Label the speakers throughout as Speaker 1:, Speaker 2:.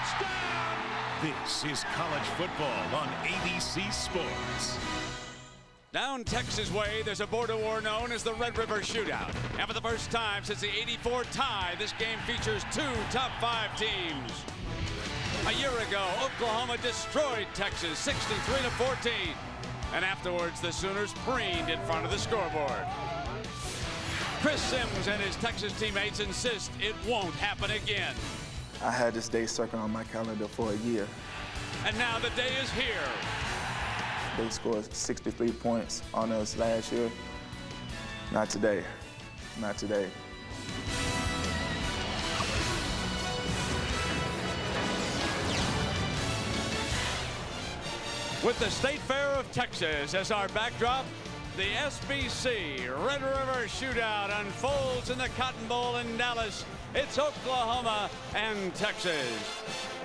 Speaker 1: Touchdown! This is college football on ABC Sports.
Speaker 2: Down Texas way, there's a border war known as the Red River Shootout. And for the first time since the '84 tie, this game features two top 5 teams. A year ago, Oklahoma destroyed Texas 63-14. And afterwards, the Sooners preened in front of the scoreboard. Chris Sims and his Texas teammates insist it won't happen again.
Speaker 3: I had this day circled on my calendar for a year.
Speaker 2: And now the day is here.
Speaker 3: They scored 63 points on us last year. Not today. Not today.
Speaker 2: With the State Fair of Texas as our backdrop, the SBC Red River Shootout unfolds in the Cotton Bowl in Dallas. It's Oklahoma and Texas.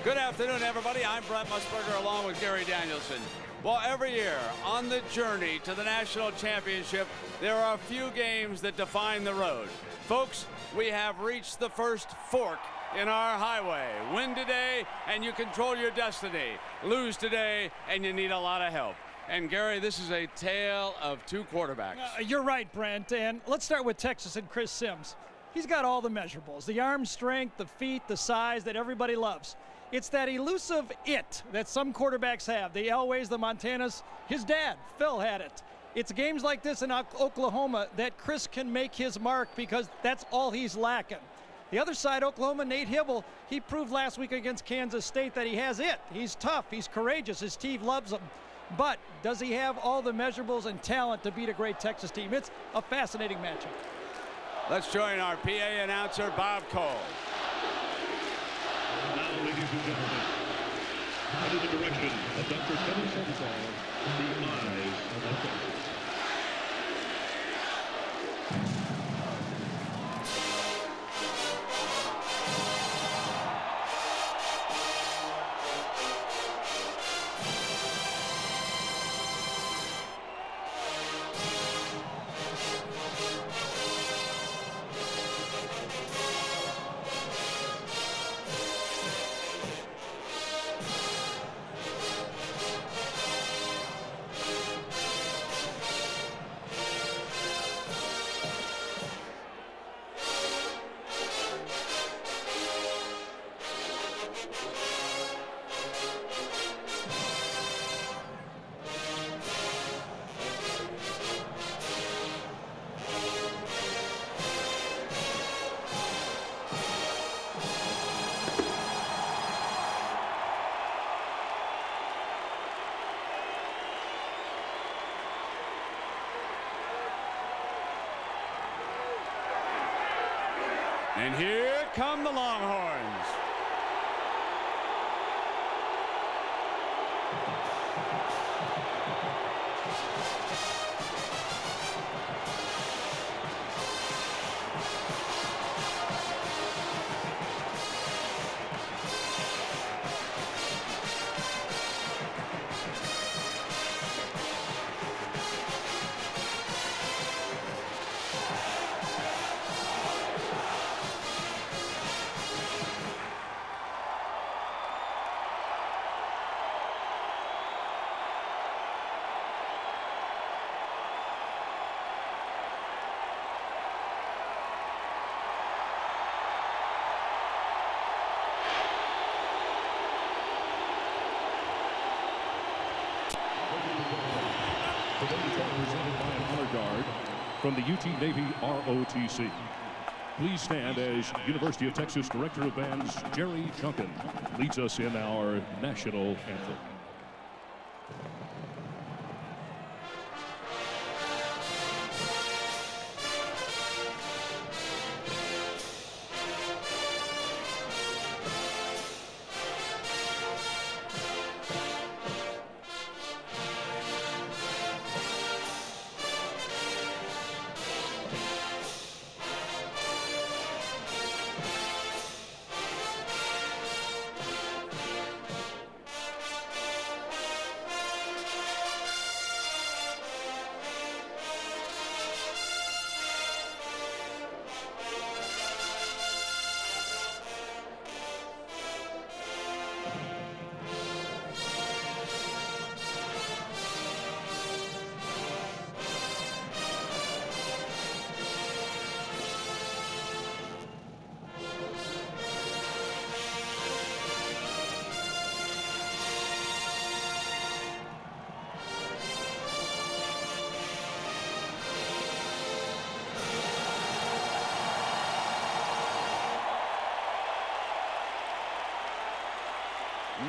Speaker 2: Good afternoon, everybody. I'm Brent Musburger along with Gary Danielson. Well, every year on the journey to the national championship, there are a few games that define the road. Folks, we have reached the first fork in our highway. Win today and you control your destiny. Lose today and you need a lot of help. And Gary, this is a tale of two quarterbacks.
Speaker 4: You're right, Brent. And let's start with Texas and Chris Sims. He's got all the measurables, the arm strength, the feet, the size that everybody loves. It's that elusive it that some quarterbacks have. The Elways, the Montanas. His dad, Phil, had it. It's games like this in Oklahoma that Chris can make his mark because that's all he's lacking. The other side, Oklahoma, Nate Hibble, he proved last week against Kansas State that he has it. He's tough, he's courageous, his team loves him. But does he have all the measurables and talent to beat a great Texas team? It's a fascinating matchup.
Speaker 2: Let's join our PA announcer, Bob Cole.
Speaker 5: Now, ladies and gentlemen, under the direction of Dr. Kevin Sensall, the eyes of the Texas.
Speaker 2: And here come the Longhorns.
Speaker 5: Presented by an honor guard from the UT Navy ROTC. Please stand as University of Texas Director of Bands Jerry Junkin leads us in our national anthem.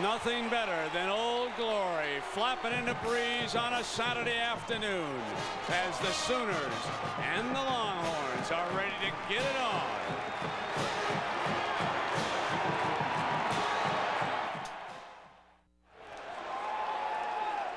Speaker 2: Nothing better than Old Glory flapping in the breeze on a Saturday afternoon as the Sooners and the Longhorns are ready to get it on.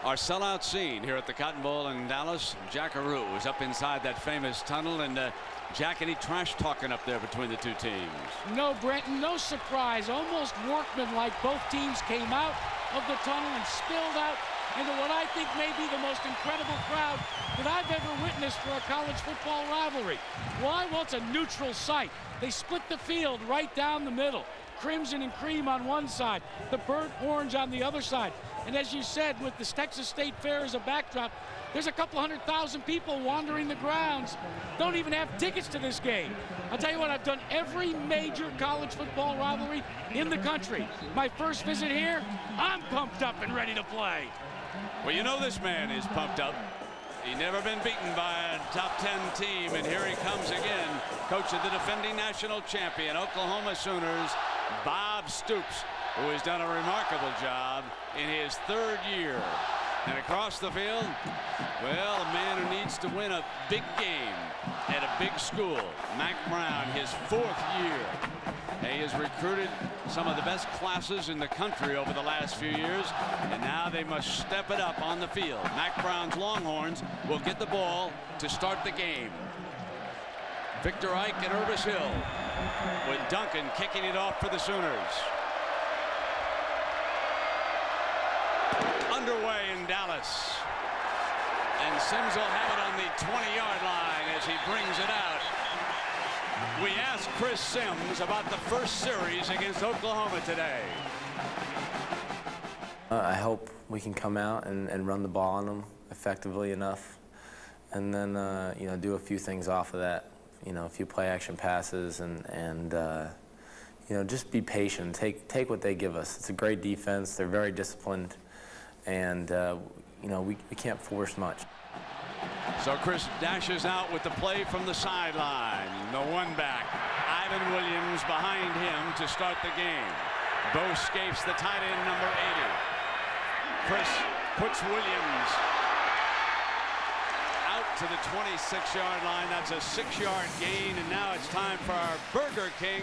Speaker 2: Our sellout scene here at the Cotton Bowl in Dallas. Jackaroo is up inside that famous tunnel, and Jack, any trash talking up there between the two teams?
Speaker 6: No, Brenton, no surprise. Almost workmanlike. Both teams came out of the tunnel and spilled out into what I think may be the most incredible crowd that I've ever witnessed for a college football rivalry. Why? Well, it's a neutral site. They split the field right down the middle. Crimson and cream on one side, the burnt orange on the other side. And as you said, with this Texas State Fair as a backdrop, there's a couple 100,000 people wandering the grounds. Don't even have tickets to this game. I'll tell you what, I've done every major college football rivalry in the country. My first visit here, I'm pumped up and ready to play.
Speaker 2: Well, you know this man is pumped up. He's never been beaten by a top 10 team, and here he comes again. Coach of the defending national champion, Oklahoma Sooners, Bob Stoops, who has done a remarkable job in his third year. And across the field, well, a man who needs to win a big game at a big school, Mack Brown, his fourth year. He has recruited some of the best classes in the country over the last few years, and now they must step it up on the field. Mack Brown's Longhorns will get the ball to start the game. Victor Ike and Urbis Hill, with Duncan kicking it off for the Sooners. Underway in Dallas, and Sims will have it on the 20-yard line as he brings it out. We asked Chris Sims about the first series against Oklahoma today.
Speaker 7: I hope we can come out and run the ball on them effectively enough, and then you know, do a few things off of that. You know, a few play action passes, and you know, just be patient. Take what they give us. It's a great defense. They're very disciplined, and you know, we can't force much.
Speaker 2: So Chris dashes out with the play from the sideline. The one back, Ivan Williams behind him to start the game. Bo Scapes, the tight end, number 80. Chris puts Williams out to the 26-yard line. That's a 6-yard gain, and now it's time for our Burger King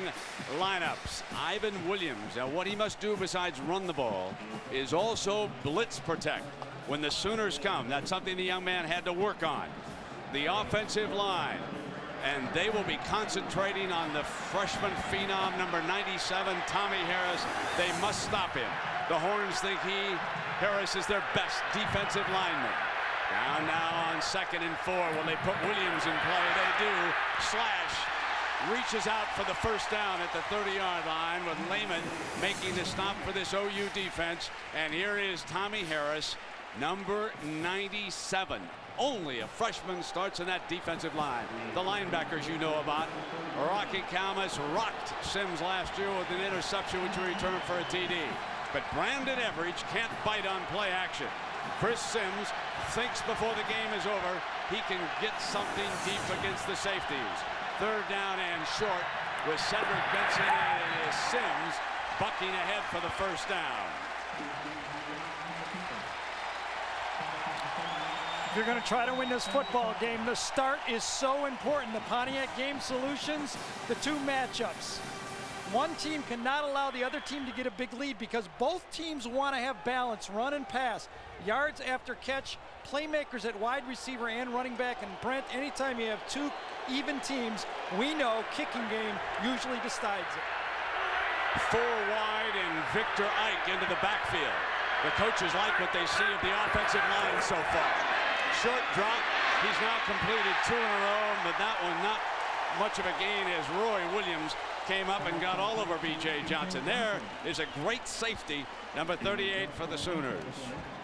Speaker 2: lineups. Ivan Williams. Now, what he must do besides run the ball is also blitz protect when the Sooners come. That's something the young man had to work on. The offensive line, and they will be concentrating on the freshman phenom, number 97, Tommy Harris. They must stop him. The Horns think Harris is their best defensive lineman. Down now on 2nd and 4. Will they put Williams in play? They do. Slash reaches out for the first down at the 30-yard line, with Lehman making the stop for this OU defense. And here is Tommy Harris, number 97. Only a freshman starts in that defensive line. The linebackers you know about. Rocky Calmus rocked Sims last year with an interception which he returned for a TD. But Brandon Everidge can't bite on play action. Chris Sims thinks before the game is over he can get something deep against the safeties. 3rd down and short with Cedric Benson, and it is Sims bucking ahead for the first down.
Speaker 4: If you're going to try to win this football game, the start is so important. The Pontiac Game Solutions, the two matchups. One team cannot allow the other team to get a big lead because both teams want to have balance, run and pass, yards after catch, playmakers at wide receiver and running back. And Brent, anytime you have two even teams, we know kicking game usually decides it.
Speaker 2: 4 wide and Victor Ike into the backfield. The coaches like what they see of the offensive line so far. Short drop. He's now completed 2 in a row, but that one not much of a gain as Roy Williams came up and got all over B.J. Johnson. There is a great safety, number 38 for the Sooners.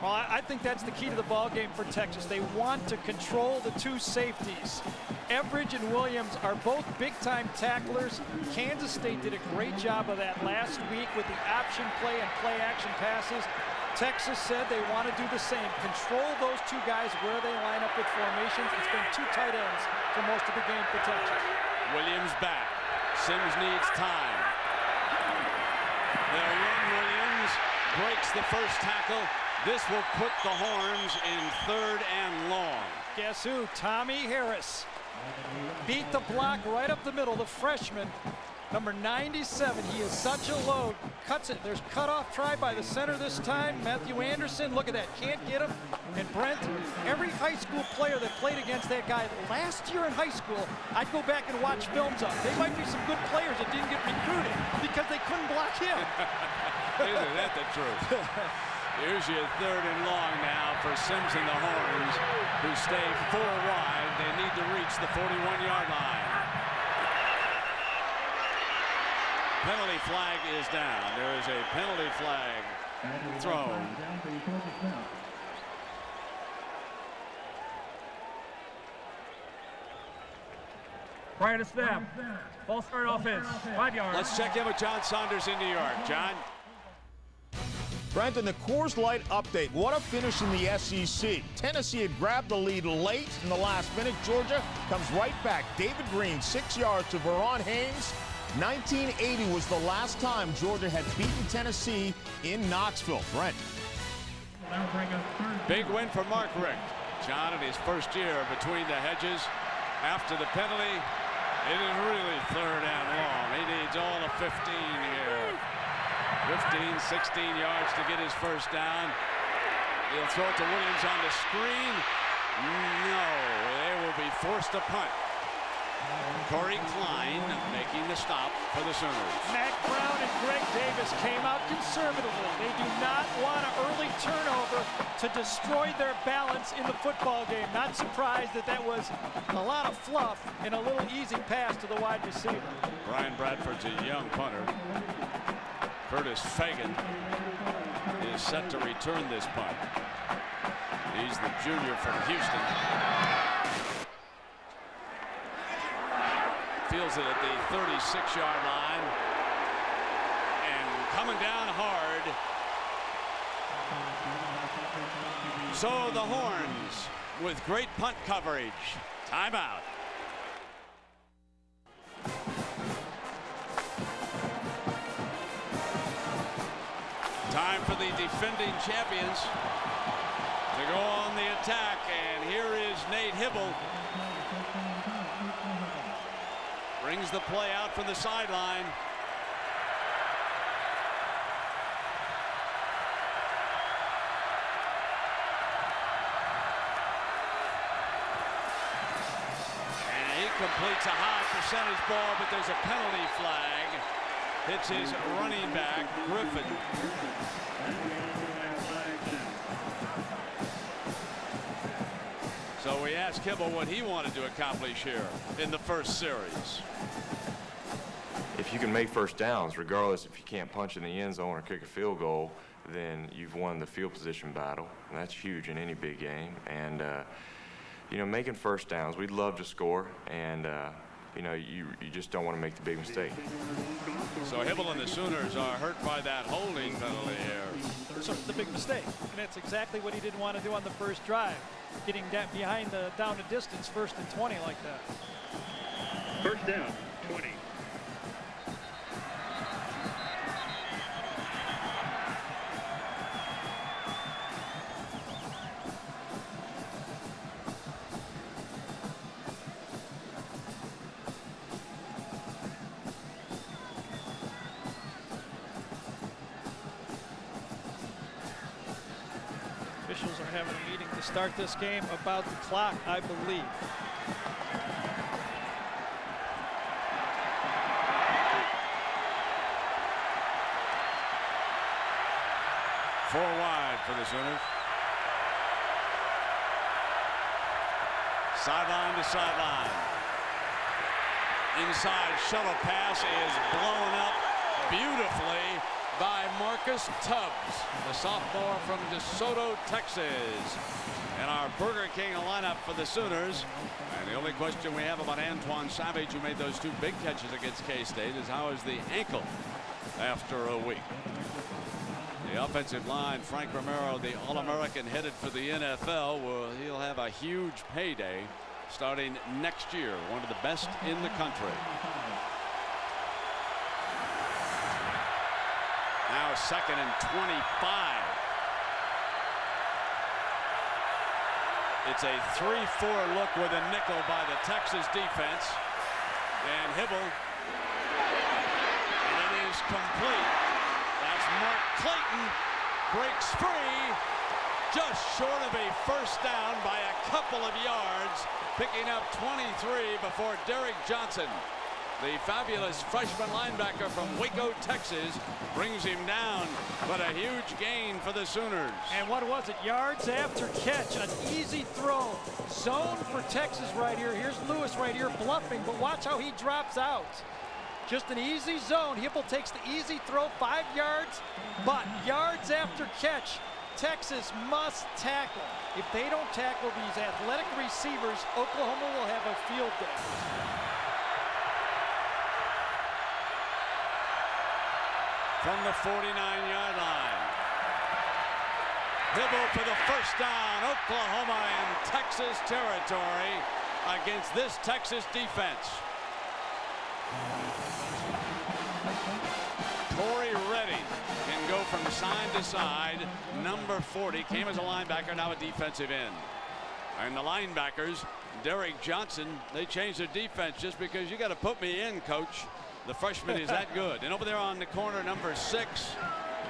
Speaker 4: Well, I think that's the key to the ball game for Texas. They want to control the two safeties. Everidge and Williams are both big-time tacklers. Kansas State did a great job of that last week with the option play and play-action passes. Texas said they want to do the same. Control those two guys where they line up with formations. It's been 2 tight ends for most of the game for Texas.
Speaker 2: Williams back. Sims needs time. They'll run Williams. breaks the first tackle. This will put the Horns in 3rd and long.
Speaker 4: Guess who? Tommy Harris. Beat the block right up the middle, the freshman, number 97. He is such a load. Cuts it. There's cutoff try by the center this time. Matthew Anderson, look at that. Can't get him. And Brent, every high school player that played against that guy last year in high school, I'd go back and watch films of. They might be some good players that didn't get recruited because they couldn't block him.
Speaker 2: Isn't that the truth? Here's your 3rd and long now for Sims and the Horns, who stay 4 wide. They need to reach the 41-yard line. Penalty flag is down. There is a penalty flag thrown.
Speaker 8: Prior to snap, false start offense, 5 yards.
Speaker 2: Let's check in with John Saunders in New York. John?
Speaker 9: Brenton, the Coors Light update. What a finish in the SEC. Tennessee had grabbed the lead late in the last minute. Georgia comes right back. David Green, 6 yards to Veron Haynes. 1980 was the last time Georgia had beaten Tennessee in Knoxville. Brent.
Speaker 2: Big win for Mark Richt. John, in his first year between the hedges after the penalty, it is really 3rd and long. He needs all of 15 here. 15, 16 yards to get his first down. He'll throw it to Williams on the screen. No, they will be forced to punt. Corey Klein making the stop for the Sooners.
Speaker 4: Mac Brown and Greg Davis came out conservatively. They do not want an early turnover to destroy their balance in the football game. Not surprised that that was a lot of fluff and a little easy pass to the wide receiver.
Speaker 2: Brian Bradford's a young punter. Curtis Fagan is set to return this punt. He's the junior from Houston. Fields it at the 36-yard line. And coming down hard. So the Horns with great punt coverage. Timeout. Time for the defending champions to go on the attack, and here is Nate Hibble. Brings the play out from the sideline. And he completes a high percentage ball, but there's a penalty flag. Hits his running back, Griffin. So we asked Hibble what he wanted to accomplish here in the first series.
Speaker 10: If you can make first downs, regardless if you can't punch in the end zone or kick a field goal, then you've won the field position battle. And that's huge in any big game. And, you know, making first downs, we'd love to score. And, you know, you just don't want to make the big mistake.
Speaker 2: So Hibble and the Sooners are hurt by that holding penalty here.
Speaker 4: So the big mistake. And that's exactly what he didn't want to do on the first drive. Getting behind the down the distance, 1st and 20 like that.
Speaker 8: First down, 20.
Speaker 4: Officials are having a meeting to start this game about the clock, I believe.
Speaker 2: Four wide for the Sooners. Sideline to sideline. Inside shuttle pass is blown up beautifully by Marcus Tubbs, the sophomore from DeSoto, Texas. And our Burger King lineup for the Sooners. And the only question we have about Antoine Savage, who made those 2 big catches against K-State, is how is the ankle after a week? The offensive line, Frank Romero, the All-American headed for the NFL, he'll have a huge payday starting next year, one of the best in the country. Now Now 2nd and 25. It's a 3-4 look with a nickel by the Texas defense. And Hibble. And it is complete. That's Mark Clayton. Breaks free. Just short of a first down by a couple of yards. Picking up 23 before Derek Johnson, the fabulous freshman linebacker from Waco, Texas, brings him down. But a huge gain for the Sooners.
Speaker 4: And what was it? Yards after catch. An easy throw. Zone for Texas right here. Here's Lewis right here bluffing, but watch how he drops out. Just an easy zone. Hibble takes the easy throw, 5 yards, but yards after catch. Texas must tackle. If they don't tackle these athletic receivers, Oklahoma will have a field day.
Speaker 2: From the 49-yard line. Hibble for the first down. Oklahoma in Texas territory against this Texas defense. Corey Redding can go from side to side. Number 40 came as a linebacker, now a defensive end. And the linebackers, Derek Johnson, they changed their defense just because you got to put me in, coach. The freshman is that good. And over there on the corner, number 6,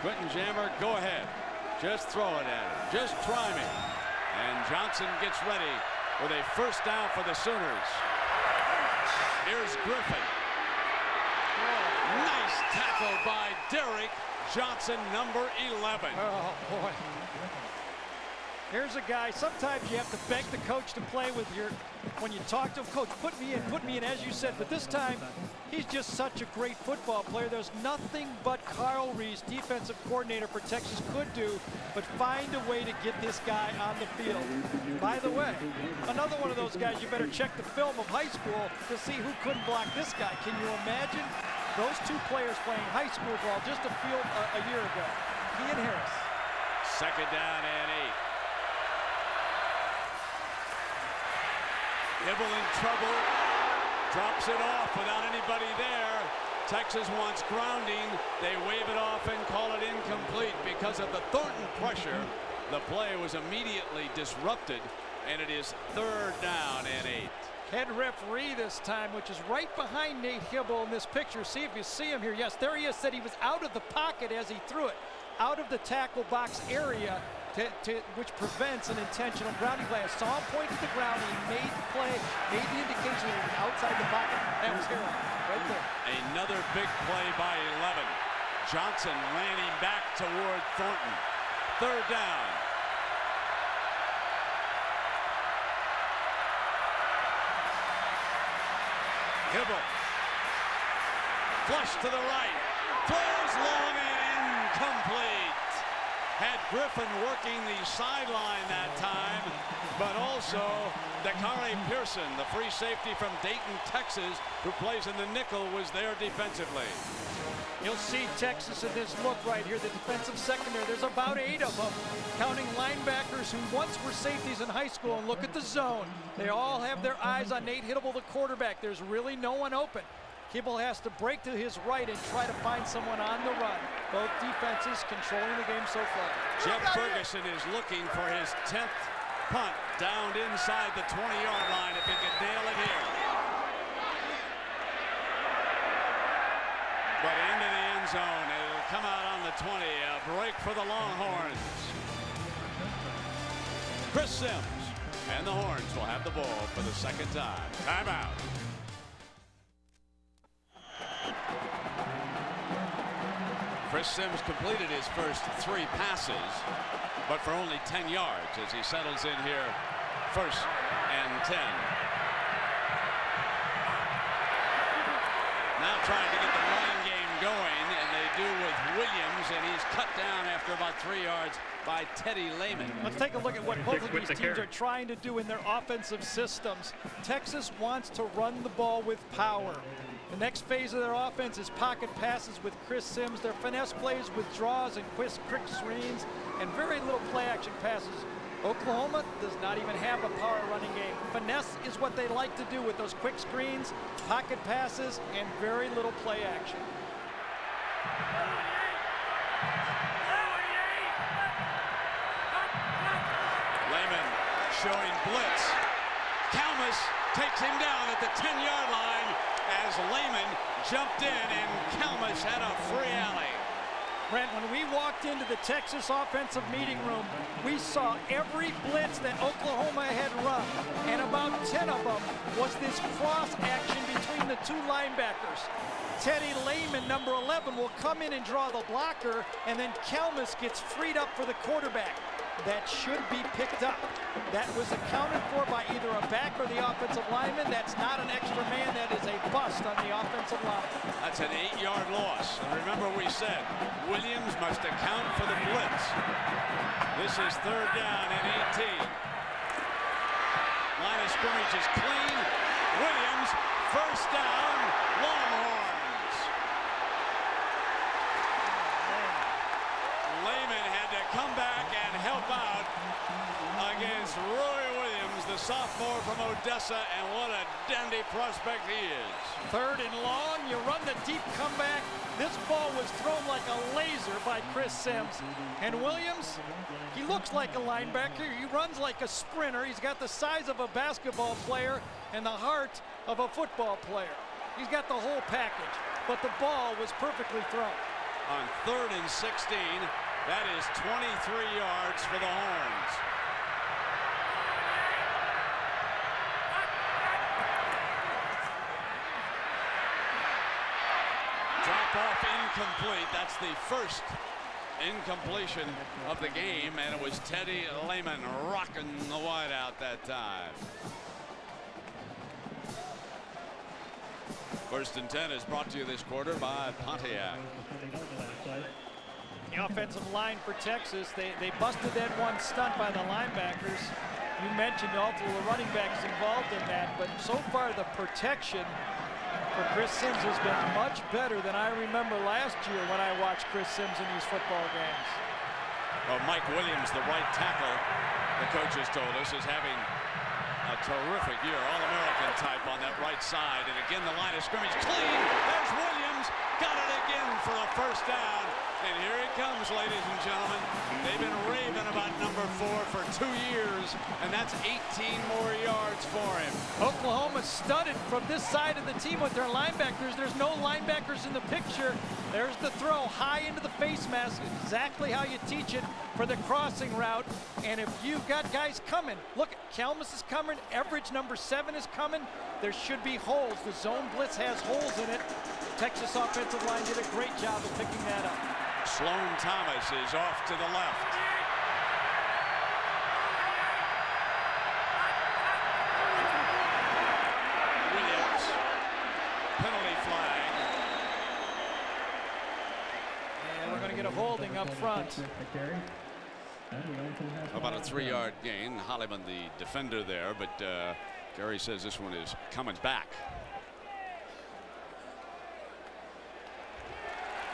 Speaker 2: Quentin Jammer, go ahead. Just throw it at him. Just try me. And Johnson gets ready with a first down for the Sooners. Here's Griffin. Nice tackle by Derek Johnson, number 11.
Speaker 4: Oh, boy. Here's a guy, sometimes you have to beg the coach to play with when you talk to him, coach, put me in, as you said. But this time, he's just such a great football player. There's nothing but Carl Reese, defensive coordinator for Texas, could do but find a way to get this guy on the field. By the way, another one of those guys, you better check the film of high school to see who couldn't block this guy. Can you imagine those two players playing high school ball just a year ago? He and Harris.
Speaker 2: 2nd down and 8. Hibble in trouble, drops it off without anybody there. Texas wants grounding. They wave it off and call it incomplete because of the Thornton pressure. The play was immediately disrupted, and it is 3rd down and 8.
Speaker 4: Head referee this time, which is right behind Nate Hibble in this picture. See if you see him here. Yes, there he is. Said he was out of the pocket as he threw it, out of the tackle box area, which prevents an intentional grounding play. I saw him point to the ground. He made the play, made the indication that he was outside the pocket. That was here, right there.
Speaker 2: Another big play by 11. Johnson ran him back toward Thornton. 3rd down. Hibble. Flush to the right. Throws long and incomplete. Had Griffin working the sideline that time, but also Dakari Pearson, the free safety from Dayton, Texas, who plays in the nickel, was there defensively.
Speaker 4: You'll see Texas in this look right here, the defensive secondary. There's about 8 of them, counting linebackers who once were safeties in high school. And look at the zone. They all have their eyes on Nate Hibble, the quarterback. There's really no one open. Hibble has to break to his right and try to find someone on the run. Both defenses controlling the game so far.
Speaker 2: Jeff Ferguson is looking for his 10th punt down inside the 20-yard line if he can nail it here. But into the end zone. It'll come out on the 20. A break for the Longhorns. Chris Sims and the Horns will have the ball for the 2nd time. Timeout. Chris Sims completed his first 3 passes, but for only 10 yards as he settles in here. 1st and 10. Now trying to get the running game going, and they do with Williams, and he's cut down after about 3 yards by Teddy Lehman.
Speaker 4: Let's take a look at what both of these teams are trying to do in their offensive systems. Texas wants to run the ball with power. The next phase of their offense is pocket passes with Chris Sims. Their finesse plays with draws and quick screens and very little play action passes. Oklahoma does not even have a power running game. Finesse is what they like to do with those quick screens, pocket passes, and very little play action.
Speaker 2: showing blitz. Kalmus takes him down at the 10-yard line as Lehman jumped in and Kalmus had a free alley.
Speaker 4: Brent, when we walked into the Texas offensive meeting room, we saw every blitz that Oklahoma had run, and about 10 of them was this cross action between the two linebackers. Teddy Lehman, number 11, will come in and draw the blocker, and then Kalmus gets freed up for the quarterback. That should be picked up. That was accounted for by either a back or the offensive lineman. That's not an extra man. That is a bust on the offensive line.
Speaker 2: That's an 8-yard loss. And remember we said Williams must account for the blitz. This is 3rd down and 18. Line of scrimmage is clean. Williams, 1st down, Longhorns. Lehman had to come back and help out against Roy Williams, the sophomore from Odessa, and what a dandy prospect he is.
Speaker 4: 3rd and long, you run the deep comeback. This ball was thrown like a laser by Chris Sims. And Williams, he looks like a linebacker. He runs like a sprinter. He's got the size of a basketball player and the heart of a football player. He's got the whole package, but the ball was perfectly thrown.
Speaker 2: On 3rd and 16, that is 23 yards for the Horns. Drop off incomplete. That's the first incompletion of the game, and it was Teddy Lehman rocking the wideout that time. 1st and 10 is brought to you this quarter by Pontiac.
Speaker 4: The offensive line for Texas, they busted that one stunt by the linebackers. You mentioned also the running backs involved in that, but so far the protection for Chris Sims has been much better than I remember last year when I watched Chris Sims in these football games.
Speaker 2: Well, Mike Williams, the right tackle, the coaches told us, is having a terrific year, All-American type on that right side. And again, the line of scrimmage clean. There's Williams, got it again for a 1st down. And here he comes, ladies and gentlemen. They've been raving about number 4 for 2 years, and that's 18 more yards for him.
Speaker 4: Oklahoma studded from this side of the team with their linebackers. There's no linebackers in the picture. There's the throw high into the face mask, exactly how you teach it for the crossing route. And if you've got guys coming, look, Kalmus is coming, Everidge number 7 is coming. There should be holes. The zone blitz has holes in it. Texas offensive line did a great job of picking that up.
Speaker 2: Sloan Thomas is off to the left. Williams, penalty flag.
Speaker 4: And we're going to get a holding up front.
Speaker 2: About a 3-yard gain. Holliman, the defender there, but Gary says this one is coming back.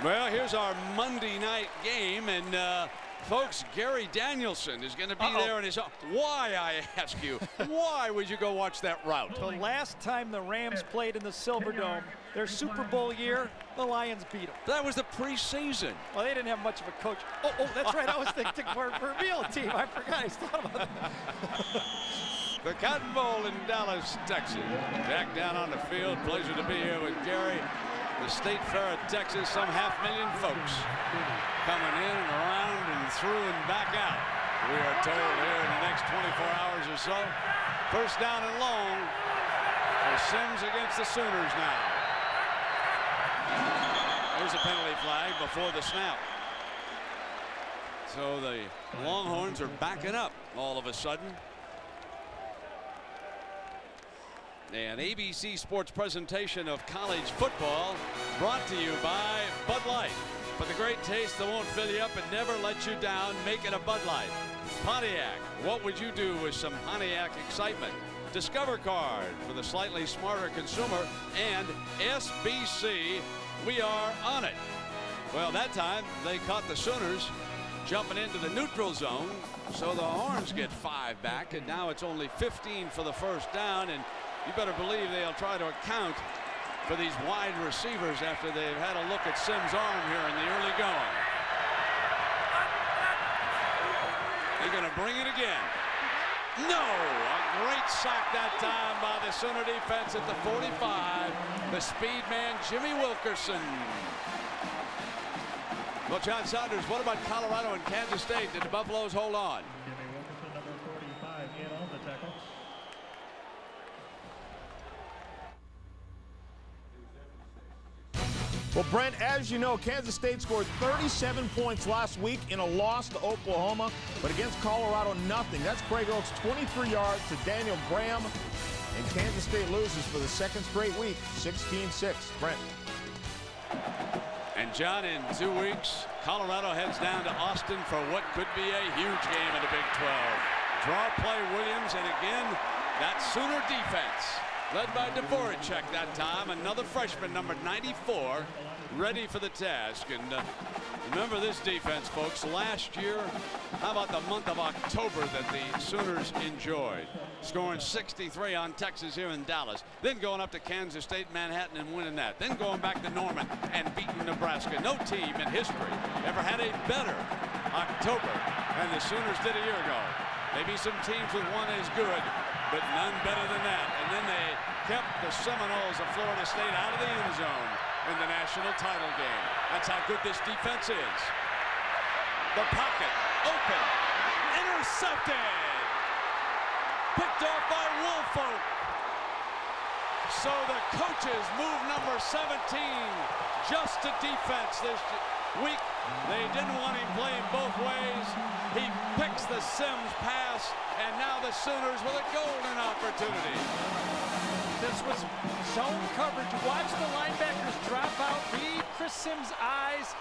Speaker 2: Well, here's our Monday night game, and folks, Gary Danielson is going to be there in his own. Why, I ask you, why would you go watch that route?
Speaker 4: The last time the Rams played in the Silverdome, their Super Bowl year, the Lions beat them.
Speaker 2: That was the preseason.
Speaker 4: Well, they didn't have much of a coach. Oh, that's right. I was thinking for a real team. I forgot. I thought about that.
Speaker 2: The Cotton Bowl in Dallas, Texas. Back down on the field. Pleasure to be here with Gary. The State Fair of Texas, some 500,000 folks coming in and around and through and back out. We are told here in the next 24 hours or so. 1st down and long for Sims against the Sooners now. There's a penalty flag before the snap. So the Longhorns are backing up all of a sudden. An ABC Sports presentation of college football brought to you by Bud Light. For the great taste that won't fill you up and never let you down, make it a Bud Light. Pontiac, what would you do with some Pontiac excitement? Discover Card for the slightly smarter consumer, and SBC, we are on it. Well, that time they caught the Sooners jumping into the neutral zone, so the Horns get 5 back, and now it's only 15 for the 1st down, and you better believe they'll try to account for these wide receivers after they've had a look at Sims' arm here in the early going. They're going to bring it again. No! A great sack that time by the Sooner defense at the 45. The speed man, Jimmy Wilkerson. Well, John Saunders, what about Colorado and Kansas State? Did the Buffaloes hold on?
Speaker 11: Jimmy Wilkerson, number 45, in on the tackle.
Speaker 9: Well, Brent, as you know, Kansas State scored 37 points last week in a loss to Oklahoma, but against Colorado, nothing. That's Craig Oaks' 23 yards to Daniel Graham, and Kansas State loses for the second straight week, 16-6. Brent.
Speaker 2: And John, in 2 weeks, Colorado heads down to Austin for what could be a huge game in the Big 12. Draw play Williams, and again, that Sooner defense, led by Dvoracek that time, another freshman, number 94, ready for the task. And remember this defense, folks. Last year, how about the month of October that the Sooners enjoyed? Scoring 63 on Texas here in Dallas. Then going up to Kansas State, Manhattan, and winning that. Then going back to Norman and beating Nebraska. No team in history ever had a better October than the Sooners did a year ago. Maybe some teams with one as good, but none better than that. And then they kept the Seminoles of Florida State out of the end zone in the national title game. That's how good this defense is. The pocket, open, intercepted. Picked off by Woolfolk. So the coaches move number 17 just to defense this week. They didn't want him playing both ways. He picks the Sims pass, and now the Sooners with a golden opportunity.
Speaker 4: This was zone coverage. Watch the linebackers drop out. Read Chris Sims' eyes.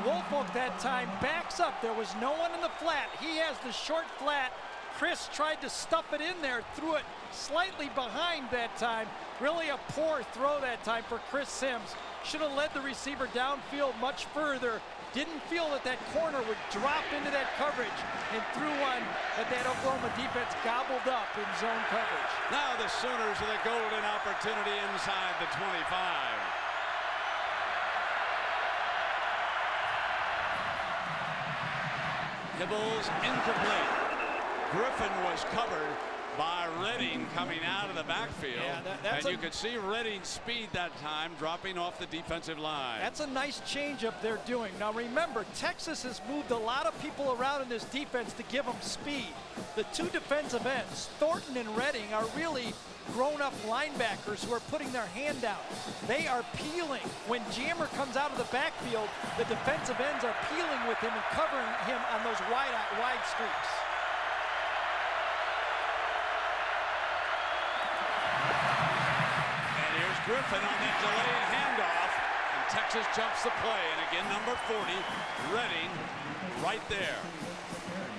Speaker 4: Woolfolk that time backs up. There was no one in the flat. He has the short flat. Chris tried to stuff it in there, threw it slightly behind that time. Really a poor throw that time for Chris Sims. Should have led the receiver downfield much further. Didn't feel that that corner would drop into that coverage and threw one that Oklahoma defense gobbled up in zone coverage.
Speaker 2: Now the Sooners with a golden opportunity inside the 25. Hibbles incomplete. Griffin was covered by Redding coming out of the backfield. Yeah, and you could see Redding's speed that time dropping off the defensive line.
Speaker 4: That's a nice change-up they're doing. Now remember, Texas has moved a lot of people around in this defense to give them speed. The two defensive ends, Thornton and Redding, are really grown-up linebackers who are putting their hand out. They are peeling. When Jammer comes out of the backfield, the defensive ends are peeling with him and covering him on those wide streaks.
Speaker 2: Griffin on that delayed handoff, and Texas jumps the play, and again number 40, Redding, right there.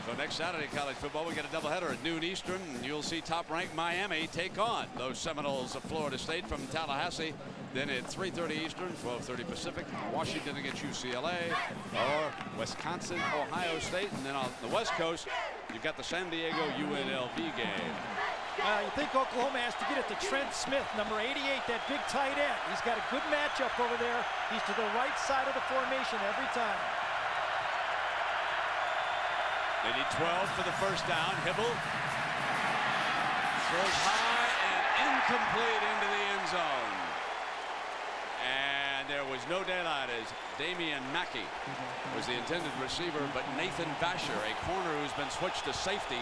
Speaker 2: So next Saturday, college football, we get a doubleheader at noon Eastern, and you'll see top-ranked Miami take on those Seminoles of Florida State from Tallahassee. Then at 3:30 Eastern, 12:30 Pacific, Washington against UCLA, or Wisconsin, Ohio State, and then on the West Coast, you've got the San Diego UNLV game.
Speaker 4: You think Oklahoma has to get it to Trent Smith, number 88, that big tight end. He's got a good matchup over there. He's to the right side of the formation every time.
Speaker 2: They need 12 for the first down. Hibble throws high and incomplete into the end zone. And there was no daylight as Damian Mackey was the intended receiver, but Nathan Vasher, a corner who's been switched to safety,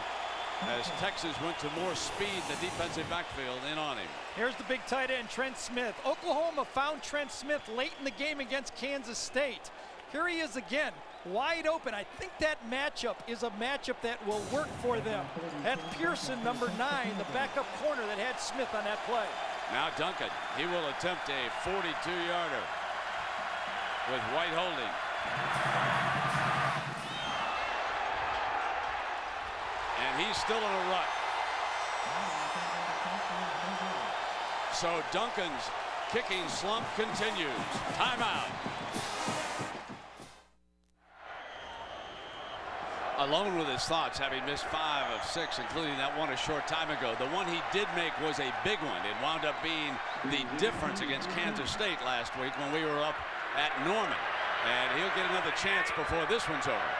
Speaker 2: as Texas went to more speed in the defensive backfield, in on him.
Speaker 4: Here's the big tight end, Trent Smith. Oklahoma found Trent Smith late in the game against Kansas State. Here he is again, wide open. I think that matchup is a matchup that will work for them. That's Pearson, number 9, the backup corner that had Smith on that play.
Speaker 2: Now Duncan, he will attempt a 42-yarder with White holding. And he's still in a rut. So Duncan's kicking slump continues. Timeout. Alone with his thoughts, having missed 5 of 6, including that one a short time ago. The one he did make was a big one. It wound up being the difference against Kansas State last week when we were up at Norman. And he'll get another chance before this one's over.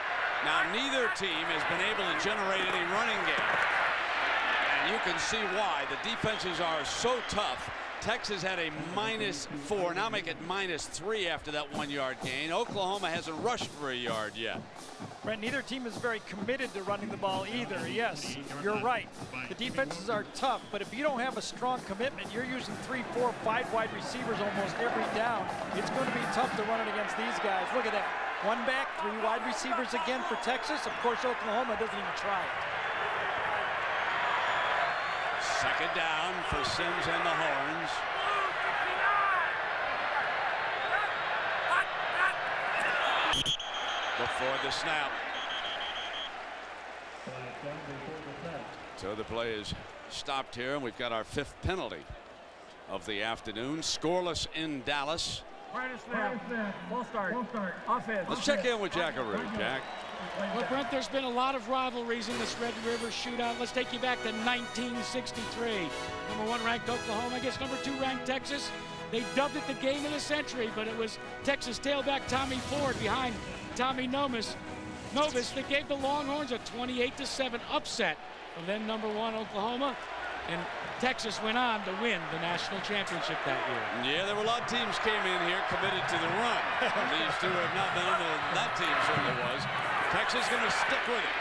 Speaker 2: Now, neither team has been able to generate any running game. You can see why. The defenses are so tough. Texas had a -4. Now make it -3 after that 1-yard gain. Oklahoma hasn't rushed for a yard yet.
Speaker 4: Brent, neither team is very committed to running the ball either. Yes, you're right. The defenses are tough, but if you don't have a strong commitment, you're using 3, 4, 5 wide receivers almost every down. It's going to be tough to run it against these guys. Look at that. 1 back, 3 wide receivers again for Texas. Of course, Oklahoma doesn't even try it.
Speaker 2: Second down for Sims and the Horns. Before the snap. So the play is stopped here, and we've got our 5th penalty of the afternoon. Scoreless in Dallas.
Speaker 8: Right snap. Full start. Offense.
Speaker 2: Let's check in with Jackaroo. Jack.
Speaker 6: Well, Brent, there's been a lot of rivalries in this Red River shootout. Let's take you back to 1963. Number 1 ranked Oklahoma against number 2 ranked Texas. They dubbed it the game of the century, but it was Texas tailback Tommy Ford behind Tommy Novus that gave the Longhorns a 28-7 upset of then number 1 Oklahoma, and Texas went on to win the national championship that year.
Speaker 2: Yeah, there were a lot of teams came in here committed to the run. These two have not been in that team certainly was. Texas going to stick with it.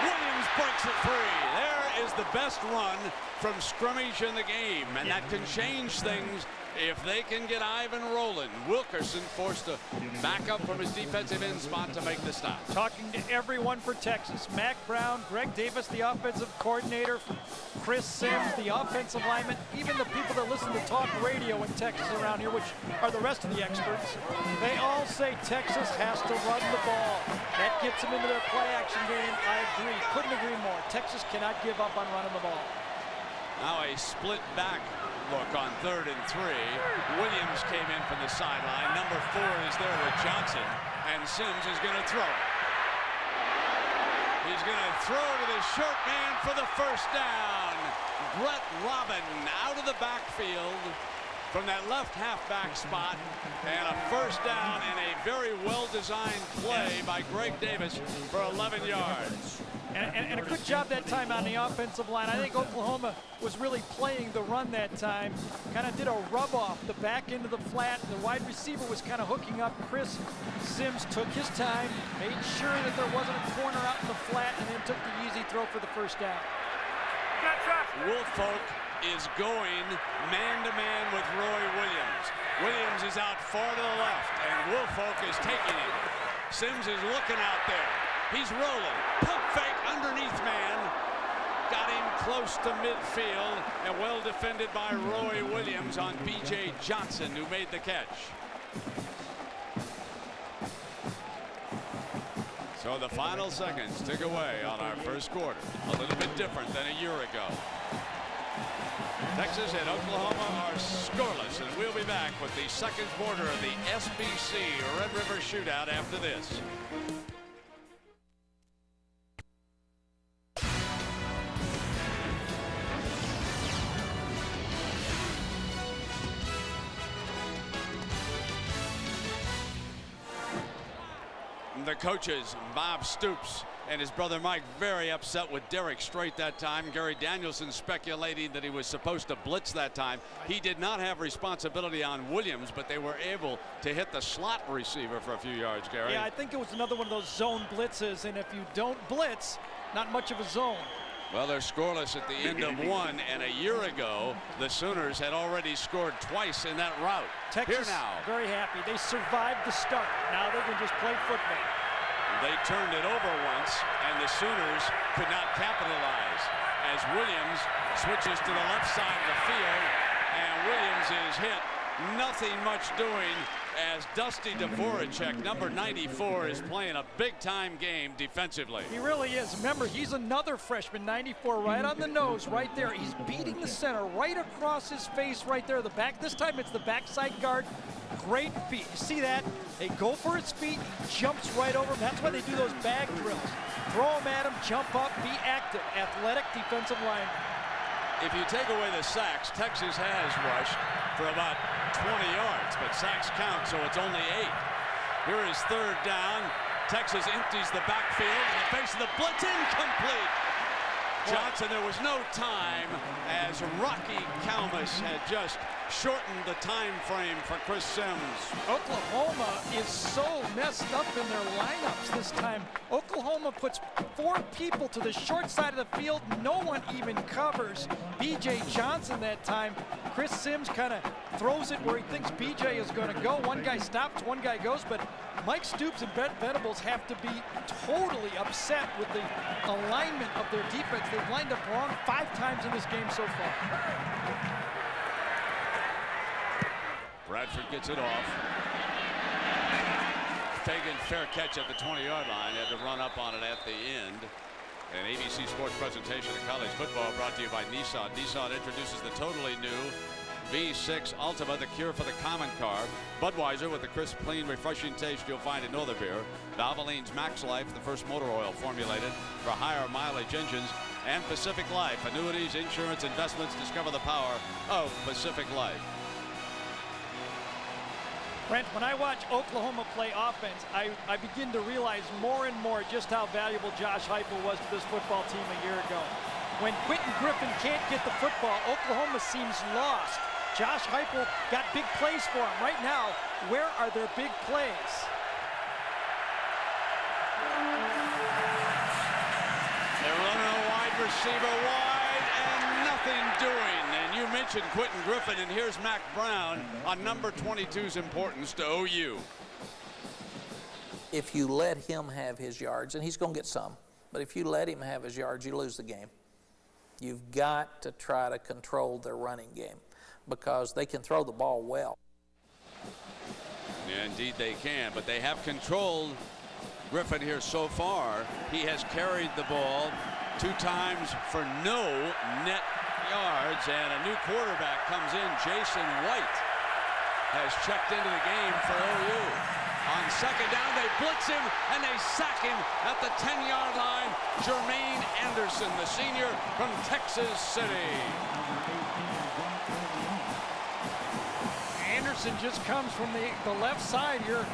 Speaker 2: Williams breaks it free. There is the best run from scrimmage in the game, and that can change things if they can get Ivan rolling. Wilkerson forced to back up from his defensive end spot to make the stop.
Speaker 4: Talking to everyone for Texas. Mac Brown, Greg Davis, the offensive coordinator, Chris Sims, the offensive lineman, even the people that listen to talk radio in Texas around here, which are the rest of the experts, they all say Texas has to run the ball. That gets them into their play-action game. I agree. Couldn't agree more. Texas cannot give up on running the ball.
Speaker 2: Now a split back look on 3rd and 3. Williams came in from the sideline. Number 4 is there with Johnson, and Sims is going to throw it. He's going to throw to the short man for the first down. Brett Robin out of the backfield from that left halfback spot, and a first down and a very well-designed play by Greg Davis for 11 yards.
Speaker 4: And a good job that time on the offensive line. I think Oklahoma was really playing the run that time. Kind of did a rub off the back into the flat. The wide receiver was kind of hooking up. Chris Sims took his time, made sure that there wasn't a corner out in the flat, and then took the easy throw for the first down.
Speaker 2: Woolfolk is going man-to-man with Roy Williams. Williams is out far to the left, and Woolfolk is taking it. Sims is looking out there. He's rolling. Pump fake underneath man. Got him close to midfield, and well defended by Roy Williams on B.J. Johnson, who made the catch. So the final seconds tick away on our first quarter. A little bit different than a year ago. Texas and Oklahoma are scoreless, and we'll be back with the second quarter of the SBC Red River Shootout after this. The coaches, Bob Stoops and his brother Mike, very upset with Derek Strait that time. Gary Danielson speculating that he was supposed to blitz that time. He did not have responsibility on Williams, but they were able to hit the slot receiver for a few yards, Gary.
Speaker 4: Yeah, I think it was another one of those zone blitzes, and if you don't blitz, not much of a zone.
Speaker 2: Well, they're scoreless at the end of one, and a year ago, the Sooners had already scored twice in that route.
Speaker 4: Texas,
Speaker 2: here now,
Speaker 4: very happy. They survived the start. Now they can just play football.
Speaker 2: They turned it over once, and the Sooners could not capitalize as Williams switches to the left side of the field, and Williams is hit. Nothing much doing as Dusty Dvoracek, number 94, is playing a big-time game defensively.
Speaker 4: He really is. Remember, he's another freshman, 94, right on the nose, right there. He's beating the center right across his face right there. The back. This time it's the backside guard. Great feet. You see that? They go for his feet. He jumps right over him. That's why they do those bag drills. Throw him at him, jump up, be active. Athletic defensive lineman.
Speaker 2: If you take away the sacks, Texas has rushed for about 20 yards, but sacks count, so it's only 8. Here is third down. Texas empties the backfield in the face of the blitz, incomplete. Johnson, there was no time as Rocky Kalmus had just shortened the time frame for Chris Sims.
Speaker 4: Oklahoma is so messed up in their lineups this time. Oklahoma puts 4 people to the short side of the field. No one even covers B.J. Johnson that time. Chris Sims kind of throws it where he thinks B.J. is going to go. One guy stops, one guy goes, but Mike Stoops and Brent Venables have to be totally upset with the alignment of their defense. They've lined up wrong 5 times in this game so far.
Speaker 2: Bradford gets it off. Fagan, fair catch at the 20-yard line. Had to run up on it at the end. An ABC Sports presentation of college football brought to you by Nissan. Nissan introduces the totally new V6 Ultima, the cure for the common car. Budweiser, with the crisp, clean, refreshing taste you'll find in no other beer. Valvoline's Max Life, the first motor oil formulated for higher mileage engines. And Pacific Life, annuities, insurance, investments. Discover the power of Pacific Life.
Speaker 4: Brent, when I watch Oklahoma play offense, I begin to realize more and more just how valuable Josh Heupel was to this football team a year ago. When Quentin Griffin can't get the football, Oklahoma seems lost. Josh Heupel got big plays for him. Right now, where are their big plays?
Speaker 2: They're running a wide receiver wide and nothing doing. And you mentioned Quentin Griffin, and here's Mac Brown on number 22's importance to OU.
Speaker 12: If you let him have his yards, and he's going to get some, but if you let him have his yards, you lose the game. You've got to try to control their running game because they can throw the ball well.
Speaker 2: Yeah, indeed they can, but they have controlled Griffin here so far. He has carried the ball 2 times for no net yards, and a new quarterback comes in. Jason White has checked into the game for OU. On second down, they blitz him and they sack him at the 10-yard line. Jermaine Anderson, the senior from Texas City.
Speaker 4: Anderson just comes from the left side here,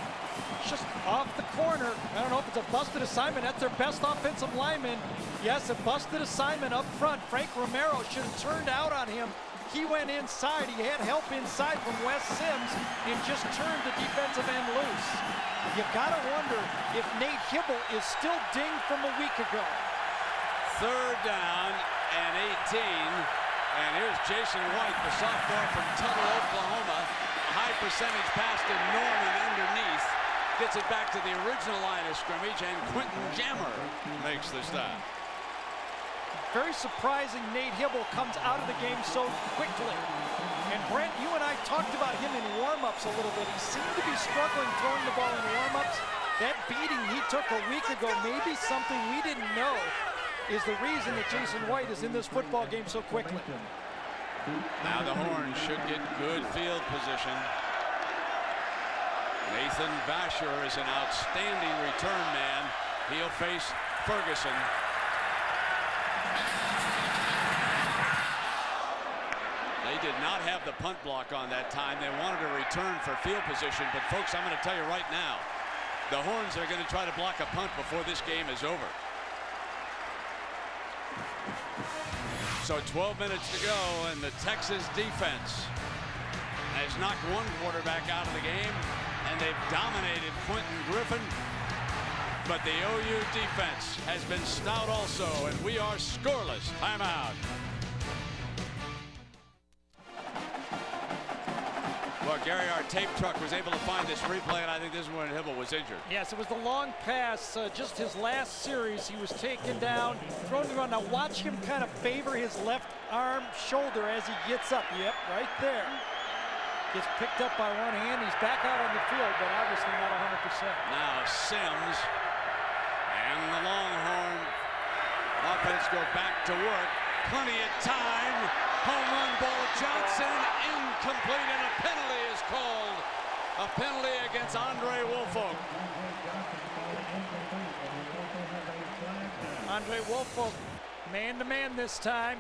Speaker 4: just off the corner. I don't know if it's a busted assignment. That's their best offensive lineman. Yes, a busted assignment up front. Frank Romero should have turned out on him. He went inside. He had help inside from Wes Sims and just turned the defensive end loose. You gotta wonder if Nate Hibble is still dinged from a week ago.
Speaker 2: 3rd down and 18. And here's Jason White, the sophomore from Tuttle, Oklahoma. A high percentage pass to Norman underneath. Gets it back to the original line of scrimmage, and Quentin Jammer makes the stop.
Speaker 4: Very surprising Nate Hibble comes out of the game so quickly. And Brent, you and I talked about him in warm-ups a little bit. He seemed to be struggling throwing the ball in warm-ups. That beating he took a week ago, maybe something we didn't know, is the reason that Jason White is in this football game so quickly.
Speaker 2: Now the Horns should get good field position. Nathan Vasher is an outstanding return man. He'll face Ferguson. They did not have the punt block on that time. They wanted a return for field position, but folks, I'm going to tell you right now, the Horns are going to try to block a punt before this game is over. So 12 minutes to go, and the Texas defense has knocked one quarterback out of the game, and they've dominated Quentin Griffin. But the OU defense has been stout also, and we are scoreless. Timeout. Well, Gary, our tape truck was able to find this replay, and I think this is when Hibble was injured.
Speaker 4: Yes, it was the long pass, just his last series. He was taken down, thrown to the ground. Now watch him kind of favor his left arm shoulder as he gets up. Yep, right there. Gets picked up by one hand. He's back out on the field, but obviously not 100%.
Speaker 2: Now Sims and the Longhorn offense go back to work. Plenty of time. Home run ball. Johnson incomplete, and a penalty is called. A penalty against Andre Woolfolk.
Speaker 4: Andre Woolfolk, man-to-man this time.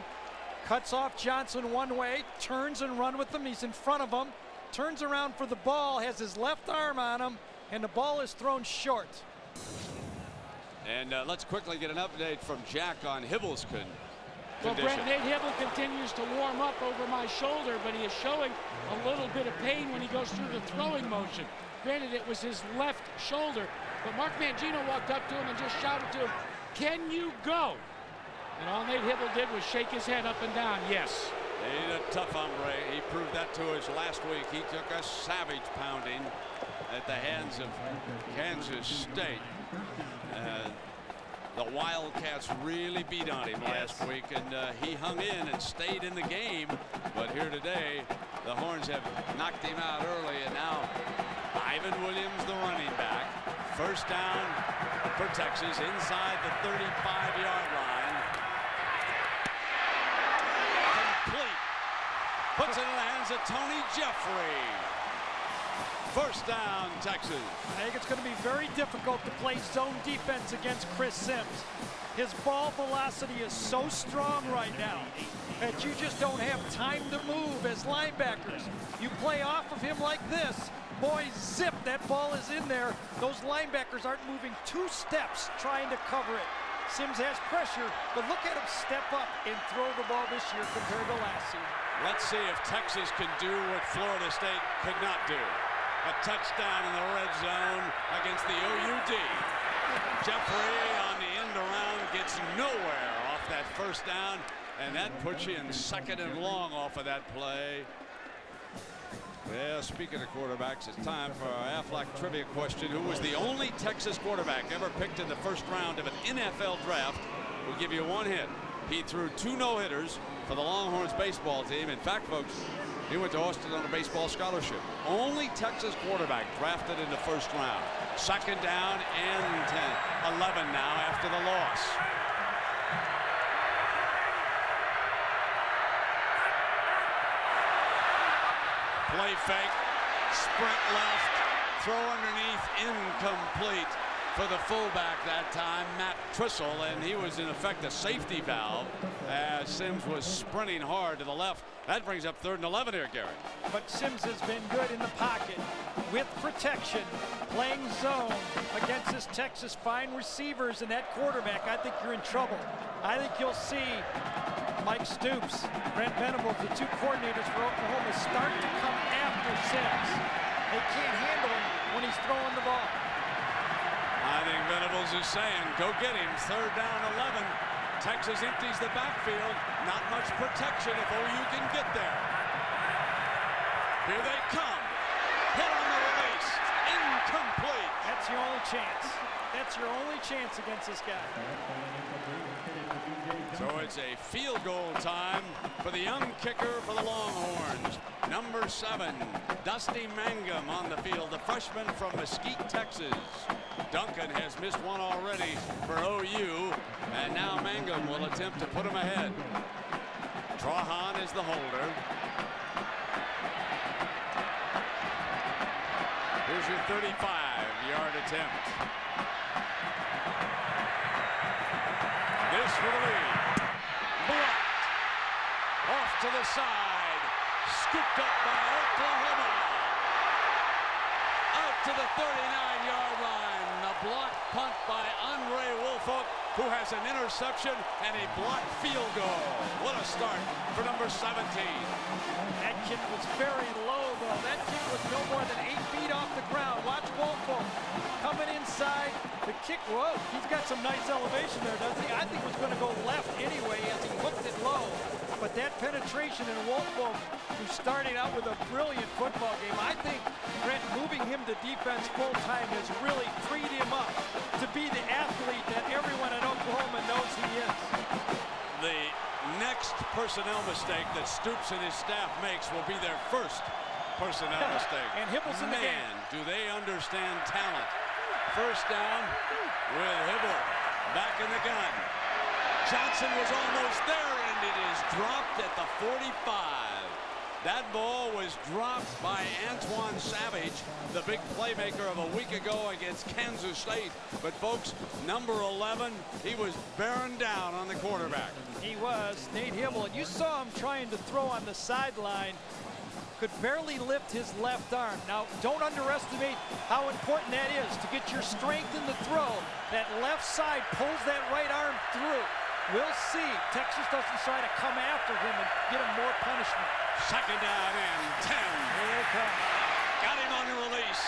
Speaker 4: Cuts off Johnson one way, turns and run with him. He's in front of him, turns around for the ball, has his left arm on him, and the ball is thrown short.
Speaker 2: And let's quickly get an update from Jack on Hibble's
Speaker 6: Well,
Speaker 2: condition.
Speaker 6: Brent, Nate Hibble continues to warm up over my shoulder, but he is showing a little bit of pain when he goes through the throwing motion. Granted, it was his left shoulder, but Mark Mangino walked up to him and just shouted to him, "Can you go?" And all Nate Hibble did was shake his head up and down, yes.
Speaker 2: He's a tough hombre. He proved that to us last week. He took a savage pounding at the hands of Kansas State. The Wildcats really beat on him last week, and he hung in and stayed in the game. But here today, the Horns have knocked him out early, and now Ivan Williams, the running back. First down for Texas inside the 35-yard line. Complete. Puts it in the hands of Tony Jeffrey. First down, Texas.
Speaker 4: I think it's going to be very difficult to play zone defense against Chris Sims. His ball velocity is so strong right now that you just don't have time to move as linebackers. You play off of him like this, boy, zip, that ball is in there. Those linebackers aren't moving 2 steps trying to cover it. Sims has pressure, but look at him step up and throw the ball this year compared to last season.
Speaker 2: Let's see if Texas can do what Florida State could not do. A touchdown in the red zone against the OUD. Jeffrey on the end around gets nowhere off that first down, and that puts you in second and long off of that play. Well, speaking of quarterbacks, it's time for our Aflac trivia question. Who was the only Texas quarterback ever picked in the first round of an NFL draft? We'll give you one hint. He threw 2 no-hitters for the Longhorns baseball team. In fact, folks, he went to Austin on a baseball scholarship. Only Texas quarterback drafted in the first round. Second down and 11 now after the loss. Play fake, sprint left, throw underneath, incomplete for the fullback that time, Matt Trissel, and he was in effect a safety valve as Sims was sprinting hard to the left. That brings up 3rd and 11 here, Gary.
Speaker 4: But Sims has been good in the pocket with protection, playing zone against this Texas fine receivers and that quarterback. I think you're in trouble. I think you'll see Mike Stoops, Brent Venables, the 2 coordinators for Oklahoma, start to come after Sims. They can't handle him when he's throwing the ball.
Speaker 2: I think Venables is saying, go get him. 3rd down, 11. Texas empties the backfield. Not much protection if OU can get there. Here they come. Hit on the release. Incomplete.
Speaker 4: That's your only chance. That's your only chance against this guy.
Speaker 2: So it's a field goal time for the young kicker for the Longhorns. Number 7, Dusty Mangum on the field, the freshman from Mesquite, Texas. Duncan has missed one already for OU, and now Mangum will attempt to put him ahead. Trahan is the holder. Here's your 35-yard attempt. This for the lead. Blocked. Off to the side. Scooped up by Oklahoma. Out to the 39-yard line. A block punt by Andre Woolfolk, who has an interception and a blocked field goal. What a start for number 17.
Speaker 4: That kick was very low, though. That kick was no more than 8 feet off the ground. Watch Woolfolk coming inside. The kick, whoa, he's got some nice elevation there, doesn't he? I think it was going to go left anyway as he hooked it low. But that penetration in Woolfolk, who started out with a brilliant football game, I think Brent moving him to defense full time has really freed him up to be the athlete that everyone at Oklahoma knows he is.
Speaker 2: The next personnel mistake that Stoops and his staff makes will be their first personnel mistake.
Speaker 4: And Hibble's in the game.
Speaker 2: Man, do they understand talent. First down with Hibble back in the gun. Johnson was almost there, and it is dropped at the 45. That ball was dropped by Antoine Savage, the big playmaker of a week ago against Kansas State. But folks, number 11, he was bearing down on the quarterback.
Speaker 4: He was, Nate Hibble, and you saw him trying to throw on the sideline. Could barely lift his left arm. Now, don't underestimate how important that is to get your strength in the throw. That left side pulls that right arm through. We'll see. Texas doesn't try to come after him and get him more punishment.
Speaker 2: Second down and 10.
Speaker 4: Here they come.
Speaker 2: Got him on the release,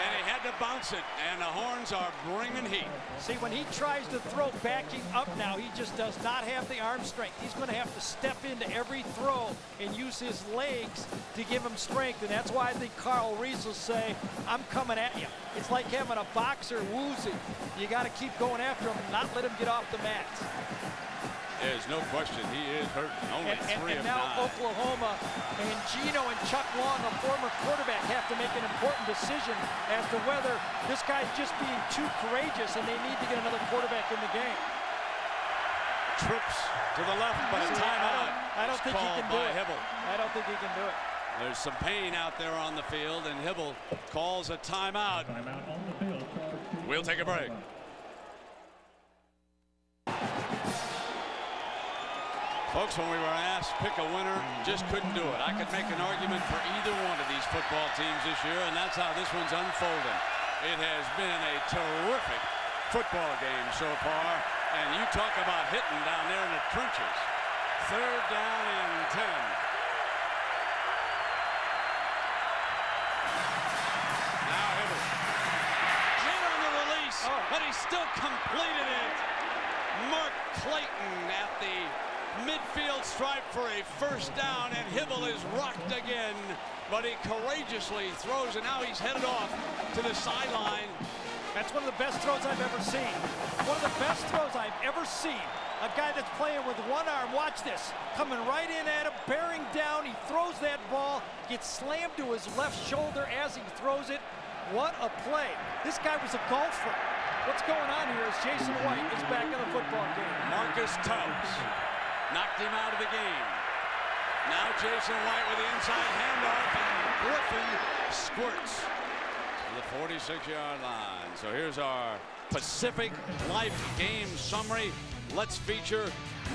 Speaker 2: and he had to bounce it, and the Horns are bringing heat.
Speaker 4: See, when he tries to throw backing up now, he just does not have the arm strength. He's going to have to step into every throw and use his legs to give him strength, and that's why I think Carl Reese will say, I'm coming at you. It's like having a boxer woozy. You got to keep going after him and not let him get off the mats.
Speaker 2: There's no question he is hurt. Only three
Speaker 4: and
Speaker 2: of
Speaker 4: now
Speaker 2: 9.
Speaker 4: Oklahoma and Gino and Chuck Long, a former quarterback, have to make an important decision as to whether this guy's just being too courageous and they need to get another quarterback in the game.
Speaker 2: Trips to the left, but a timeout.
Speaker 4: I don't think he can do it.
Speaker 2: Hibble.
Speaker 4: I don't think he can do it.
Speaker 2: There's some pain out there on the field, and Hibble calls a timeout.
Speaker 11: Timeout on the field.
Speaker 2: We'll take a break. Folks, when we were asked pick a winner, just couldn't do it. I could make an argument for either one of these football teams this year, and that's how this one's unfolding. It has been a terrific football game so far, and you talk about hitting down there in the trenches. Third down and 10. Now Hibble. Hit on the release, but he still completed it. Mark Clayton at the midfield stripe for a first down, and Hibble is rocked again, but he courageously throws, and now he's headed off to the sideline.
Speaker 4: That's one of the best throws I've ever seen. One of the best throws I've ever seen. A guy that's playing with one arm, watch this, coming right in at him, bearing down, he throws that ball, gets slammed to his left shoulder as he throws it. What a play. This guy was a golfer. What's going on here is Jason White is back in the football game.
Speaker 2: Marcus Tubbs knocked him out of the game. Now Jason White with the inside handoff, and Griffin squirts to the 46-yard line. So here's our Pacific Life game summary. Let's feature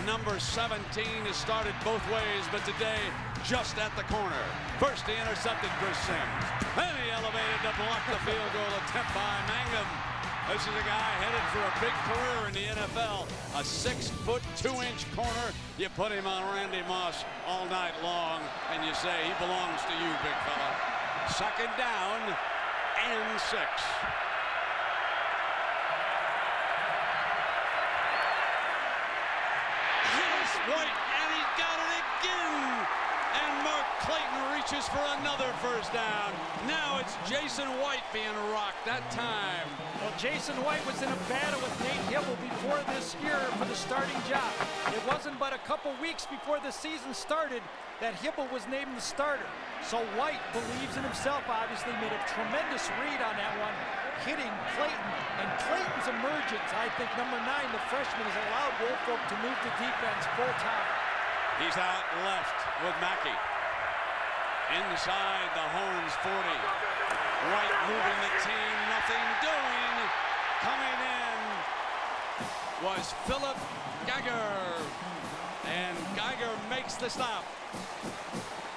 Speaker 2: number 17. Has started both ways, but today just at the corner. First he intercepted Chris Sims. Then he elevated to block the field goal attempt by Mangum. This is a guy headed for a big career in the NFL. A 6'2" corner. You put him on Randy Moss all night long, and you say he belongs to you, big fella. Second down and 6. Here's White, and he got it again. And Mark Clayton reaches for another first down. Now it's Jason White being rocked that time.
Speaker 4: Well, Jason White was in a battle with Nate Hibble before this year for the starting job. It wasn't but a couple weeks before the season started that Hibble was named the starter. So White believes in himself, obviously made a tremendous read on that one, hitting Clayton. And Clayton's emergence, I think number 9, the freshman, has allowed Woolfolk to move the defense full time.
Speaker 2: He's out left with Mackey. Inside the Horns 40. White moving the team, nothing doing. Coming in was Philip Geiger. And Geiger makes the stop.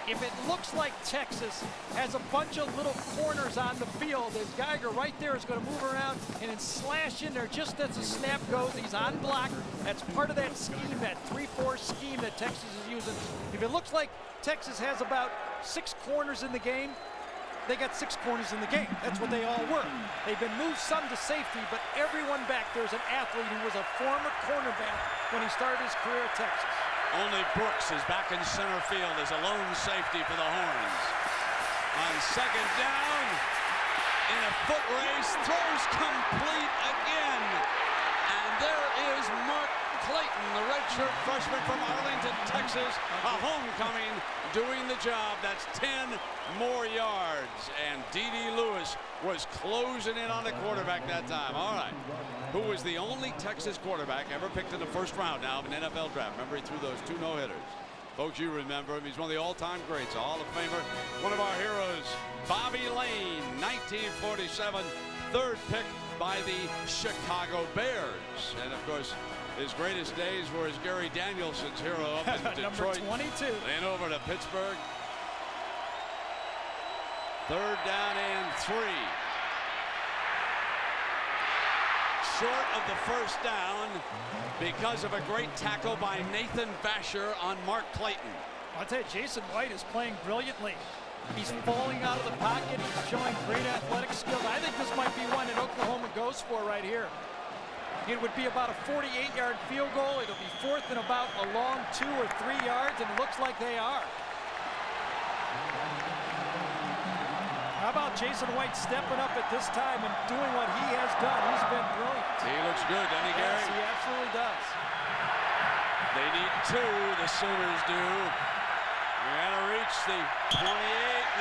Speaker 4: If it looks like Texas has a bunch of little corners on the field, as Geiger right there is going to move around and then slash in there just as the snap goes. He's on block. That's part of that scheme, that 3-4 scheme that Texas is using. If it looks like Texas has about 6 corners in the game, they got 6 corners in the game. That's what they all were. They've been moved some to safety, but everyone back there is an athlete who was a former cornerback when he started his career at Texas.
Speaker 2: Only Brooks is back in center field as a lone safety for the Horns. On second down, in a foot race, throws complete again. And there is Mark Clayton, the redshirt freshman from Arlington, Texas, a homecoming, doing the job. That's 10 more yards. And D.D. Lewis was closing in on the quarterback that time. All right. Who was the only Texas quarterback ever picked in the first round now of an NFL draft. Remember, he threw those 2 no-hitters. Folks, you remember him. He's one of the all-time greats, a Hall of Famer. One of our heroes, Bobby Lane, 1947, 3rd pick by the Chicago Bears. And, of course, his greatest days were as Gary Danielson's hero up in Detroit.
Speaker 4: Number 22.
Speaker 2: Then over to Pittsburgh. Third down and 3. short of the first down because of a great tackle by Nathan Vasher on Mark Clayton.
Speaker 4: I'll tell you, Jason White is playing brilliantly. He's falling out of the pocket. He's showing great athletic skills. I think this might be one that Oklahoma goes for right here. It would be about a 48-yard field goal. It'll be fourth and about a long 2 or 3 yards, and it looks like they are. How about Jason White stepping up at this time and doing what he has done? He's been brilliant.
Speaker 2: He looks good, doesn't he, Gary?
Speaker 4: Yes, he absolutely does.
Speaker 2: They need 2, the Sooners do. We're going to reach the 28.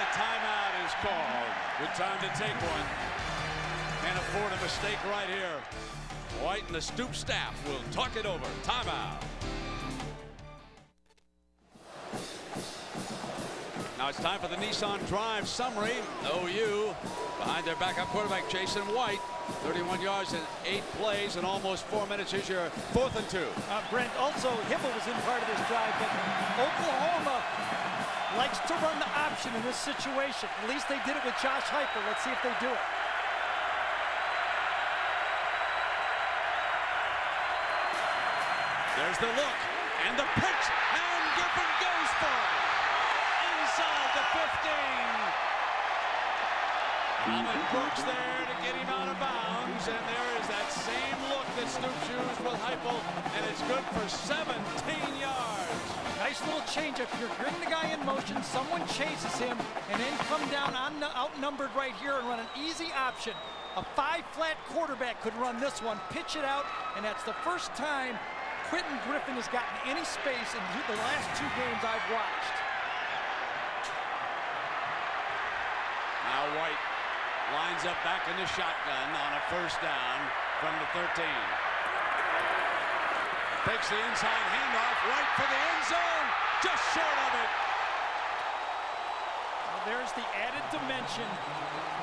Speaker 2: The timeout is called. Good time to take one. Can't afford a mistake right here. White and the Stoop staff will talk it over. Timeout. Now it's time for the Nissan Drive summary. OU behind their backup quarterback Jason White. 31 yards in 8 plays in almost 4 minutes. Here's your 4th and 2.
Speaker 4: Brent, also Hibble was in part of this drive, but Oklahoma likes to run the option in this situation. At least they did it with Josh Heupel. Let's see if they do it.
Speaker 2: There's the look and the pitch, and Griffin goes for it. Inside the 15. Alvin Brooks there to get him out of bounds, and there is that same look that Stoops used with Heupel, and it's good for 17 yards.
Speaker 4: Nice little change. If you're getting the guy in motion, someone chases him, and then come down outnumbered right here and run an easy option. A 5-flat quarterback could run this one, pitch it out, and that's the first time Quentin Griffin has gotten any space in the last 2 games I've watched.
Speaker 2: Now White lines up back in the shotgun on a first down from the 13. Takes the inside handoff, right for the end zone, just short of it.
Speaker 4: Well, there's the added dimension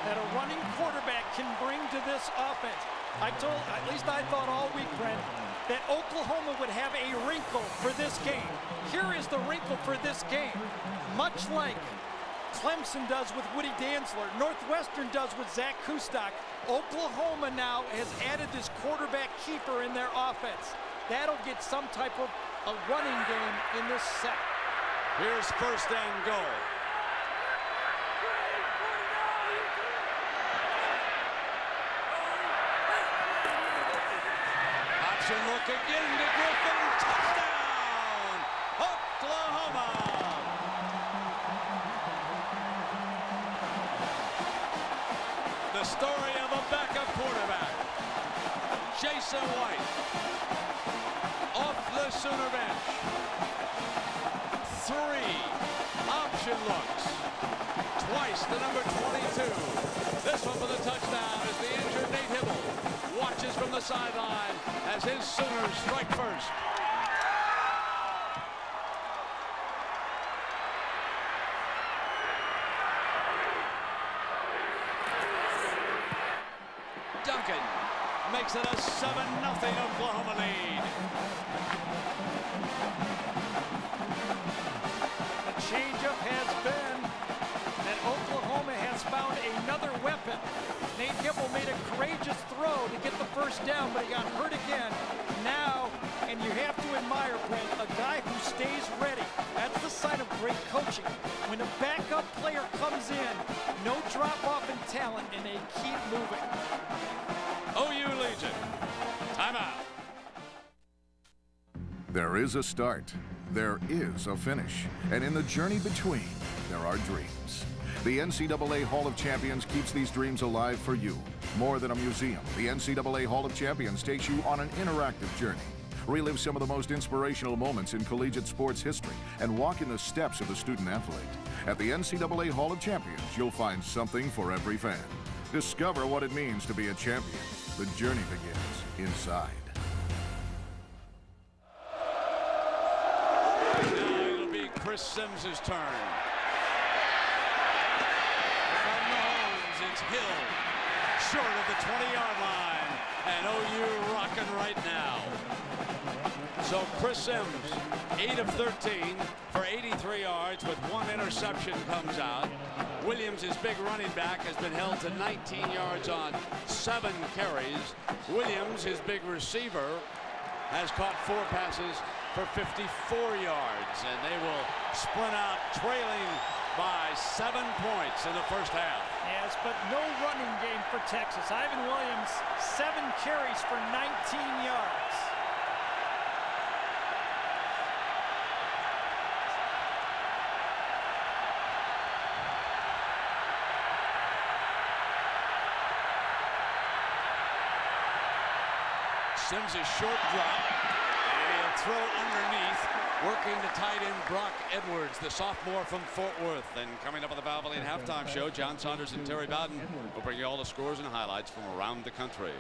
Speaker 4: that a running quarterback can bring to this offense. At least I thought all week, Brent, that Oklahoma would have a wrinkle for this game. Here is the wrinkle for this game. Much like Clemson does with Woody Dantzler, Northwestern does with Zach Kustok, Oklahoma now has added this quarterback keeper in their offense. That'll get some type of a running game in this set.
Speaker 2: Here's first and goal. Option look again to Griffin. Touchdown! Oklahoma! The story of a backup quarterback. Jason White off the Sooner bench. 3 option looks. Twice the number 22. This one for the touchdown is the injured Nate Hibble. Watches from the sideline as his Sooners strike first. Duncan makes it a 7-0 Oklahoma lead.
Speaker 4: The changeup has been that Oklahoma has found another weapon. Nate Hibble made a courageous throw to get the first down, but he got hurt again. Now, and you have to admire, Brent, a guy who stays ready. That's the sign of great coaching. When a backup player comes in, no drop off in talent, and they keep moving.
Speaker 2: OU Legion, timeout.
Speaker 13: There is a start, there is a finish, and in the journey between, there are dreams. The NCAA Hall of Champions keeps these dreams alive for you. More than a museum, the NCAA Hall of Champions takes you on an interactive journey. Relive some of the most inspirational moments in collegiate sports history and walk in the steps of the student athlete. At the NCAA Hall of Champions, you'll find something for every fan. Discover what it means to be a champion. The journey begins inside.
Speaker 2: Now it'll be Chris Sims' turn. From the horns, it's Hill, short of the 20-yard line, and OU rocking right now. So Chris Sims, 8 of 13 for 83 yards with 1 interception comes out. Williams, his big running back, has been held to 19 yards on 7 carries. Williams, his big receiver, has caught 4 passes for 54 yards, and they will sprint out trailing by 7 points in the first half.
Speaker 4: Yes, but no running game for Texas. Ivan Williams, 7 carries for 19 yards.
Speaker 2: Sims a short drop, and he'll throw underneath, working to tight end Brock Edwards, the sophomore from Fort Worth. And coming up on the Valvoline Halftime Show, John Saunders and Terry Bowden will bring you all the scores and highlights from around the country.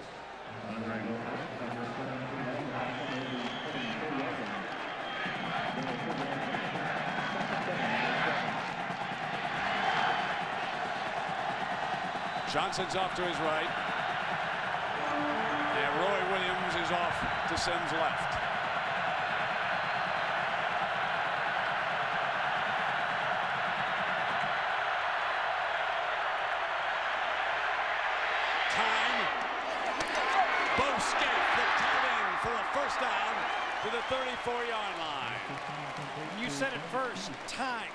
Speaker 2: Johnson's off to his right. And Roy Williams is off to Sims' left. Time. Bo Scaife, the tight end, for a first down to the 34-yard line.
Speaker 4: You said it first, time.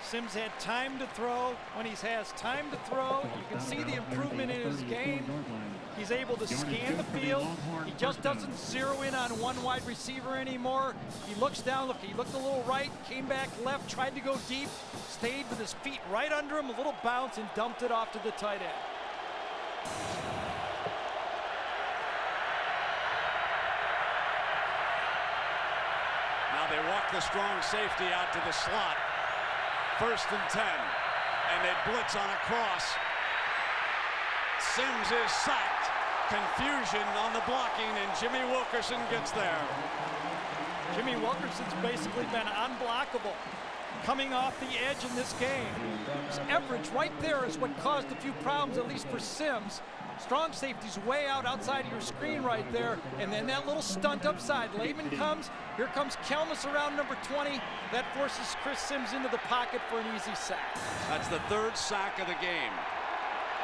Speaker 4: Sims had time to throw. When he has time to throw, you can see the improvement in his game. He's able to scan the field. He just doesn't zero in on one wide receiver anymore. He looks down, look, he looked a little right, came back left, tried to go deep, stayed with his feet right under him, a little bounce, and dumped it off to the tight end.
Speaker 2: Now they walk the strong safety out to the slot. 1st and 10, and they blitz on a cross. Sims is sacked. Confusion on the blocking, and Jimmy Wilkerson gets there.
Speaker 4: Jimmy Wilkerson's basically been unblockable coming off the edge in this game. His average right there is what caused a few problems, at least for Sims. Strong safety's way out outside of your screen right there, and then that little stunt upside. Lehman comes, here comes Kelmus around number 20. That forces Chris Sims into the pocket for an easy sack.
Speaker 2: That's the 3rd sack of the game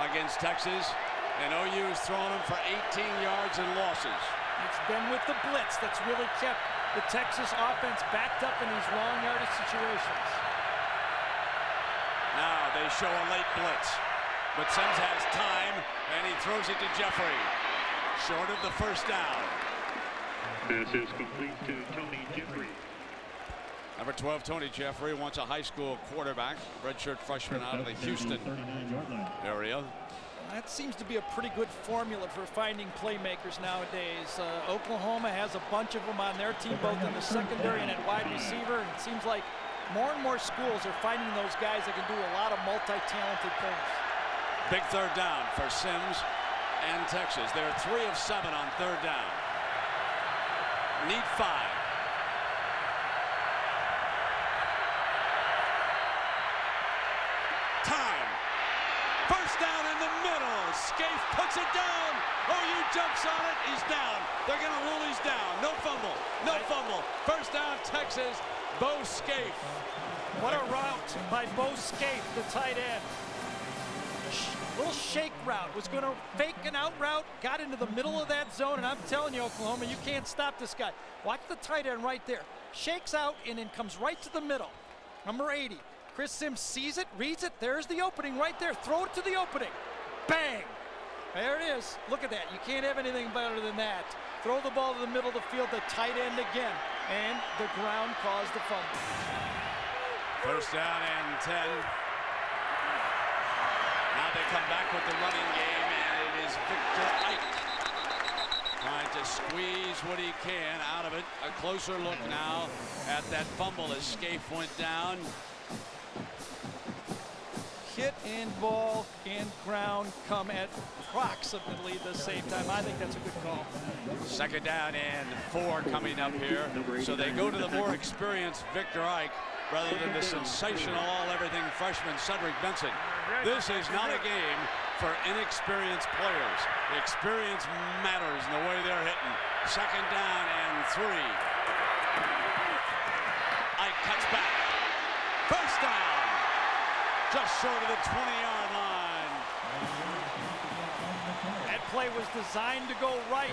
Speaker 2: against Texas, and OU's thrown him for 18 yards and losses.
Speaker 4: It's been with the blitz that's really kept the Texas offense backed up in these long yardage situations.
Speaker 2: Now they show a late blitz, but Sims has time, and he throws it to Jeffrey, short of the first down.
Speaker 11: This is complete to Tony Jeffrey.
Speaker 2: Number 12, Tony Jeffrey, once a high school quarterback, redshirt freshman out of the Houston area.
Speaker 4: That seems to be a pretty good formula for finding playmakers nowadays. Oklahoma has a bunch of them on their team, both in the secondary and at wide receiver. And it seems like more and more schools are finding those guys that can do a lot of multi-talented things.
Speaker 2: Big 3rd down for Sims and Texas. They're 3 of 7 on 3rd down. Need 5. Time. First down in the middle. Scaife puts it down. OU jumps on it. He's down. They're going to rule he's down. No fumble. No fumble. First down, Texas. Bo Scaife.
Speaker 4: What a route by Bo Scaife, the tight end. Little shake route. Was going to fake an out route. Got into the middle of that zone. And I'm telling you, Oklahoma, you can't stop this guy. Watch the tight end right there. Shakes out and then comes right to the middle. Number 80. Chris Sims sees it, reads it. There's the opening right there. Throw it to the opening. Bang! There it is. Look at that. You can't have anything better than that. Throw the ball to the middle of the field, the tight end again. And the ground caused the fumble.
Speaker 2: First down and 10. Now they come back with the running game, and it is Victor Ike trying to squeeze what he can out of it. A closer look now at that fumble as Scaife went down.
Speaker 4: Hit and ball and ground come at approximately the same time. I think that's a good call.
Speaker 2: 2nd down and 4 coming up here. So they go to the more experienced Victor Ike rather than the sensational all-everything freshman Cedric Benson. This is not a game for inexperienced players. The experience matters in the way they're hitting. 2nd down and 3. Ike cuts back. First down. just short of the 20-yard line.
Speaker 4: That play was designed to go right,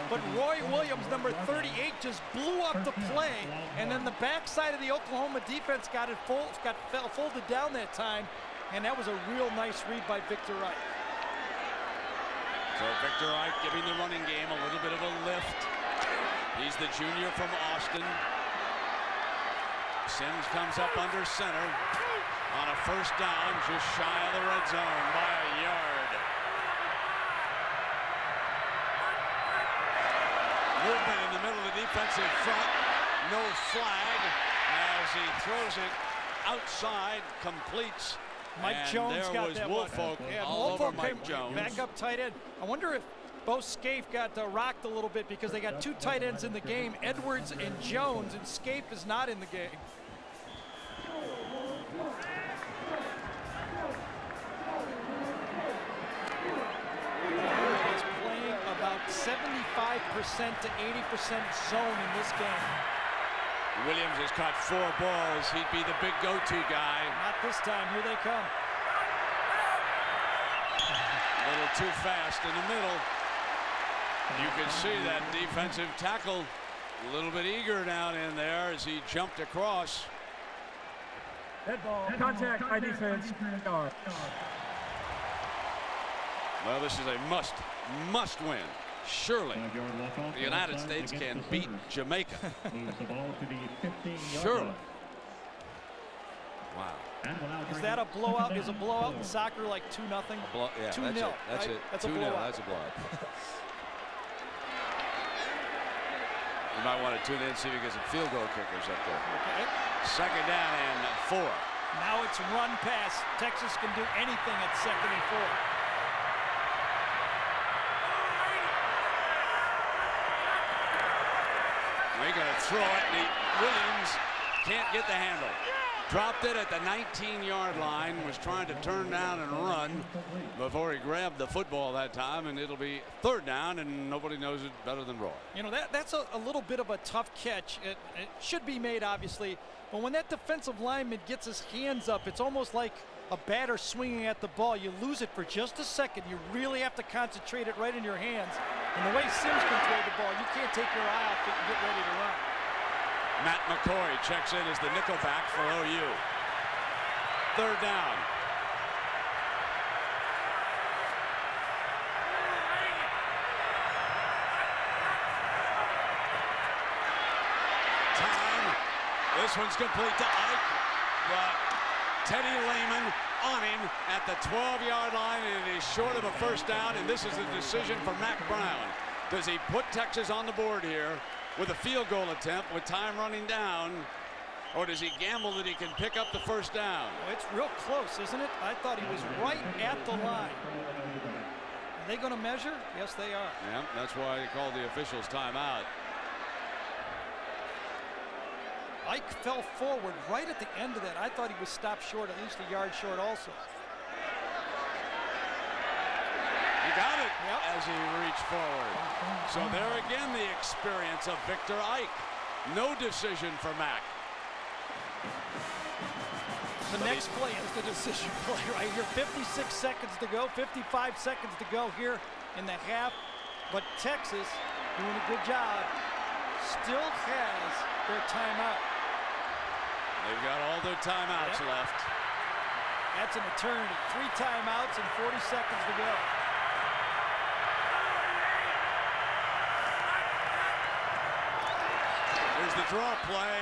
Speaker 4: but Roy Williams, number 38, just blew up the play, and then the backside of the Oklahoma defense got folded down that time, and that was a real nice read by Victor Ike.
Speaker 2: So Victor Ike giving the running game a little bit of a lift. He's the junior from Austin. Sims comes up under center on a first down, just shy of the red zone by a yard. Movement in the middle of the defensive front. No flag as he throws it outside, completes.
Speaker 4: Mike Jones got that one.
Speaker 2: Yeah, all over Mike Jones.
Speaker 4: Back up tight end. I wonder if Bo Scaife got rocked a little bit because they got two tight ends in the game, Edwards and Jones, and Scaife is not in the game. Is playing about 75% to 80% zone in this game.
Speaker 2: Williams has caught 4 balls. He'd be the big go-to guy.
Speaker 4: Not this time. Here they come.
Speaker 2: A little too fast in the middle. You can see that defensive tackle a little bit eager down in there as he jumped across.
Speaker 8: Dead ball. Contact by defense.
Speaker 2: Well, this is a must win. Surely the United States can beat Jamaica. Surely. Wow.
Speaker 4: Is that a blowout? Is a blowout in soccer like 2-0?
Speaker 2: Yeah,
Speaker 4: 2-0.
Speaker 2: That's it.
Speaker 4: That's a
Speaker 2: 2-0.
Speaker 4: blowout.
Speaker 2: That's a blowout. You might want to tune in, see if you get some field goal kickers up there.
Speaker 4: Okay.
Speaker 2: Second down and 4.
Speaker 4: Now it's run pass. Texas can do anything at 2nd and 4.
Speaker 2: They're going to throw it. Williams can't get the handle. Dropped it at the 19-yard line, was trying to turn down and run before he grabbed the football that time, and it'll be 3rd down, and nobody knows it better than Roy.
Speaker 4: You know, that's a little bit of a tough catch. It should be made, obviously, but when that defensive lineman gets his hands up, it's almost like a batter swinging at the ball. You lose it for just a second. You really have to concentrate it right in your hands. And the way Sims can throw the ball, you can't take your eye off it and get ready to run.
Speaker 2: Matt McCoy checks in as the nickelback for OU. 3rd down. Time. This one's complete to Ike, but Teddy Lehman on him at the 12-yard line, and it is short of a first down, and this is a decision for Mac Brown. Does he put Texas on the board here with a field goal attempt with time running down, or does he gamble that he can pick up the first down?
Speaker 4: Well, it's real close, isn't it? I thought he was right at the line. Are they going to measure? Yes, they are.
Speaker 2: Yeah, that's why he called the officials timeout.
Speaker 4: Ike fell forward right at the end of that. I thought he was stopped short, at least a yard short also.
Speaker 2: He got it as he reached forward. So there again, the experience of Victor Ike. No decision for Mac.
Speaker 4: The next play is the decision play right here. 56 seconds to go, 55 seconds to go here in the half. But Texas, doing a good job, still has their timeout.
Speaker 2: They've got all their timeouts left.
Speaker 4: That's an eternity. 3 timeouts and 40 seconds to go.
Speaker 2: Here's the draw play.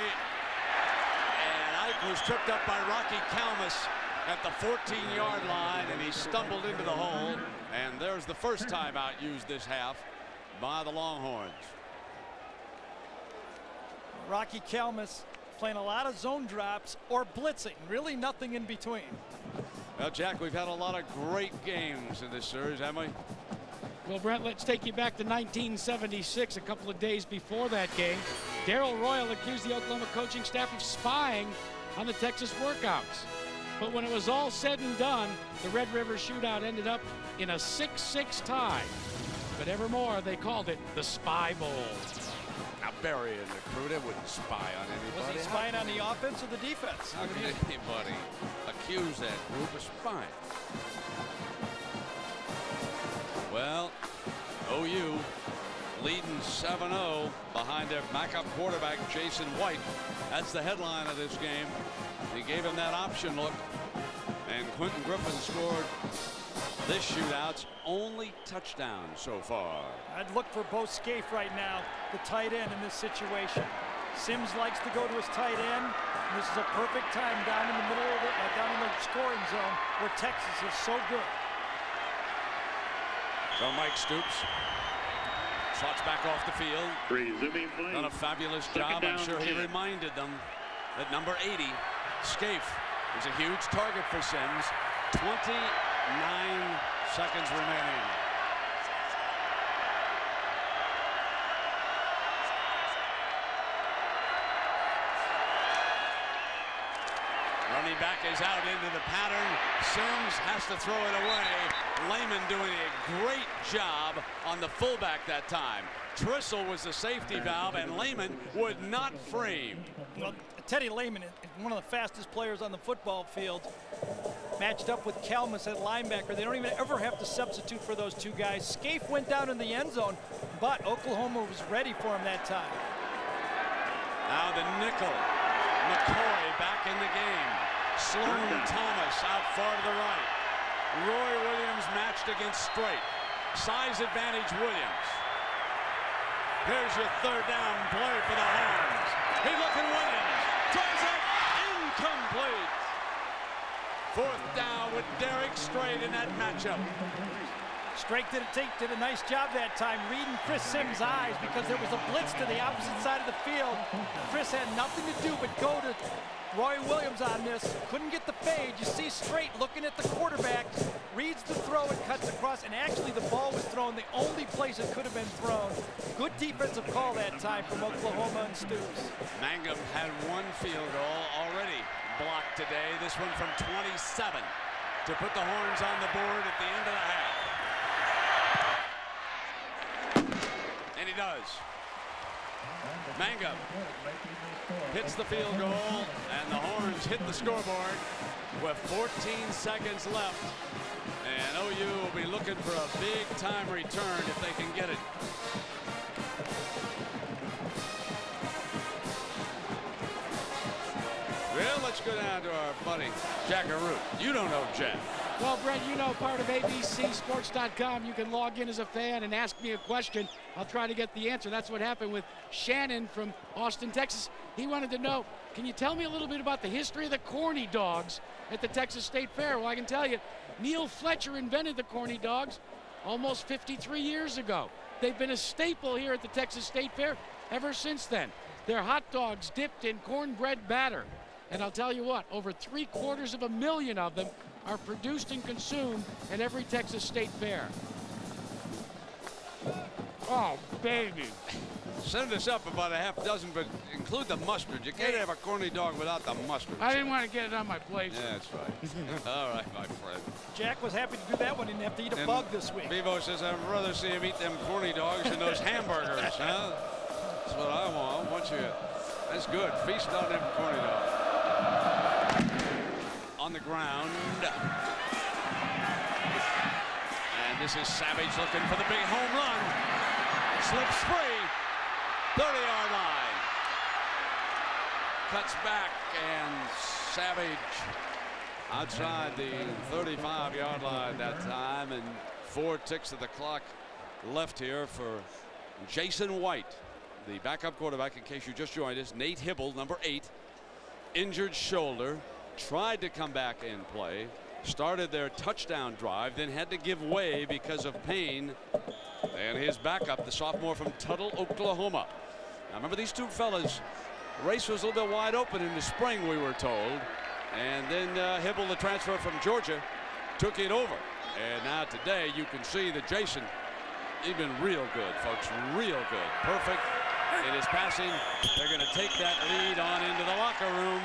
Speaker 2: And Ike was tripped up by Rocky Kalmus at the 14-yard line, and he stumbled into the hole. And there's the first timeout used this half by the Longhorns.
Speaker 4: Rocky Kalmus playing a lot of zone drops or blitzing, really nothing in between.
Speaker 2: Well, Jack, we've had a lot of great games in this series, haven't we?
Speaker 6: Well, Brent, let's take you back to 1976, a couple of days before that game. Darrell Royal accused the Oklahoma coaching staff of spying on the Texas workouts. But when it was all said and done, the Red River Shootout ended up in a 6-6 tie. But evermore, they called it the Spy Bowl.
Speaker 2: Now, Barry and the crew, they wouldn't spy on anybody.
Speaker 4: Was he spying on the offense or the defense?
Speaker 2: How can anybody accuse that group of spying. Well, OU leading 7-0 behind their backup quarterback, Jason White. That's the headline of this game. He gave him that option look, and Quentin Griffin scored this shootout's only touchdown so far.
Speaker 4: I'd look for Bo Scaife right now, the tight end in this situation. Sims likes to go to his tight end. And this is a perfect time down in the middle of down in the scoring zone where Texas is so good.
Speaker 2: So Mike Stoops trots back off the field. Done a fabulous job. I'm sure he reminded them that number 80, Scaife, is a huge target for Sims. 29 seconds remaining. Running back is out into the pattern. Sims has to throw it away. Lehman doing a great job on the fullback that time. Trissel was the safety valve, and Lehman would not frame.
Speaker 4: Well, Teddy Lehman, one of the fastest players on the football field, matched up with Kalmus at linebacker. They don't even ever have to substitute for those two guys. Scaife went down in the end zone, but Oklahoma was ready for him that time.
Speaker 2: Now the nickel. McCoy back in the game. Sloan Thomas out far to the right. Roy Williams matched against Strait. Size advantage Williams. Here's your third down play for the Horns. He's looking Williams. Throws it incomplete. Fourth down with Derek Strait in that matchup.
Speaker 4: Strait did a nice job that time reading Chris Sims' eyes because there was a blitz to the opposite side of the field. Chris had nothing to do but go to Roy Williams on this. Couldn't get the fade. You see Strait looking at the quarterback, reads the throw and cuts across, and actually the ball was thrown the only place it could have been thrown. Good defensive call that time from Oklahoma and Stoops.
Speaker 2: Mangum had one field goal already blocked today. This one from 27 to put the Horns on the board at the end of the half. And he does. Mangum hits the field goal, and the Horns hit the scoreboard with 14 seconds left. And OU will be looking for a big-time return if they can get it. Well, let's go down to our buddy, Jack Arute. You don't know Jack.
Speaker 6: Well, Brent, you know, part of ABCSports.com. You can log in as a fan and ask me a question. I'll try to get the answer. That's what happened with Shannon from Austin, Texas. He wanted to know, can you tell me a little bit about the history of the corny dogs at the Texas State Fair? Well, I can tell you, Neil Fletcher invented the corny dogs almost 53 years ago. They've been a staple here at the Texas State Fair ever since then. They're hot dogs dipped in cornbread batter. And I'll tell you what, over 750,000 of them are produced and consumed at every Texas State Fair. Oh, baby.
Speaker 2: Send us up about a half dozen, but include the mustard. You can't have a corny dog without the mustard.
Speaker 6: I didn't want to get it on my plate.
Speaker 2: Yeah, that's right. All right, my friend.
Speaker 4: Jack was happy to do that one. He didn't have to eat a bug this week.
Speaker 2: Bevo says, I'd rather see him eat them corny dogs than those hamburgers, huh? That's what I want. I want you. That's good. Feast on them corny dogs. On the ground. And this is Savage looking for the big home run. Slips free. 30-yard line. Cuts back, and Savage outside the 35-yard line that time, and 4 ticks of the clock left here for Jason White, the backup quarterback, in case you just joined us. Nate Hibble, number 8, injured shoulder, tried to come back and play, started their touchdown drive, then had to give way because of pain. And his backup, the sophomore from Tuttle, Oklahoma. Now remember, these two fellas, the race was a little bit wide open in the spring, we were told. And then Hibble, the transfer from Georgia, took it over. And now today you can see that Jason, he's been real good, folks, real good. Perfect in his passing. They're going to take that lead on into the locker room.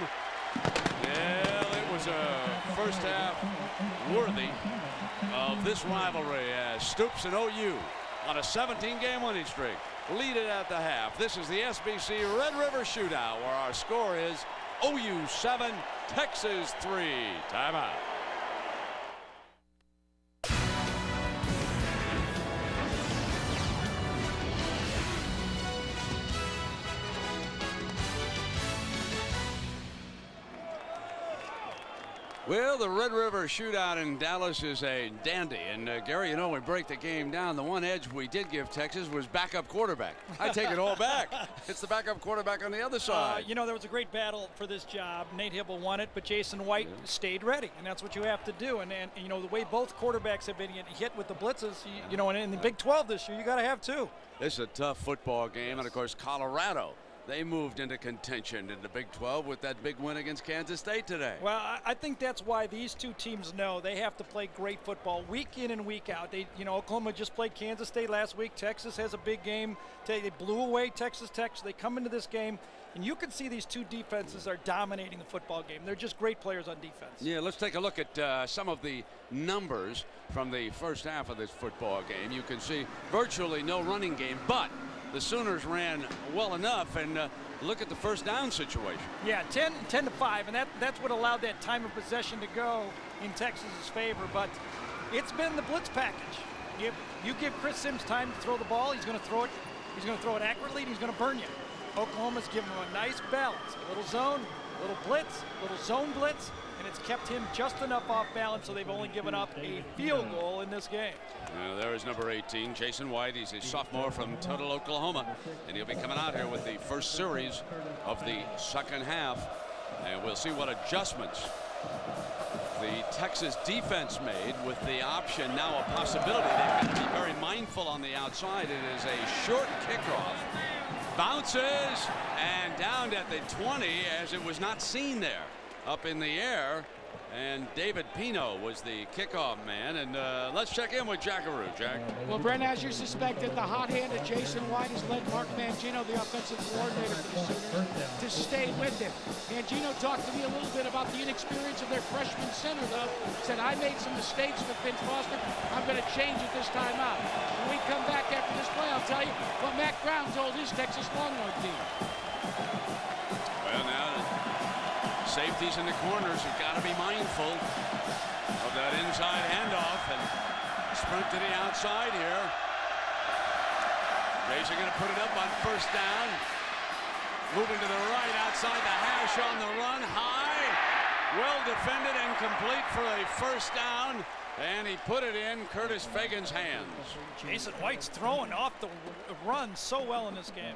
Speaker 2: Well, it was a first half worthy of this rivalry as Stoops and OU on a 17-game winning streak lead it at the half. This is the SBC Red River Shootout, where our score is OU 7, Texas 3. Timeout. Well, the Red River Shootout in Dallas is a dandy. And, Gary, you know, we break the game down. The one edge we did give Texas was backup quarterback. I take it all back. It's the backup quarterback on the other side.
Speaker 4: You know, there was a great battle for this job. Nate Hibble won it, but Jason White stayed ready, and that's what you have to do. And you know, the way both quarterbacks have been getting hit with the blitzes, you know, and in the Big 12 this year, you got to have two.
Speaker 2: This is a tough football game, and, of course, Colorado. They moved into contention in the Big 12 with that big win against Kansas State today.
Speaker 4: Well, I think that's why these two teams know they have to play great football week in and week out. You know, Oklahoma just played Kansas State last week. Texas has a big game. They blew away Texas Tech. So they come into this game, and you can see these two defenses are dominating the football game. They're just great players on defense.
Speaker 2: Yeah, let's take a look at some of the numbers from the first half of this football game. You can see virtually no running game, but the Sooners ran well enough, and look at the first down situation.
Speaker 4: Yeah, 10-5, and that's what allowed that time of possession to go in Texas's favor. But it's been the blitz package. You give Chris Sims time to throw the ball, he's going to throw it. He's going to throw it accurately, and he's going to burn you. Oklahoma's given him a nice balance. A little zone, a little blitz, a little zone blitz, and it's kept him just enough off balance so they've only given up a field goal in this game.
Speaker 2: There is number 18, Jason White. He's a sophomore from Tuttle, Oklahoma, and he'll be coming out here with the first series of the second half, and we'll see what adjustments the Texas defense made with the option now a possibility. They've got to be very mindful on the outside. It is a short kickoff. Bounces and down at the 20 as it was not seen there. Up in the air, and David Pino was the kickoff man. And let's check in with Jackaroo. Jack.
Speaker 6: Well, Brent, as you suspected, the hot-handed Jason White has led Mark Mangino, the offensive coordinator for the Sooners, to stay with him. Mangino talked to me a little bit about the inexperience of their freshman center, though. Said, I made some mistakes with Vince Foster. I'm going to change it this time out. When we come back after this play, I'll tell you what Mac Brown told his Texas Longhorn team.
Speaker 2: Well, now safeties in the corners have got to be mindful of that inside handoff and sprint to the outside here. Jason going to put it up on first down. Moving to the right outside the hash on the run. High. Well defended and complete for a first down. And he put it in Curtis Fagan's hands.
Speaker 4: Jason White's throwing off the run so well in this game.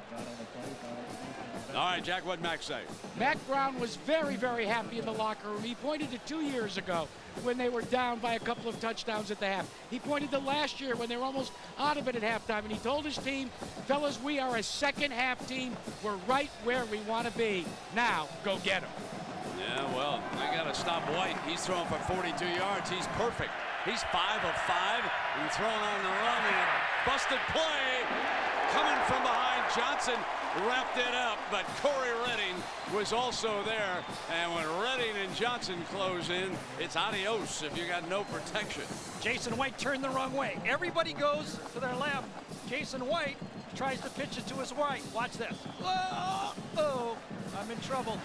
Speaker 2: All right, Jack, what'd Mac say?
Speaker 6: Mac Brown was very, very happy in the locker room. He pointed to 2 years ago when they were down by a couple of touchdowns at the half. He pointed to last year when they were almost out of it at halftime, and he told his team, fellas, we are a second half team. We're right where we want to be. Now, go get him.
Speaker 2: Yeah, well, they got to stop White. He's throwing for 42 yards. He's perfect. He's 5 of 5 and throwing on the run, and a busted play coming from behind. Johnson wrapped it up, but Corey Redding was also there. And when Redding and Johnson close in, it's adios if you got no protection.
Speaker 4: Jason White turned the wrong way. Everybody goes to their left. Jason White tries to pitch it to his right. Watch this. Oh, I'm in trouble.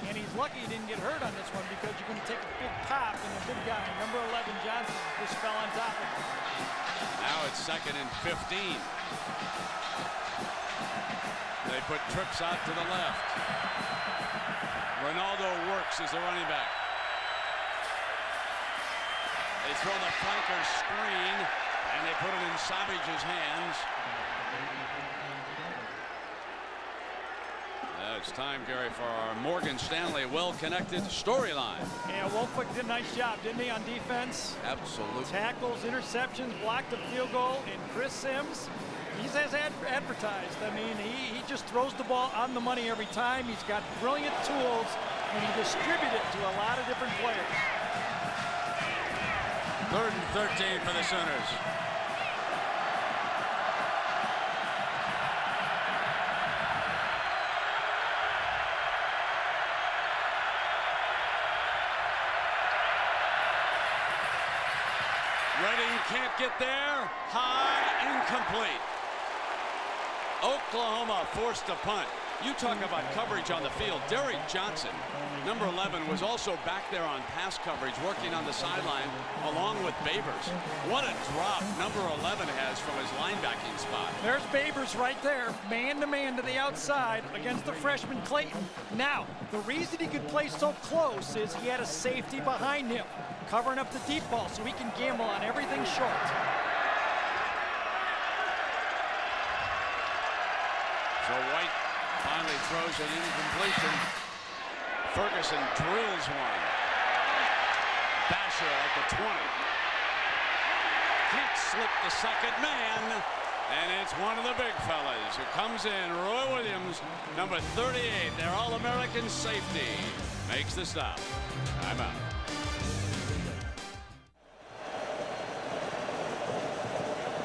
Speaker 4: And he's lucky he didn't get hurt on this one because you're going to take a big pop, and the big guy, number 11 Johnson, just fell on top of him.
Speaker 2: Now it's 2nd and 15. They put Trips out to the left. Ronaldo works as the running back. They throw the flanker screen, and they put it in Savage's hands. It's time, Gary, for our Morgan Stanley well-connected storyline.
Speaker 4: Yeah, Wolfwick did a nice job, didn't he, on defense?
Speaker 2: Absolutely.
Speaker 4: Tackles, interceptions, blocked a field goal, and Chris Sims, he's as advertised. I mean, he just throws the ball on the money every time. He's got brilliant tools, and he distributes it to a lot of different players.
Speaker 2: 3rd and 13 for the Sooners. Redding can't get there. High, incomplete. Oklahoma forced to punt. You talk about coverage on the field. Derek Johnson, number 11, was also back there on pass coverage, working on the sideline along with Babers. What a drop number 11 has from his linebacking spot.
Speaker 4: There's Babers right there, man-to-man to the outside against the freshman Clayton. Now, the reason he could play so close is he had a safety behind him, covering up the deep ball so he can gamble on everything short.
Speaker 2: So White finally throws an incompletion. Ferguson drills one. Basher at the 20. Can't slip the second man. And it's one of the big fellas who comes in. Roy Williams, number 38, their All-American safety, makes the stop. Timeout.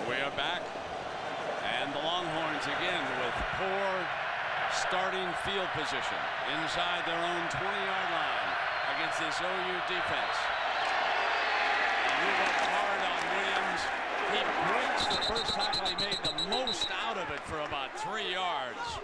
Speaker 2: We are back. And the Longhorns again with poor starting field position inside their own 20-yard line against this OU defense. Move up hard on Williams. He breaks the first tackle. He made the most out of it for about 3 yards.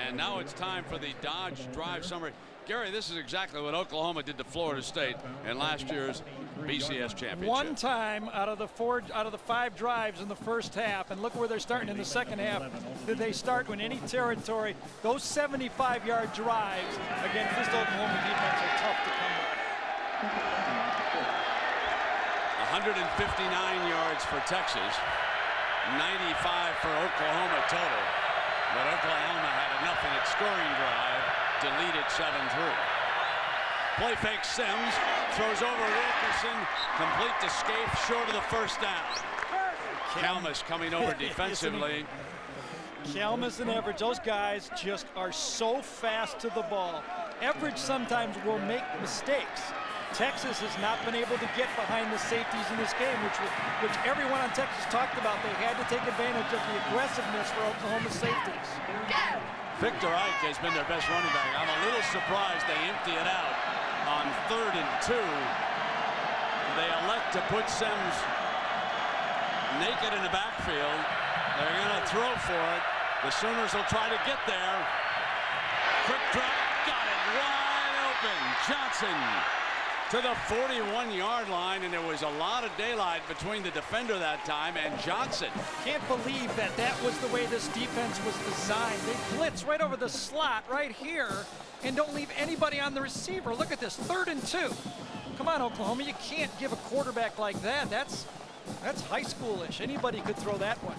Speaker 2: And now it's time for the Dodge Drive summary. Gary, this is exactly what Oklahoma did to Florida State in last year's BCS championship.
Speaker 4: One time out of the 5 drives in the first half, and look where they're starting in the second half. Did they start in any territory? Those 75-yard drives against this Oklahoma defense are tough to come by.
Speaker 2: 159 yards for Texas, 95 for Oklahoma total. But Oklahoma had enough in its scoring drive to lead it 7-3. Play fake Sims, throws over Wilkerson, complete to Scaife, short of the first down. Kalmus coming over defensively.
Speaker 4: Kalmus and Everidge, those guys just are so fast to the ball. Everidge sometimes will make mistakes. Texas has not been able to get behind the safeties in this game, which everyone on Texas talked about. They had to take advantage of the aggressiveness for Oklahoma safeties.
Speaker 2: Victor Ike has been their best running back. I'm a little surprised they empty it out on 3rd and 2. They elect to put Sims naked in the backfield. They're going to throw for it. The Sooners will try to get there. Quick drop, got it wide open. Johnson to the 41-yard line, and there was a lot of daylight between the defender that time and Johnson.
Speaker 4: Can't believe that was the way this defense was designed. They blitz right over the slot right here and don't leave anybody on the receiver. Look at this, 3rd and 2. Come on, Oklahoma, you can't give a quarterback like that. That's high schoolish. Anybody could throw that one.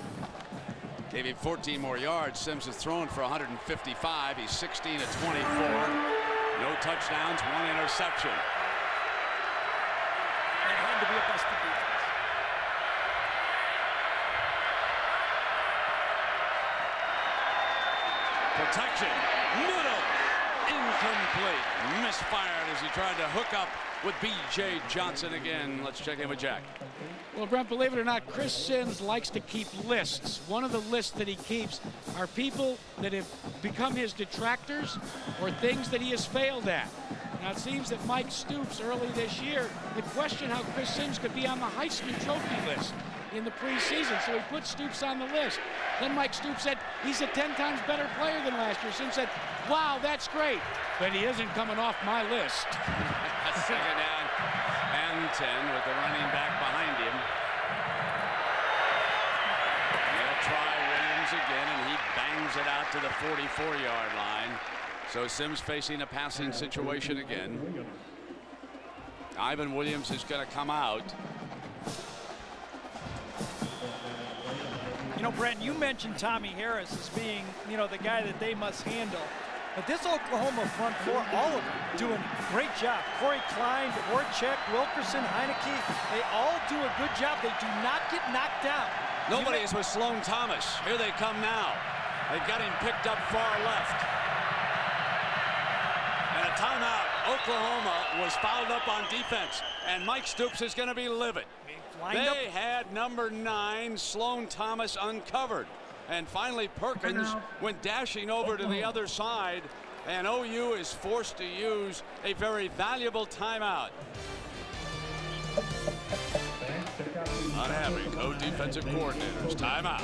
Speaker 2: Gave him 14 more yards. Sims has thrown for 155. He's 16 of 24. No touchdowns, 1 interception.
Speaker 4: To be a busted defense.
Speaker 2: Protection, middle, incomplete. Misfired as he tried to hook up with B.J. Johnson again. Let's check in with Jack.
Speaker 6: Well, Brent, believe it or not, Chris Sims likes to keep lists. One of the lists that he keeps are people that have become his detractors or things that he has failed at. Now, it seems that Mike Stoops early this year had questioned how Chris Sims could be on the Heisman Trophy list in the preseason, so he put Stoops on the list. Then Mike Stoops said he's a 10 times better player than last year. Sims said, wow, that's great, but he isn't coming off my list.
Speaker 2: Second down and 10 with the running back behind him. They'll try Williams again, and he bangs it out to the 44-yard line. So Sims facing a passing situation again. Ivan Williams is going to come out.
Speaker 4: You know, Brent, you mentioned Tommy Harris as being, the guy that they must handle. But this Oklahoma front four, all of them, doing a great job. Corey Klein, Dvorak, Wilkerson, Heineke, they all do a good job. They do not get knocked down.
Speaker 2: Nobody is with Sloan Thomas. Here they come now. They've got him picked up far left. And a timeout. Oklahoma was fouled up on defense, and Mike Stoops is going to be livid. They had number 9, Sloan Thomas, uncovered. And finally, Perkins went dashing over to the other side, and OU is forced to use a very valuable timeout. Unhappy co-defensive coordinators. Timeout.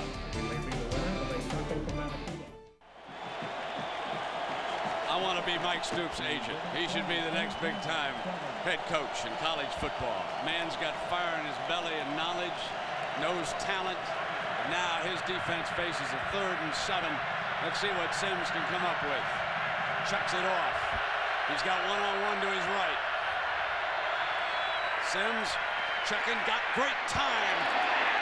Speaker 2: want to be Mike Stoops' agent. He should be the next big-time head coach in college football. Man's got fire in his belly and knowledge, knows talent. Now his defense faces a 3rd and 7. Let's see what Sims can come up with. Chucks it off. He's got one-on-one to his right. Sims checking, got great time.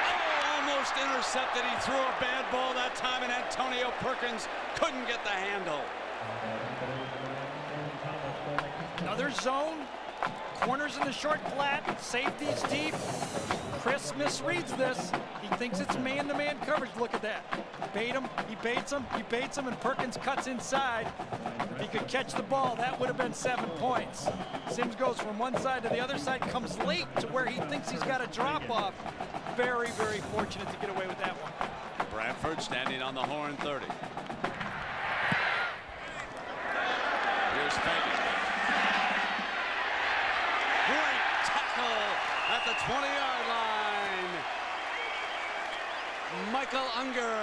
Speaker 2: Oh, almost intercepted. He threw a bad ball that time, and Antonio Perkins couldn't get the handle.
Speaker 4: Another zone. Corners in the short flat. Safeties deep. Chris misreads this. He thinks it's man-to-man coverage. Look at that. Bait him. He baits him. He baits him, and Perkins cuts inside. If he could catch the ball, that would have been 7 points. Sims goes from one side to the other side, comes late to where he thinks he's got a drop-off. Very, very fortunate to get away with that one.
Speaker 2: Bradford standing on the horn 30. Here's Fagan. Great tackle at the 20-yard line. Michael Unger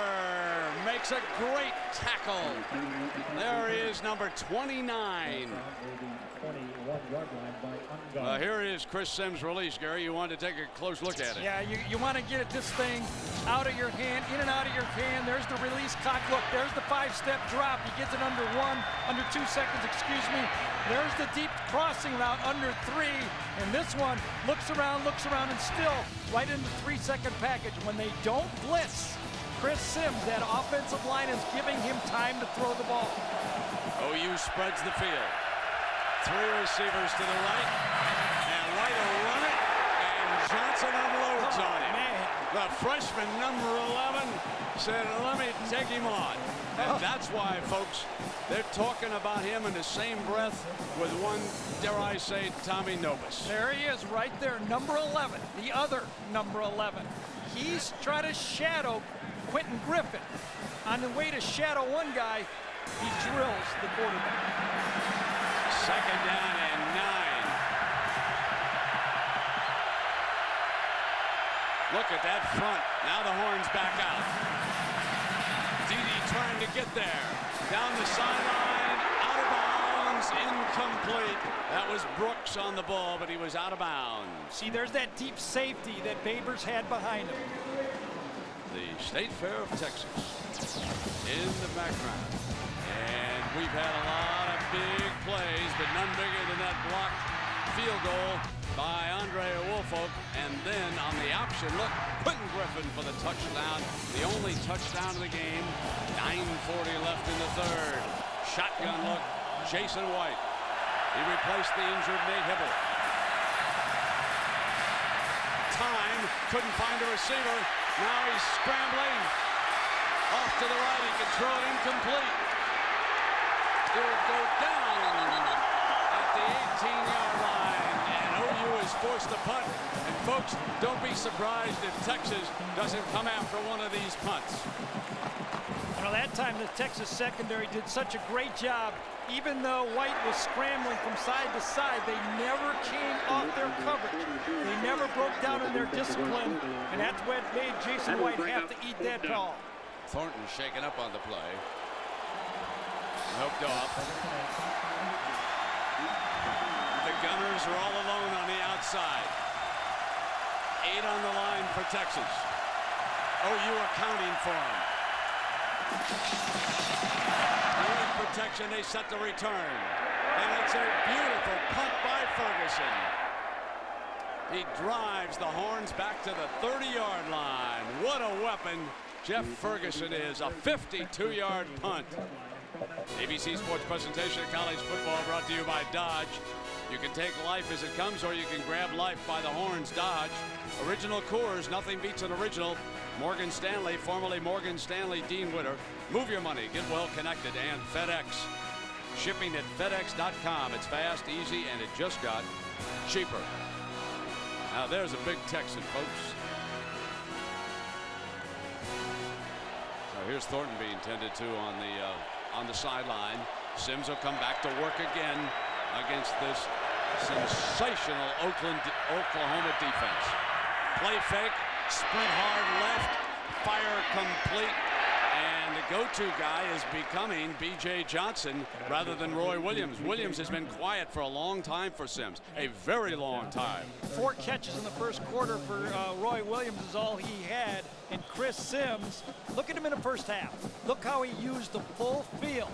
Speaker 2: makes a great tackle. There is number 29. Here is Chris Sims' release, Gary. You wanted to take a close look at it.
Speaker 4: Yeah, you want to get this thing out of your hand, in and out of your hand. There's the release cock. Look, there's the 5-step drop. He gets it under 2 seconds, excuse me. There's the deep crossing route under 3. And this one looks around, and still right into the 3-second package. When they don't blitz, Chris Sims, that offensive line is giving him time to throw the ball.
Speaker 2: OU spreads the field. 3 receivers to the right, and White will run it, and Johnson unloads on him. The freshman, number 11, said, let me take him on. And that's why, folks, they're talking about him in the same breath with one, dare I say, Tommy Nobis.
Speaker 4: There he is, right there, number 11, the other number 11. He's trying to shadow Quentin Griffin. On the way to shadow one guy, he drills the quarterback.
Speaker 2: 2nd down and 9. Look at that front. Now the horn's back out. Dede trying to get there. Down the sideline, out of bounds, incomplete. That was Brooks on the ball, but he was out of bounds.
Speaker 4: See, there's that deep safety that Babers had behind him.
Speaker 2: The State Fair of Texas in the background. And we've had a lot of big plays, but none bigger than that blocked field goal by Andre Woolfolk. And then on the option, look, Quentin Griffin for the touchdown. The only touchdown of the game. 9:40 left in the 3rd. Shotgun look, Jason White. He replaced the injured Nate Hibble. Time, couldn't find a receiver. Now he's scrambling. Off to the right, he can throw it incomplete. It will go down at the 18-yard line, and OU is forced to punt. And folks, don't be surprised if Texas doesn't come after one of these punts.
Speaker 4: You know, that time the Texas secondary did such a great job. Even though White was scrambling from side to side, they never came off their coverage. They never broke down in their discipline, and that's what made Jason White have to eat that ball.
Speaker 2: Thornton shaken up on the play. Hooked off. The Gunners are all alone on the outside. 8 on the line for Texas. OU accounting for them. Great protection, they set the return. And it's a beautiful punt by Ferguson. He drives the Horns back to the 30-yard line. What a weapon Jeff Ferguson is. A 52-yard punt. ABC Sports presentation of college football brought to you by Dodge. You can take life as it comes, or you can grab life by the horns. Dodge. Original Coors, nothing beats an original. Morgan Stanley, formerly Morgan Stanley Dean Witter. Move your money, get well connected. And FedEx. Shipping at FedEx.com. It's fast, easy, and it just got cheaper. Now there's a big Texan, folks. So here's Thornton being tended to on the sideline. Sims will come back to work again against this sensational Oklahoma defense. Play fake, sprint hard left, fire complete, and the go-to guy is becoming B.J. Johnson rather than Roy Williams. Williams has been quiet for a long time for Sims, a very long time.
Speaker 4: 4 catches in the first quarter for Roy Williams is all he had. And Chris Sims, look at him in the first half. Look how he used the full field,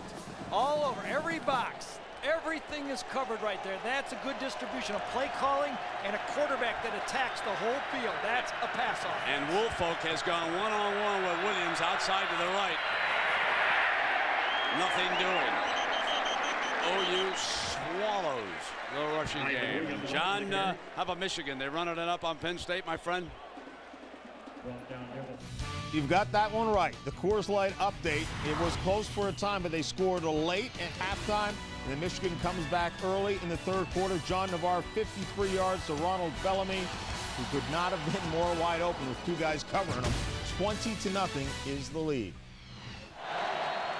Speaker 4: all over, every box. Everything is covered right there. That's a good distribution of play calling and a quarterback that attacks the whole field. That's a pass off.
Speaker 2: And Woolfolk has gone one-on-one with Williams outside to the right. Nothing doing. OU swallows the rushing game. John, how about Michigan? They running it up on Penn State, my friend?
Speaker 9: You've got that one right. The Coors Light update. It was close for a time, but they scored late at halftime. And then Michigan comes back early in the third quarter. John Navarre, 53 yards to Ronald Bellamy, who could not have been more wide open with 2 guys covering him. 20-0 is the lead.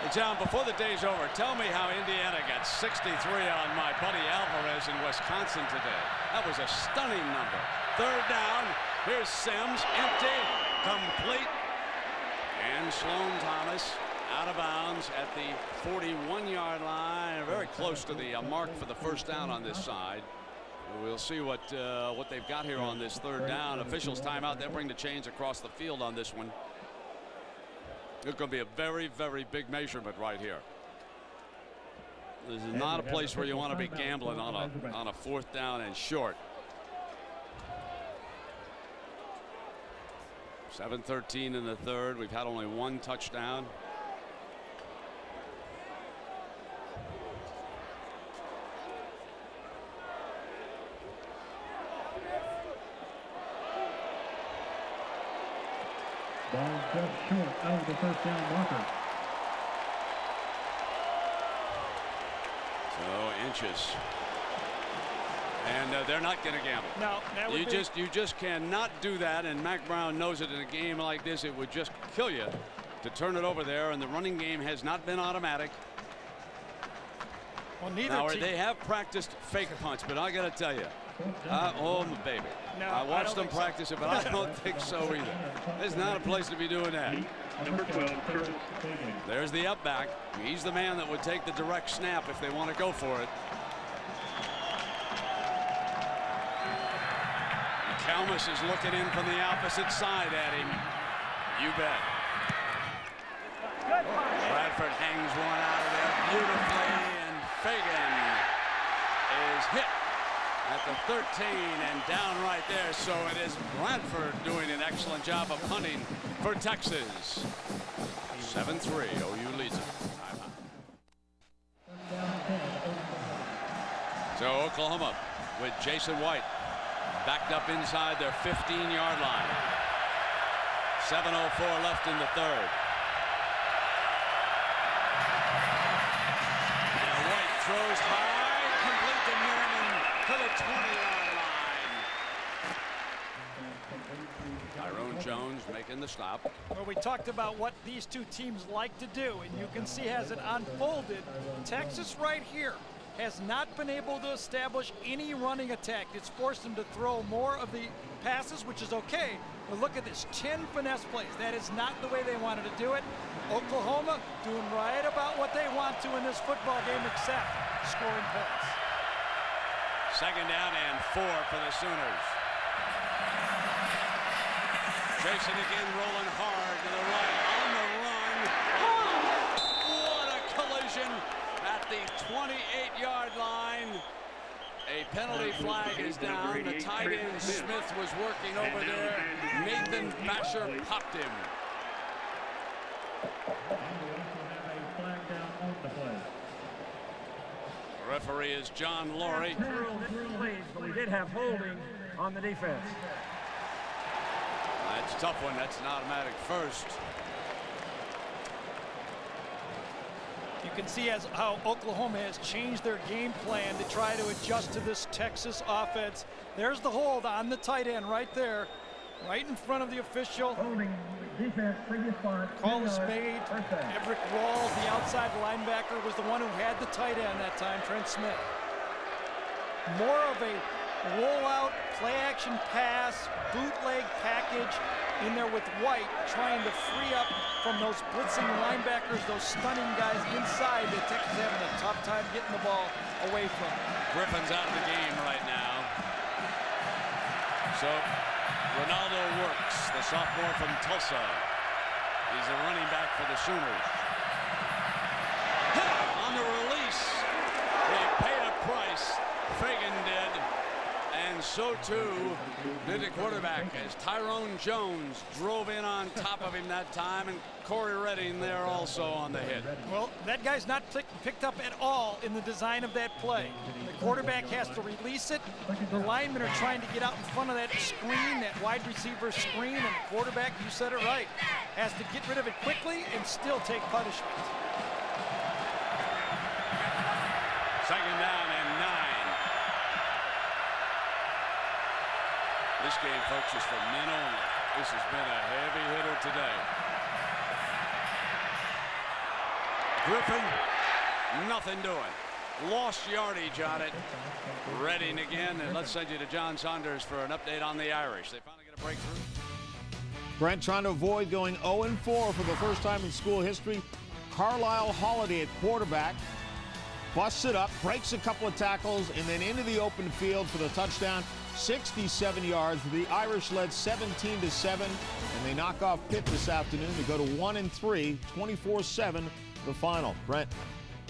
Speaker 2: Hey, John, before the day's over, tell me how Indiana got 63 on my buddy Alvarez in Wisconsin today. That was a stunning number. Third down. Here's Sims, empty, complete. And Sloan Thomas out of bounds at the 41-yard line, very close to the mark for the first down on this side. We'll see what they've got here on this third down. Officials timeout. They'll bring the chains across the field on this one. It's going to be a very, very big measurement right here. This is not a place where you want to be gambling on a 4th down and short. 7:13 in the third. We've had only 1 touchdown.
Speaker 14: Ball just short out of the first down marker.
Speaker 2: So inches. And they're not going to gamble.
Speaker 4: No, that would
Speaker 2: you just cannot do that. And Mac Brown knows it in a game like this. It would just kill you to turn it over there. And the running game has not been automatic.
Speaker 4: Well, neither
Speaker 2: now,
Speaker 4: team.
Speaker 2: they have practiced fake punts, but I got to tell you, oh baby,
Speaker 4: no,
Speaker 2: I watched them practice it, but I don't think so either. There's not a place to be doing that.
Speaker 11: Number 12, Curtis.
Speaker 2: There's the up back. He's the man that would take the direct snap if they want to go for it. Kalmus is looking in from the opposite side at him. You bet. Bradford hangs one out of there beautifully, and Fagan is hit at the 13 and down right there. So it is Bradford doing an excellent job of hunting for Texas. 7-3, OU leads it. So Oklahoma with Jason White backed up inside their 15-yard line. 7:04 left in the third. And White throws high, complete to Newman to the 20-yard line. Tyrone Jones making the stop.
Speaker 4: Well, we talked about what these 2 teams like to do, and you can see as it unfolded, Texas right here has not been able to establish any running attack. It's forced them to throw more of the passes, which is okay. But look at this, 10 finesse plays. That is not the way they wanted to do it. Oklahoma doing right about what they want to in this football game, except scoring points.
Speaker 2: 2nd down and 4 for the Sooners. Jason again rolling hard to the right, on the run. What a collision at the 28-yard line. A penalty flag is down. The tight end Smith was working over there. Nathan Basher popped him. The referee is John Laurie.
Speaker 8: But we did have holding on the defense.
Speaker 2: That's a tough one. That's an automatic first.
Speaker 4: You can see how Oklahoma has changed their game plan to try to adjust to this Texas offense. There's the hold on the tight end right there, right in front of the official. Call is made. Everett Rawls, the outside linebacker, was the one who had the tight end that time, Trent Smith. More of a rollout, play-action pass, bootleg package. in there with White, trying to free up from those blitzing linebackers, those stunning guys inside that Texas is having a tough time getting the ball away from.
Speaker 2: Griffin's out of the game right now. So Ronaldo Works, the sophomore from Tulsa. He's a running back for the Sooners. Hit on the release. He paid a price. Fagan did. And so too did the quarterback as Tyrone Jones drove in on top of him that time, and Corey Redding there also on the hit.
Speaker 4: Well, that guy's not picked up at all in the design of that play. The quarterback has to release it. The linemen are trying to get out in front of that screen, that wide receiver screen, and the quarterback, you said it right, has to get rid of it quickly and still take punishment.
Speaker 2: Second down and 9. This game, folks, is for men only. This has been a heavy hitter today. Griffin, nothing doing. Lost yardage on it. Redding again, and let's send you to John Saunders for an update on the Irish. They finally get a breakthrough.
Speaker 9: Brent trying to avoid going 0-4 for the first time in school history. Carlisle Holiday at quarterback. Busts it up, breaks a couple of tackles, and then into the open field for the touchdown. 67 yards. The Irish led 17-7, and they knock off Pitt this afternoon to go to 1-3, 24-7, the final. Brent.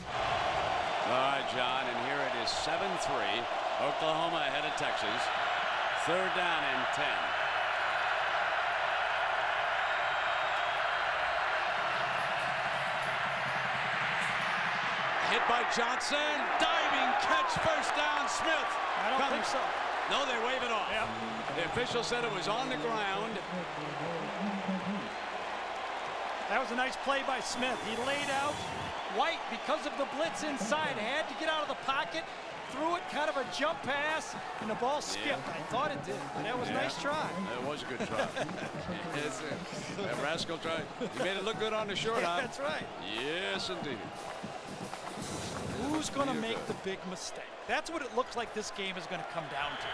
Speaker 2: All right, John, and here it is 7-3. Oklahoma ahead of Texas. Third down and 10. Hit by Johnson. Diving catch, first down, Smith.
Speaker 4: I don't think so.
Speaker 2: No, they wave it off. Yep. The official said it was on the ground.
Speaker 4: That was a nice play by Smith. He laid out. White, because of the blitz inside, had to get out of the pocket, threw it, kind of a jump pass, and the ball skipped. I thought it did, but that was a nice try.
Speaker 2: That was a good try. That rascal tried. He made it look good on the short arm.
Speaker 4: That's right.
Speaker 2: Yes, indeed.
Speaker 4: Who's going to make the big mistake? That's what it looks like this game is going to come down to.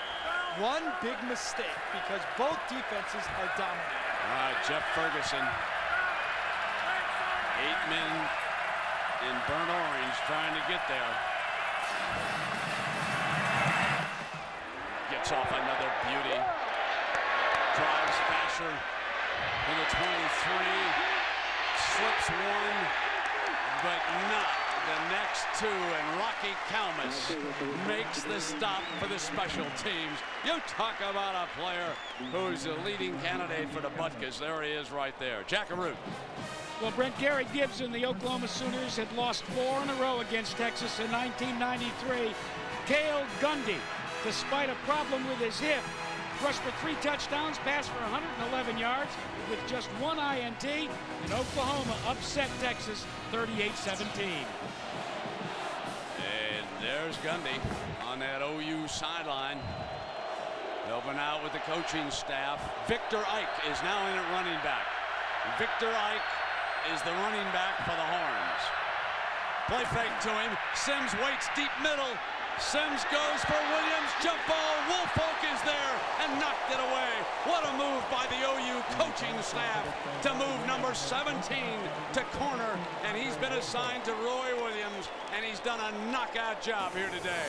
Speaker 4: One big mistake, because both defenses are dominating.
Speaker 2: All right, Jeff Ferguson. 8 men in burnt orange trying to get there. Gets off another beauty. Drives Fasher to the 23. Slips one, but not the next two, and Rocky Kalmus makes the stop for the special teams. You talk about a player who's the leading candidate for the Butkus. There he is right there. Jackaroo.
Speaker 6: Well, Brent, Gary Gibbs and the Oklahoma Sooners had lost 4 in a row against Texas in 1993. Cale Gundy, despite a problem with his hip, rushed for 3 touchdowns, passed for 111 yards with just 1 INT, and Oklahoma upset Texas 38-17.
Speaker 2: And there's Gundy on that OU sideline. Helping out with the coaching staff. Victor Ike is now in at running back. Victor Ike is the running back for the Horns. Play fake to him. Sims waits deep middle. Sims goes for Williams. Jump ball. Woolfolk is there and knocked it away. What a move by the OU coaching staff to move number 17 to corner. And he's been assigned to Roy Williams, and he's done a knockout job here today.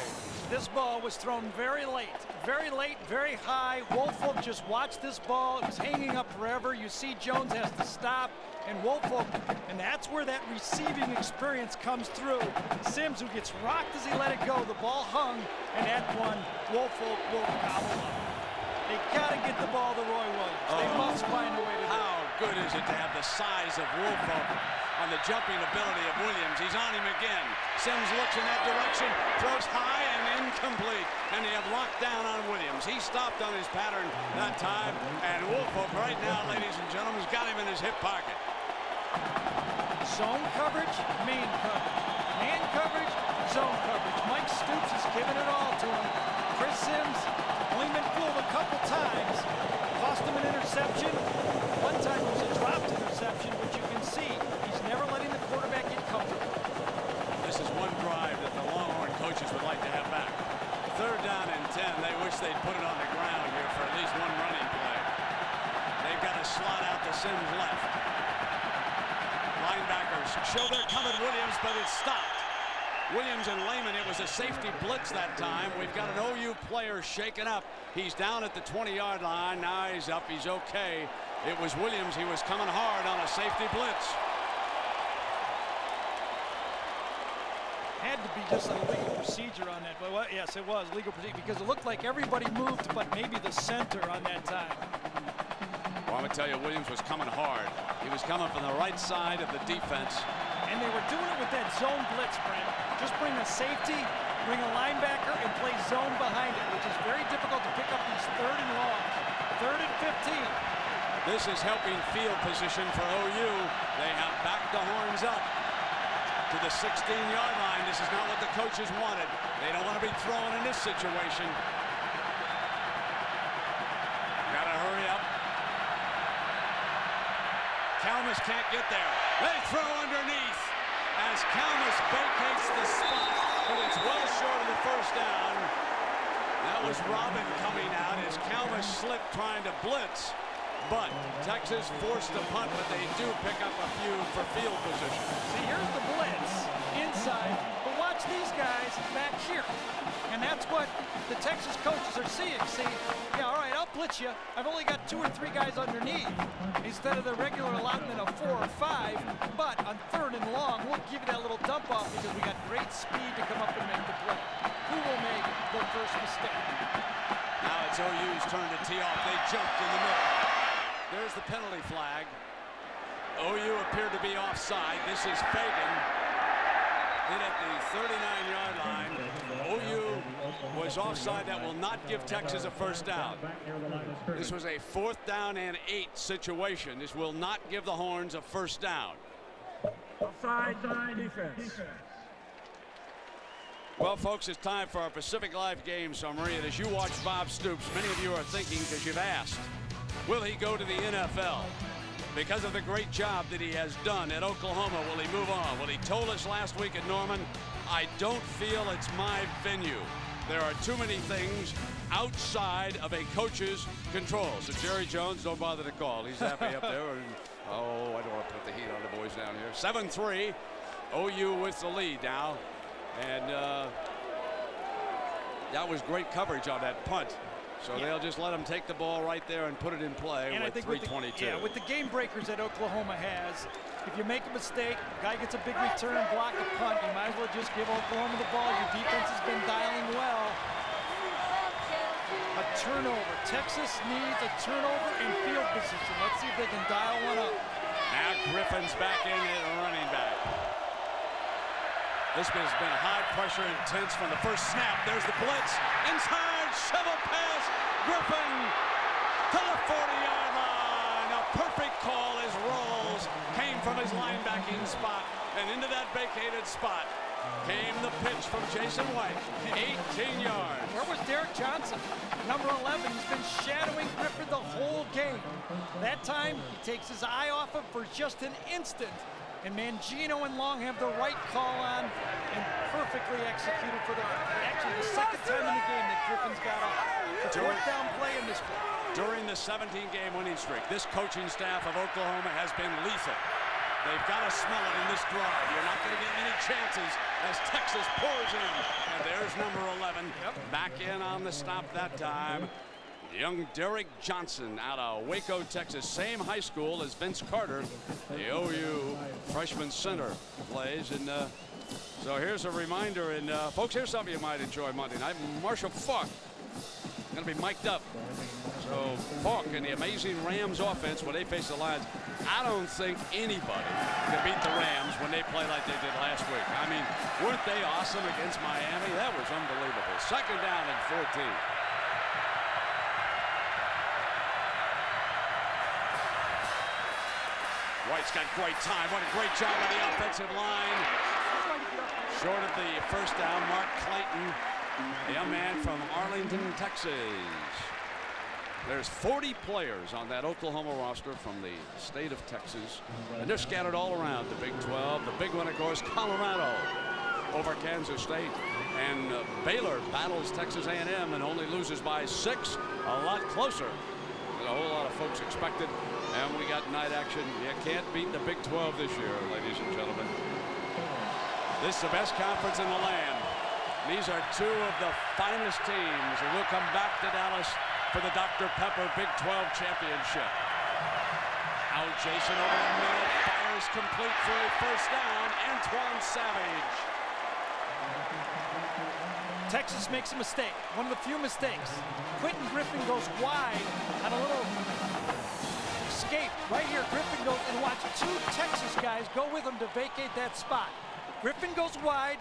Speaker 4: This ball was thrown very late, very high. Woolfolk just watched this ball. It was hanging up forever. You see Jones has to stop, and Woolfolk, and that's where that receiving experience comes through. Sims, who gets rocked as he let it go, the ball hung, and that one, Woolfolk will gobble up. They got to get the ball to Roy Williams. They must find a way to do it.
Speaker 2: How good is it to have the size of Woolfolk on the jumping ability of Williams? He's on him again. Sims looks in that direction, throws high and incomplete, and they have locked down on Williams. He stopped on his pattern that time, and Woolfolk right now, ladies and gentlemen, has got him in his hip pocket.
Speaker 4: Zone coverage, man coverage. Man coverage, zone coverage. Mike Stoops is giving it all to him. Chris Sims, only been fooled a couple times. Cost him an interception. One time it was a dropped interception, but you can see he's never letting the quarterback get comfortable.
Speaker 2: This is one drive that the Longhorn coaches would like to have back. Third down and 10. They wish they'd put it on the ground here for at least one running play. They They've got a slot out to Sims left. Linebackers show they're coming Williams, but it's stopped. Williams and Lehman, it was a safety blitz that time. We've got an OU player shaken up. He's down at the 20-yard line. Now he's up. He's okay. It was Williams. He was coming hard on a safety blitz.
Speaker 4: Had to be just a legal procedure on that. Well, yes, it was legal procedure because it looked like everybody moved, but maybe the center on that time.
Speaker 2: Well, I'm going to tell you, Williams was coming hard. He was coming from the right side of the defense.
Speaker 4: And they were doing it with that zone blitz, Brent. Just bring a safety, bring a linebacker, and play zone behind it, which is very difficult to pick up these 3rd and long. 3rd and 15.
Speaker 2: This is helping field position for OU. They have backed the horns up to the 16-yard line. This is not what the coaches wanted. They don't want to be thrown in this situation. Gotta hurry up. Kalmus can't get there. They throw underneath as Kalmus vacates the spot, but it's well short of the first down. That was Robin coming out as Kalmus slipped trying to blitz, but Texas forced a punt, but they do pick up a few for field position.
Speaker 4: See, here's the blitz inside, but watch these guys back here. And that's what the Texas coaches are seeing. See, yeah, all right, I'll blitz you. I've only got 2 or 3 guys underneath instead of the regular allotment of 4 or 5. But on 3rd and long, we'll give you that little dump off because we got great speed to come up and make the play. Who will make the first mistake?
Speaker 2: Now it's OU's turn to tee off. They jumped in the middle. There's the penalty flag. OU appeared to be offside. This is Fagan. Hit at the 39-yard line. OU was offside. That will not give Texas a first down. This was a 4th down and 8 situation. This will not give the Horns a first down.
Speaker 8: Offside defense.
Speaker 2: Well, folks, it's time for our Pacific Live game summary. And as you watch Bob Stoops, many of you are thinking, because you've asked, will he go to the NFL? Because of the great job that he has done at Oklahoma, will he move on? Well, he told us last week at Norman, I don't feel it's my venue. There are too many things outside of a coach's control. So Jerry Jones, don't bother to call. He's happy up there. Oh, I don't want to put the heat on the boys down here. 7-3, OU with the lead now. And that was great coverage on that punt. So they'll just let him take the ball right there and put it in play with 3:22.
Speaker 4: With the game breakers that Oklahoma has, if you make a mistake, guy gets a big return, block a punt, you might as well just give Oklahoma the ball. Your defense has been dialing well. A turnover. Texas needs a turnover in field position. Let's see if they can dial one up.
Speaker 2: Now Griffin's back in at running back. This has been high pressure, intense from the first snap. There's the blitz. Inside, shovel pass. Griffin to the 40-yard line. A perfect call as Rolls came from his linebacking spot. And into that vacated spot came the pitch from Jason White. 18 yards.
Speaker 4: Where was Derek Johnson? Number 11. He's been shadowing Griffin the whole game. That time, he takes his eye off him for just an instant. And Mangino and Long have the right call on and perfectly executed for actually the 2nd time in the game that Griffin's got a 4th down play in this play.
Speaker 2: During the 17-game winning streak, this coaching staff of Oklahoma has been lethal. They've got to smell it in this drive. You're not going to get many chances as Texas pours in. And there's number 11 back in on the stop that time. Young Derek Johnson out of Waco, Texas. Same high school as Vince Carter, the OU freshman center, plays. And so here's a reminder. And folks, here's something you might enjoy Monday night. Marshall Faulk going to be mic'd up. So Faulk and the amazing Rams offense when they face the Lions. I don't think anybody can beat the Rams when they play like they did last week. I mean, weren't they awesome against Miami? That was unbelievable. 2nd down and 14. White's got great time. What a great job by the offensive line. Short of the first down, Mark Clayton, the young man from Arlington, Texas. There's 40 players on that Oklahoma roster from the state of Texas, and they're scattered all around the Big 12. The big one, of course, Colorado over Kansas State. And Baylor battles Texas A&M and only loses by 6, a lot closer than a whole lot of folks expected. And we got night action. You can't beat the Big 12 this year, ladies and gentlemen. This is the best conference in the land. These are two of the finest teams, and we'll come back to Dallas for the Dr. Pepper Big 12 championship. Now Jason over the middle, fires complete for a first down. Antoine Savage.
Speaker 4: Texas makes a mistake, one of the few mistakes. Quentin Griffin goes wide on a little escape. Right here, Griffin goes, and watch two Texas guys go with him to vacate that spot. Griffin goes wide,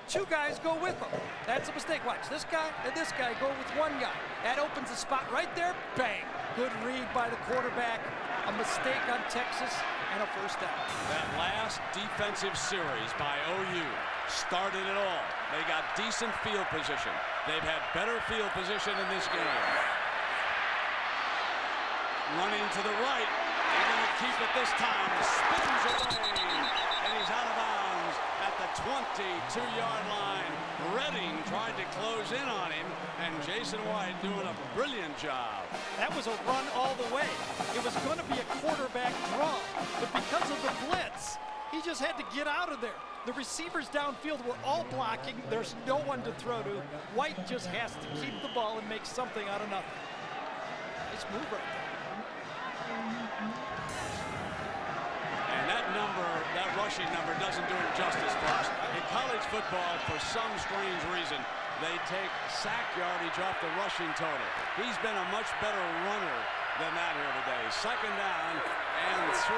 Speaker 4: two guys go with him. That's a mistake. Watch, this guy and this guy go with one guy. That opens the spot right there, bang. Good read by the quarterback, a mistake on Texas, and a first down.
Speaker 2: That last defensive series by OU started it all. They got decent field position. They've had better field position in this game. Running to the right, they're going to keep it this time. Spins away, and he's out of bounds at the 22-yard line. Redding tried to close in on him, and Jason White doing a brilliant job.
Speaker 4: That was a run all the way. It was going to be a quarterback draw, but because of the blitz, he just had to get out of there. The receivers downfield were all blocking. There's no one to throw to. White just has to keep the ball and make something out of nothing. Nice move right there.
Speaker 2: And that number, that rushing number, doesn't do him justice for us. In college football, for some strange reason, they take sack yardage off the rushing total. He's been a much better runner than that here today. Second down and 3.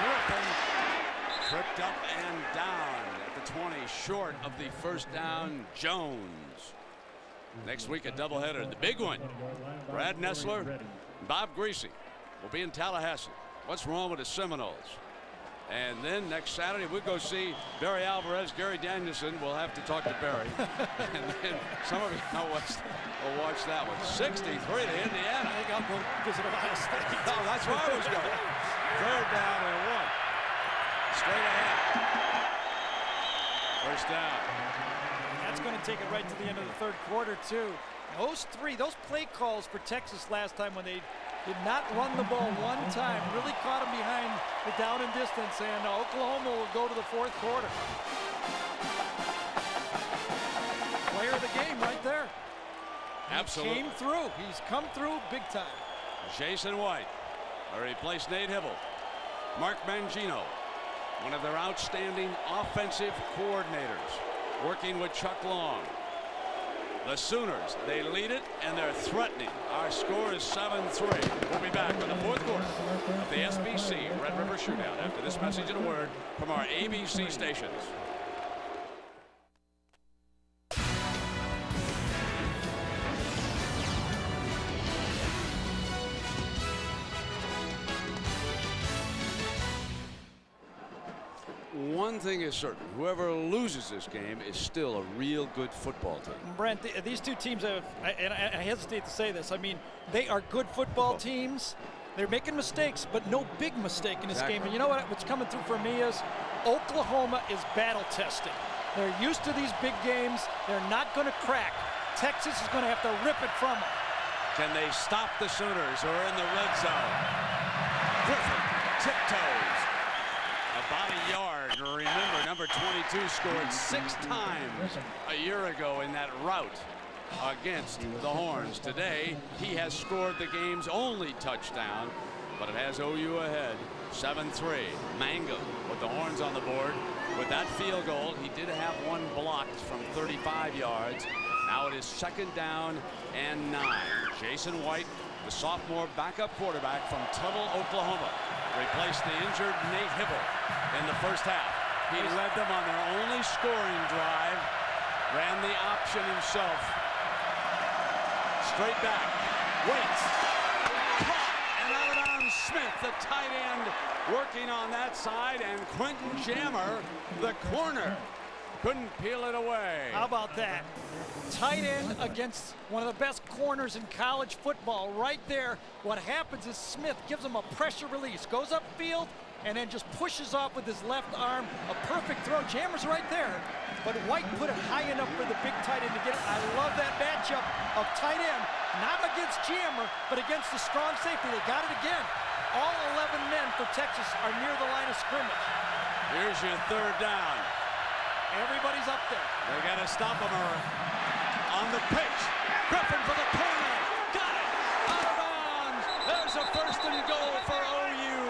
Speaker 2: Griffin tripped up and down at the 20, short of the first down. Jones. Next week, a doubleheader. The big one. Brad Nessler, Bob Greasy will be in Tallahassee. What's wrong with the Seminoles? And then next Saturday, we'll go see Barry Alvarez, Gary Danielson. We'll have to talk to Barry. And then some of you will watch that one. 63 to Indiana.
Speaker 4: I think I'll go visit Ohio State.
Speaker 2: Oh, that's where I was going. Third down and 1. Straight ahead. First down.
Speaker 4: That's going to take it right to the end of the third quarter, too. Those play calls for Texas last time when they did not run the ball one time, really caught them behind the down and distance, and Oklahoma will go to the fourth quarter. Player of the game right there.
Speaker 2: Absolutely.
Speaker 4: He came through. He's come through big time.
Speaker 2: Jason White will replace Nate Hibble. Mark Mangino, one of their outstanding offensive coordinators, working with Chuck Long. The Sooners, they lead it, and they're threatening. Our score is 7-3. We'll be back with the fourth quarter of the SBC Red River Shootout after this message and a word from our ABC stations. One thing is certain, whoever loses this game is still a real good football team.
Speaker 4: Brent, these two teams have, and I hesitate to say this, I mean, they are good football teams. They're making mistakes, but no big mistake in this game. And you know what's coming through for me is Oklahoma is battle tested. They're used to these big games. They're not going to crack. Texas is going to have to rip it from them.
Speaker 2: Can they stop the Sooners who are in the red zone? Griffin tiptoes about a yard. Remember, number 22 scored 6 times a year ago in that rout against the Horns. Today, he has scored the game's only touchdown, but it has OU ahead, 7-3. Mangum with the Horns on the board. With that field goal, he did have one blocked from 35 yards. Now it is second down and 9. Jason White, the sophomore backup quarterback from Tuttle, Oklahoma, replaced the injured Nate Hibble in the first half. He led them on their only scoring drive, ran the option himself. Straight back, waits, caught, and out of bounds Smith, the tight end, working on that side, and Quentin Jammer, the corner, couldn't peel it away.
Speaker 4: How about that? Tight end against one of the best corners in college football right there. What happens is Smith gives him a pressure release, goes upfield, and then just pushes off with his left arm. A perfect throw. Jammer's right there, but White put it high enough for the big tight end to get it. I love that matchup of tight end, not against Jammer, but against the strong safety. They got it again. All 11 men for Texas are near the line of scrimmage.
Speaker 2: Here's your third down.
Speaker 4: Everybody's up there.
Speaker 2: They got to stop him on the pitch. Griffin for the corner. Got it. Out of bounds. There's a first and goal for OU.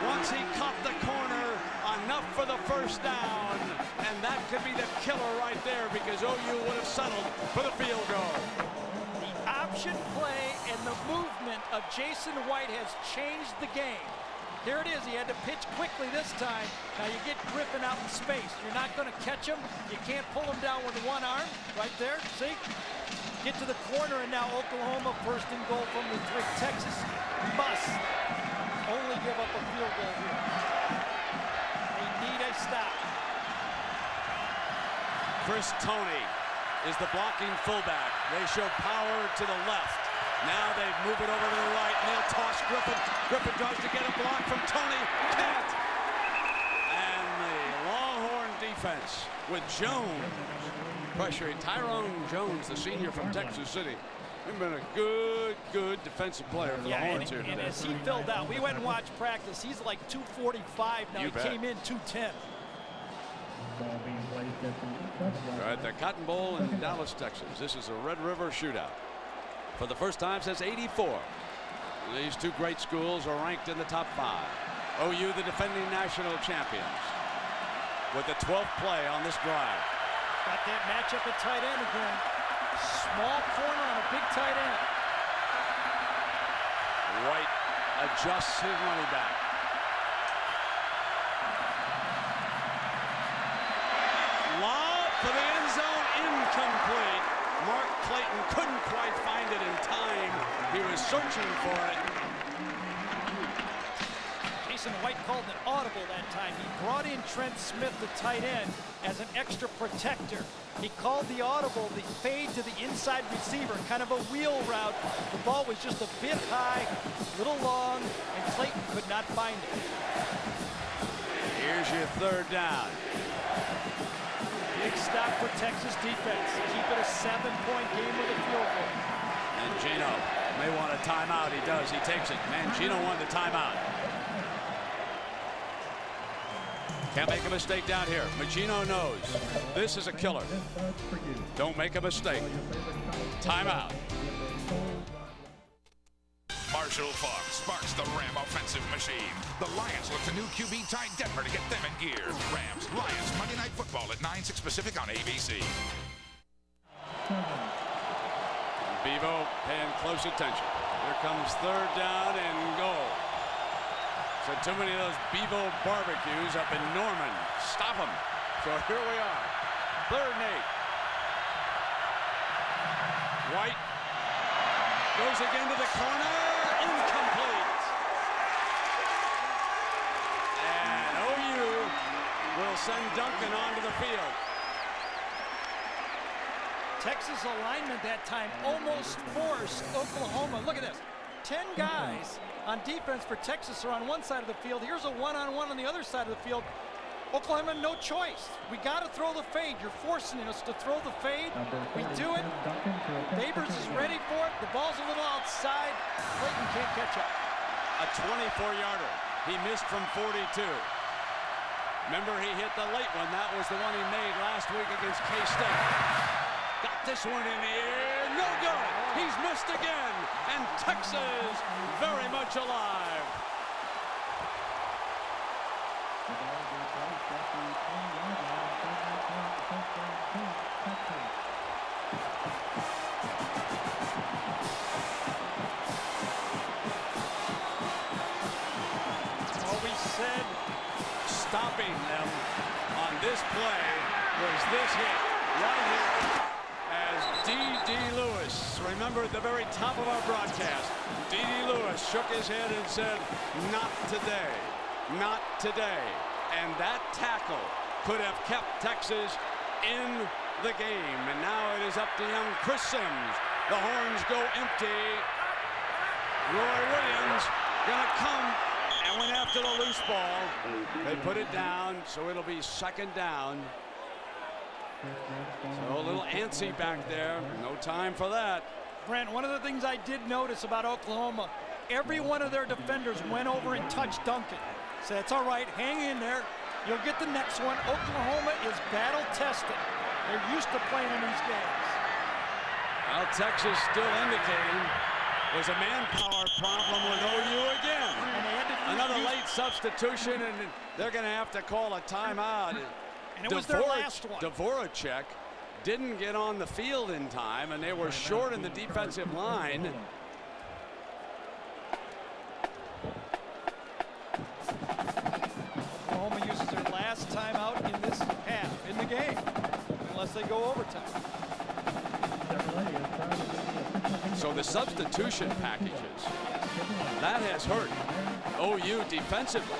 Speaker 2: Once he caught the corner, enough for the first down. And that could be the killer right there because OU would have settled for the field goal.
Speaker 4: The option play and the movement of Jason White has changed the game. Here it is. He had to pitch quickly this time. Now you get Griffin out in space. You're not going to catch him. You can't pull him down with one arm. Right there. See? Get to the corner, and now Oklahoma first and goal from the 3. Texas must only give up a field goal here. They need a stop.
Speaker 2: Chris Toney is the blocking fullback. They show power to the left. Now they move it over to the right, and they'll toss Griffin. Griffin tries to get a block from Toney. Can't. And the Longhorn defense with Jones pressuring Tyrone Jones, the senior from Texas City. He's been a good defensive player for the Horns here today.
Speaker 4: And as he filled out, we went and watched practice. He's like 245 now. He came in 210.
Speaker 2: All right, the Cotton Bowl in Dallas, Texas. This is a Red River shootout. For the first time since '84, these two great schools are ranked in the top 5. OU, the defending national champions, with the 12th play on this drive.
Speaker 4: Got that matchup at tight end again. Small corner on a big tight end.
Speaker 2: White adjusts his running back. Lob for the end zone, incomplete. Mark Clayton couldn't quite find it in time. He was searching for it.
Speaker 4: Jason White called an audible that time. He brought in Trent Smith, the tight end, as an extra protector. He called the audible, the fade to the inside receiver, kind of a wheel route. The ball was just a bit high, a little long, and Clayton could not find it.
Speaker 2: Here's your third down.
Speaker 4: Big stop for Texas defense. Keep it a 7-point game with a field goal.
Speaker 2: Mangino may want a timeout. He does. He takes it. Mangino won the timeout. Can't make a mistake down here. Mangino knows this is a killer. Don't make a mistake. Timeout.
Speaker 15: Marshall Faulk sparks the Ram offensive machine. The Lions look to new QB Ty Detmer to get them in gear. Rams, Lions, Monday Night Football at 9/6 Pacific on ABC.
Speaker 2: Bevo paying close attention. Here comes third down and goal. So too many of those Bevo barbecues up in Norman. Stop them. So here we are. 3rd and 8. White goes again to the corner. Incomplete. And OU will send Duncan onto the field.
Speaker 4: Texas alignment that time almost forced Oklahoma. Look at this. 10 guys on defense for Texas are on one side of the field. Here's a one-on-one on the other side of the field. Oklahoma, no choice. We got to throw the fade. You're forcing us to throw the fade. We do it. Babers is ready for it. The ball's a little outside. Clayton can't catch up.
Speaker 2: A 24-yarder. He missed from 42. Remember, he hit the late one. That was the one he made last week against K-State. Got this one in the air. No good. He's missed again. And Texas very much alive. Said stopping them on this play was this hit right here as D.D. Lewis, remember at the very top of our broadcast, D.D. Lewis shook his head and said, not today, not today. And that tackle could have kept Texas in the game. And now it is up to young Chris Sims. The Horns go empty. Roy Williams gonna come and went after the loose ball. They put it down, so it'll be 2nd down. So a little antsy back there. No time for that.
Speaker 4: Brent, one of the things I did notice about Oklahoma, every one of their defenders went over and touched Duncan. Said, it's all right, hang in there. You'll get the next one. Oklahoma is battle-tested. They're used to playing in these games.
Speaker 2: Well, Texas still indicating there's a manpower problem with OU again. Another late substitution, and they're going to have to call a timeout.
Speaker 4: And it was their last one.
Speaker 2: Dvorak didn't get on the field in time, and they were short in the defensive line.
Speaker 4: Oklahoma uses their last timeout in this half, in the game, unless they go overtime.
Speaker 2: So the substitution packages, that has hurt OU defensively.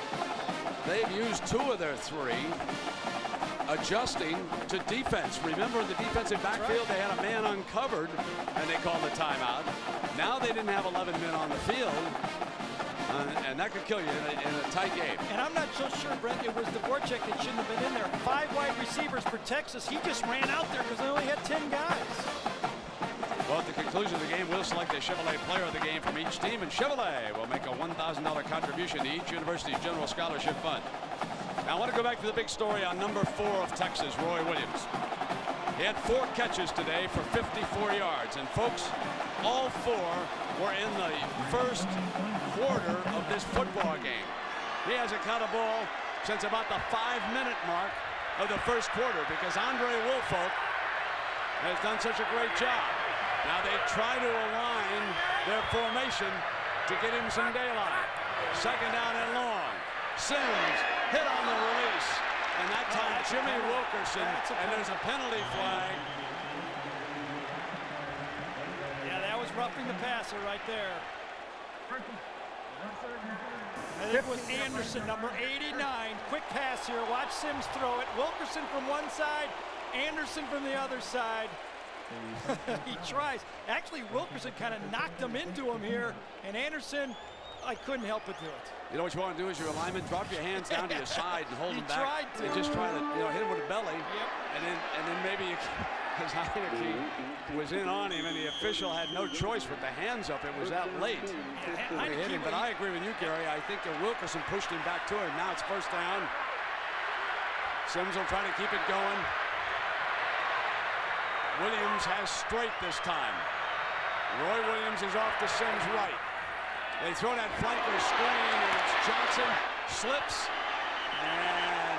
Speaker 2: They've used 2 of their 3, adjusting to defense. Remember, the defensive backfield, they had a man uncovered, and they called a timeout. Now they didn't have 11 men on the field, and that could kill you in a tight game.
Speaker 4: And I'm not so sure, Brent, it was Dvorak that shouldn't have been in there. 5 wide receivers for Texas. He just ran out there because they only had 10 guys.
Speaker 2: Well, at the conclusion of the game, we'll select a Chevrolet player of the game from each team, and Chevrolet will make a $1,000 contribution to each university's general scholarship fund. Now, I want to go back to the big story on number 4 of Texas, Roy Williams. He had 4 catches today for 54 yards, and folks, all 4 were in the first quarter of this football game. He hasn't caught a ball since about the 5-minute mark of the first quarter because Andre Woolfolk has done such a great job. Now they try to align their formation to get him some daylight. Second down and long. Sims hit on the release, and that time Jimmy Wilkerson, and there's a penalty flag.
Speaker 4: Yeah, that was roughing the passer right there. I think it was Anderson, number 89. Quick pass here. Watch Sims throw it. Wilkerson from one side, Anderson from the other side. He tries. Actually, Wilkerson kind of knocked him into him here, and Anderson, I couldn't help but do it.
Speaker 2: You know what you want to do as your alignment? Drop your hands down to your side and hold them back.
Speaker 4: Tried to.
Speaker 2: And just try to, hit him with the belly. Yep. And then maybe because Heineke was in on him, and the official had no choice with the hands up. It was that late. They hit him. But I agree with you, Gary. I think Wilkerson pushed him back to him. Now it's first down. Sims will try to keep it going. Williams has straight this time. Roy Williams is off to Sims' right. They throw that flanker screen, and it's Johnson. Slips, and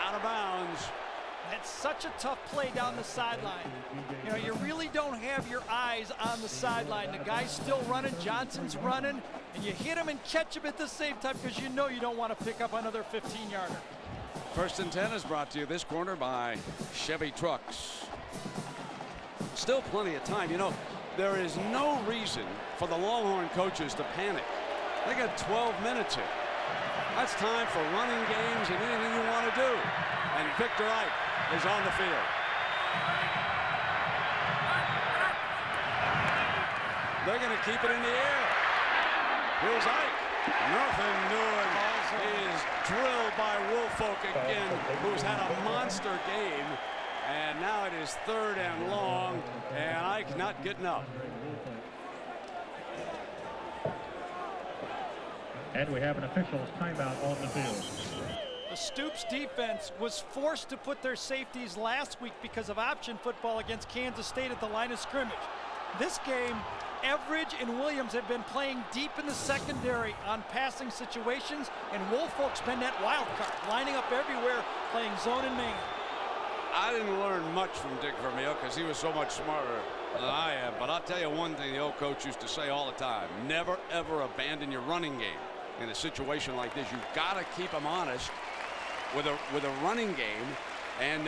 Speaker 2: out of bounds.
Speaker 4: That's such a tough play down the sideline. You really don't have your eyes on the sideline. The guy's still running, Johnson's running, and you hit him and catch him at the same time because you know you don't want to pick up another 15-yarder.
Speaker 2: First and 10 is brought to you this quarter by Chevy Trucks. Still plenty of time. There is no reason for the Longhorn coaches to panic. They got 12 minutes here. That's time for running games and anything you want to do. And Victor Ike is on the field. They're going to keep it in the air. Here's Ike. Nothing doing. Is drilled by Woolfolk again, who's had a monster game. And now it is third and long, and Ike not getting up.
Speaker 14: And we have an official's timeout on the field.
Speaker 4: The Stoops defense was forced to put their safeties last week because of option football against Kansas State at the line of scrimmage. This game, Everidge and Williams have been playing deep in the secondary on passing situations, and Woolfolk's been that wild card, lining up everywhere, playing zone and man.
Speaker 2: I didn't learn much from Dick Vermeil because he was so much smarter than I am, but I'll tell you one thing the old coach used to say all the time: never ever abandon your running game in a situation like this. You've got to keep them honest with a running game. And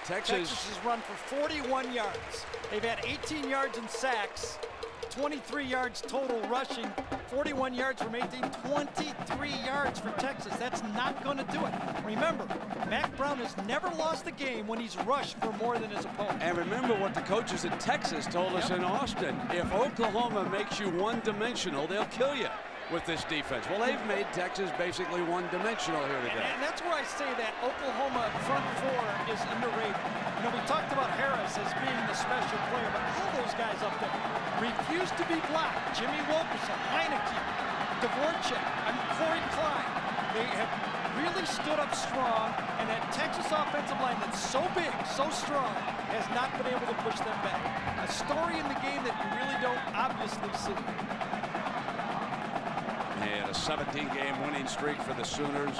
Speaker 2: Texas
Speaker 4: has run for 41 yards. They've had 18 yards in sacks, 23 yards total rushing, 41 yards from 18, 23 yards for Texas. That's not going to do it. Remember, Mack Brown has never lost a game when he's rushed for more than his opponent.
Speaker 2: And remember what the coaches in Texas told us in Austin: if Oklahoma makes you one-dimensional, they'll kill you. with this defense. Well, they've made Texas basically one-dimensional here today.
Speaker 4: And that's where I say that Oklahoma front four is underrated. You know, we talked about Harris as being the special player, but all those guys up there refuse to be blocked. Jimmy Wilkerson, Heineke, Dvorak, and Corey Klein. They have really stood up strong, and that Texas offensive line that's so big, so strong, has not been able to push them back. A story in the game that you really don't obviously see.
Speaker 2: They had a 17-game winning streak for the Sooners.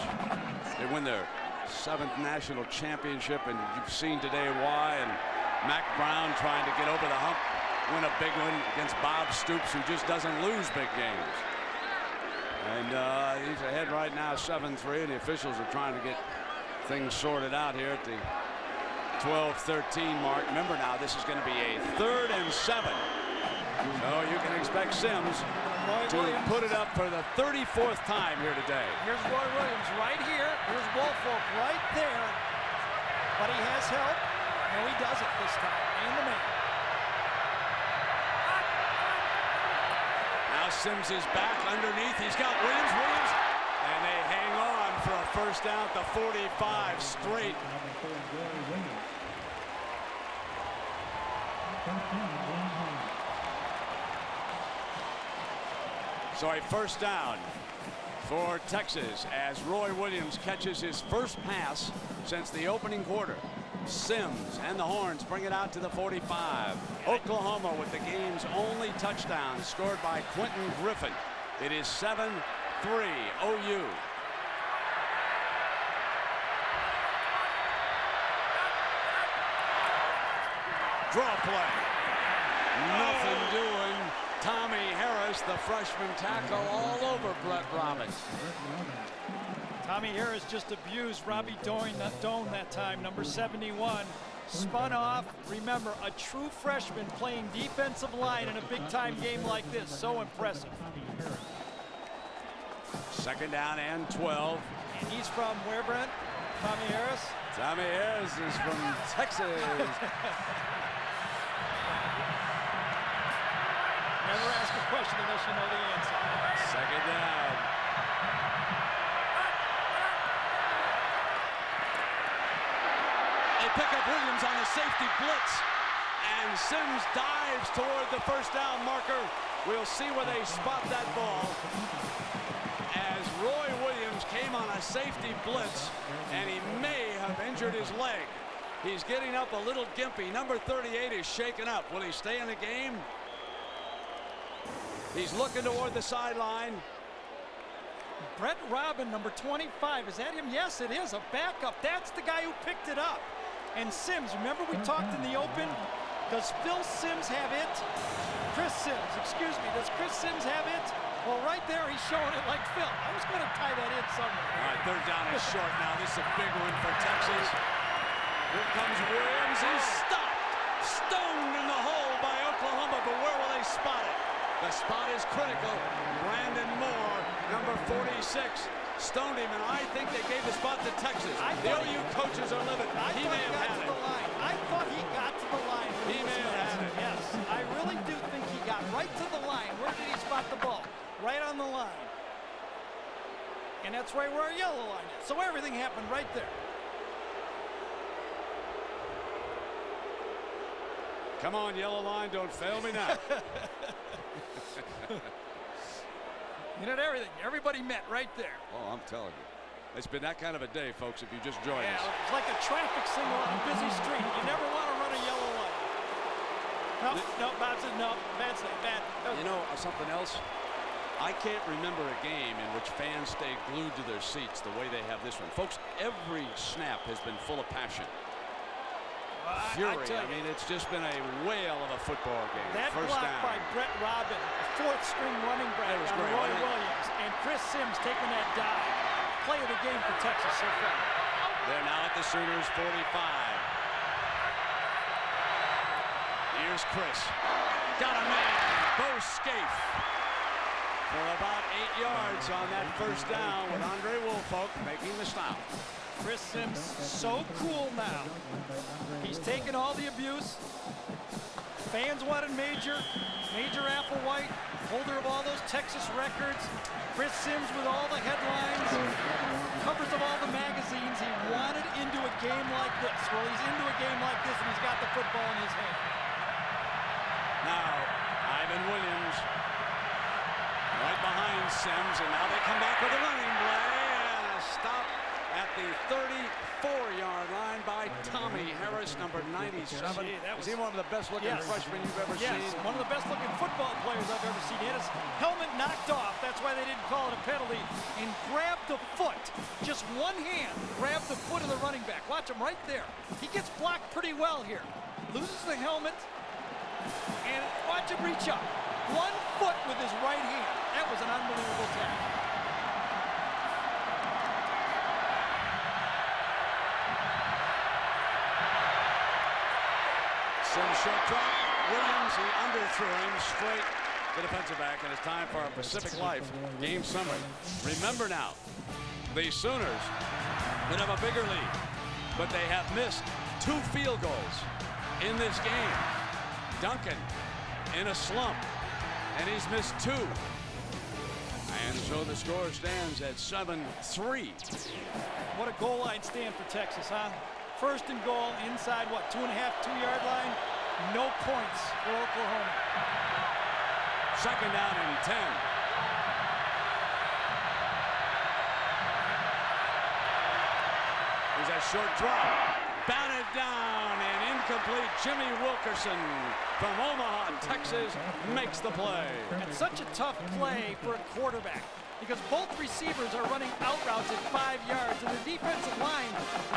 Speaker 2: They win their 7th national championship, and you've seen today why. And Mac Brown trying to get over the hump, win a big one against Bob Stoops, who just doesn't lose big games. And he's ahead right now, 7-3, and the officials are trying to get things sorted out here at the 12-13 mark. Remember now, this is going to be a 3rd and 7. So you can expect Sims to put it up for the 34th time here today.
Speaker 4: Here's Roy Williams right here. Here's Woolfolk right there. But he has help. No, he does it this time. And the man.
Speaker 2: Now Sims is back underneath. He's got Williams. And they hang on for a first down at the 45 straight. So a first down for Texas as Roy Williams catches his first pass since the opening quarter. Sims and the Horns bring it out to the 45. Oklahoma with the game's only touchdown scored by Quentin Griffin. It is 7-3 OU. Draw play. Nothing doing. Tommy Harris, the freshman tackle, all over Brett Robbins.
Speaker 4: Tommy Harris just abused Robbie Doan that time, number 71. Spun off. Remember, a true freshman playing defensive line in a big-time game like this. So impressive.
Speaker 2: 2nd down and 12.
Speaker 4: And he's from where, Brent? Tommy Harris?
Speaker 2: Tommy Harris is from Texas.
Speaker 4: Never ask a question unless you know the answer.
Speaker 2: 2nd down. They pick up Williams on the safety blitz, and Sims dives toward the first down marker. We'll see where they spot that ball. As Roy Williams came on a safety blitz, and he may have injured his leg. He's getting up a little gimpy. Number 38 is shaken up. Will he stay in the game? He's looking toward the sideline.
Speaker 4: Brett Robin, number 25. Is that him? Yes, it is. A backup. That's the guy who picked it up. And Sims, remember we talked in the open? Does Phil Sims have it? Chris Sims, excuse me. Does Chris Sims have it? Well, right there, he's showing it like Phil. I was going to tie that in somewhere.
Speaker 2: All right, 3rd down is short now. This is a big one for Texas. Here comes Williams. He's stopped. Stoned in the hole by Oklahoma, but where will they spot it? The spot is critical. Brandon Moore, number 46, stoned him, and I think they gave the spot to Texas. The OU coaches are livid. He may have had it.
Speaker 4: I thought he got to the line.
Speaker 2: He may have had it.
Speaker 4: Yes, I really do think he got right to the line. Where did he spot the ball? Right on the line. And that's right where our yellow line is. So everything happened right there.
Speaker 2: Come on, yellow line, don't fail me now.
Speaker 4: You know, everything. Everybody met right there.
Speaker 2: Oh, I'm telling you. It's been that kind of a day, folks, if you just joined us.
Speaker 4: It's like a traffic signal on a busy street. You never want to run a yellow light. No, Bob said no. Bad snap, bad.
Speaker 2: You know, something else? I can't remember a game in which fans stay glued to their seats the way they have this one. Folks, every snap has been full of passion. Fury. I mean, it's just been a whale of a football game.
Speaker 4: That
Speaker 2: First
Speaker 4: block
Speaker 2: down.
Speaker 4: by Brett Robin, 4th string running back on
Speaker 2: great,
Speaker 4: Roy Williams, and Chris Sims taking that dive. Play of the game for Texas so far.
Speaker 2: They're now at the Sooners 45. Here's Chris. Got a man. Bo Scaife for about 8 yards on that first down with Andre Woolfolk making the stop.
Speaker 4: Chris Sims so cool now. He's taken all the abuse. fans wanted Major Applewhite, holder of all those Texas records. Chris Sims with all the headlines, covers of all the magazines. He wanted into a game like this. Well, he's into a game like this, and he's got the football in his hand.
Speaker 2: Now, Ivan Williams right behind Sims, and now they come back with a running play and a stop at the 34-yard line by Tommy Harris, number 97. Is he one of the best-looking freshmen you've ever seen?
Speaker 4: Yes, one of the best-looking football players I've ever seen. He had his helmet knocked off. That's why they didn't call it a penalty. And grabbed the foot. Just one hand grabbed the foot of the running back. Watch him right there. He gets blocked pretty well here. Loses the helmet. And watch him reach up. 1 foot with his right hand. That was an unbelievable tackle.
Speaker 2: Sims short drop. Williams, he underthrew him straight to defensive back, and it's time for our Pacific Life game summary. Remember now, the Sooners would have a bigger lead, but they have missed 2 field goals in this game. Duncan in a slump, and he's missed 2. And so the score stands at 7-3.
Speaker 4: What a goal line stand for Texas, huh? First and goal inside, what, 2.5, 2-yard line? No points for Oklahoma.
Speaker 2: Second down and 10. There's a short drop. Batted down and incomplete. Jimmy Wilkerson from Omaha, Texas, makes the play.
Speaker 4: It's such a tough play for a quarterback because both receivers are running out routes at 5 yards, and the defensive line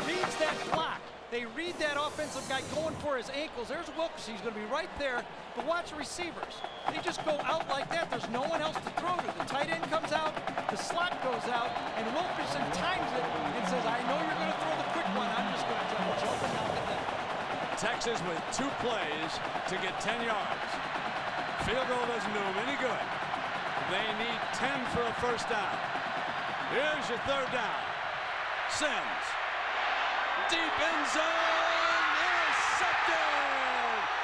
Speaker 4: reads that block. They read that offensive guy going for his ankles. There's Wilkerson. He's going to be right there. But watch the receivers. They just go out like that. There's no one else to throw to. The tight end comes out, the slot goes out, and Wilkerson times it and says, I know you're going to throw the quick one. I'm just going to try to jump and knock it down.
Speaker 2: Texas with 2 plays to get 10 yards. Field goal doesn't do them any good. They need 10 for a first down. Here's your third down. Sims. Deep end zone, intercepted!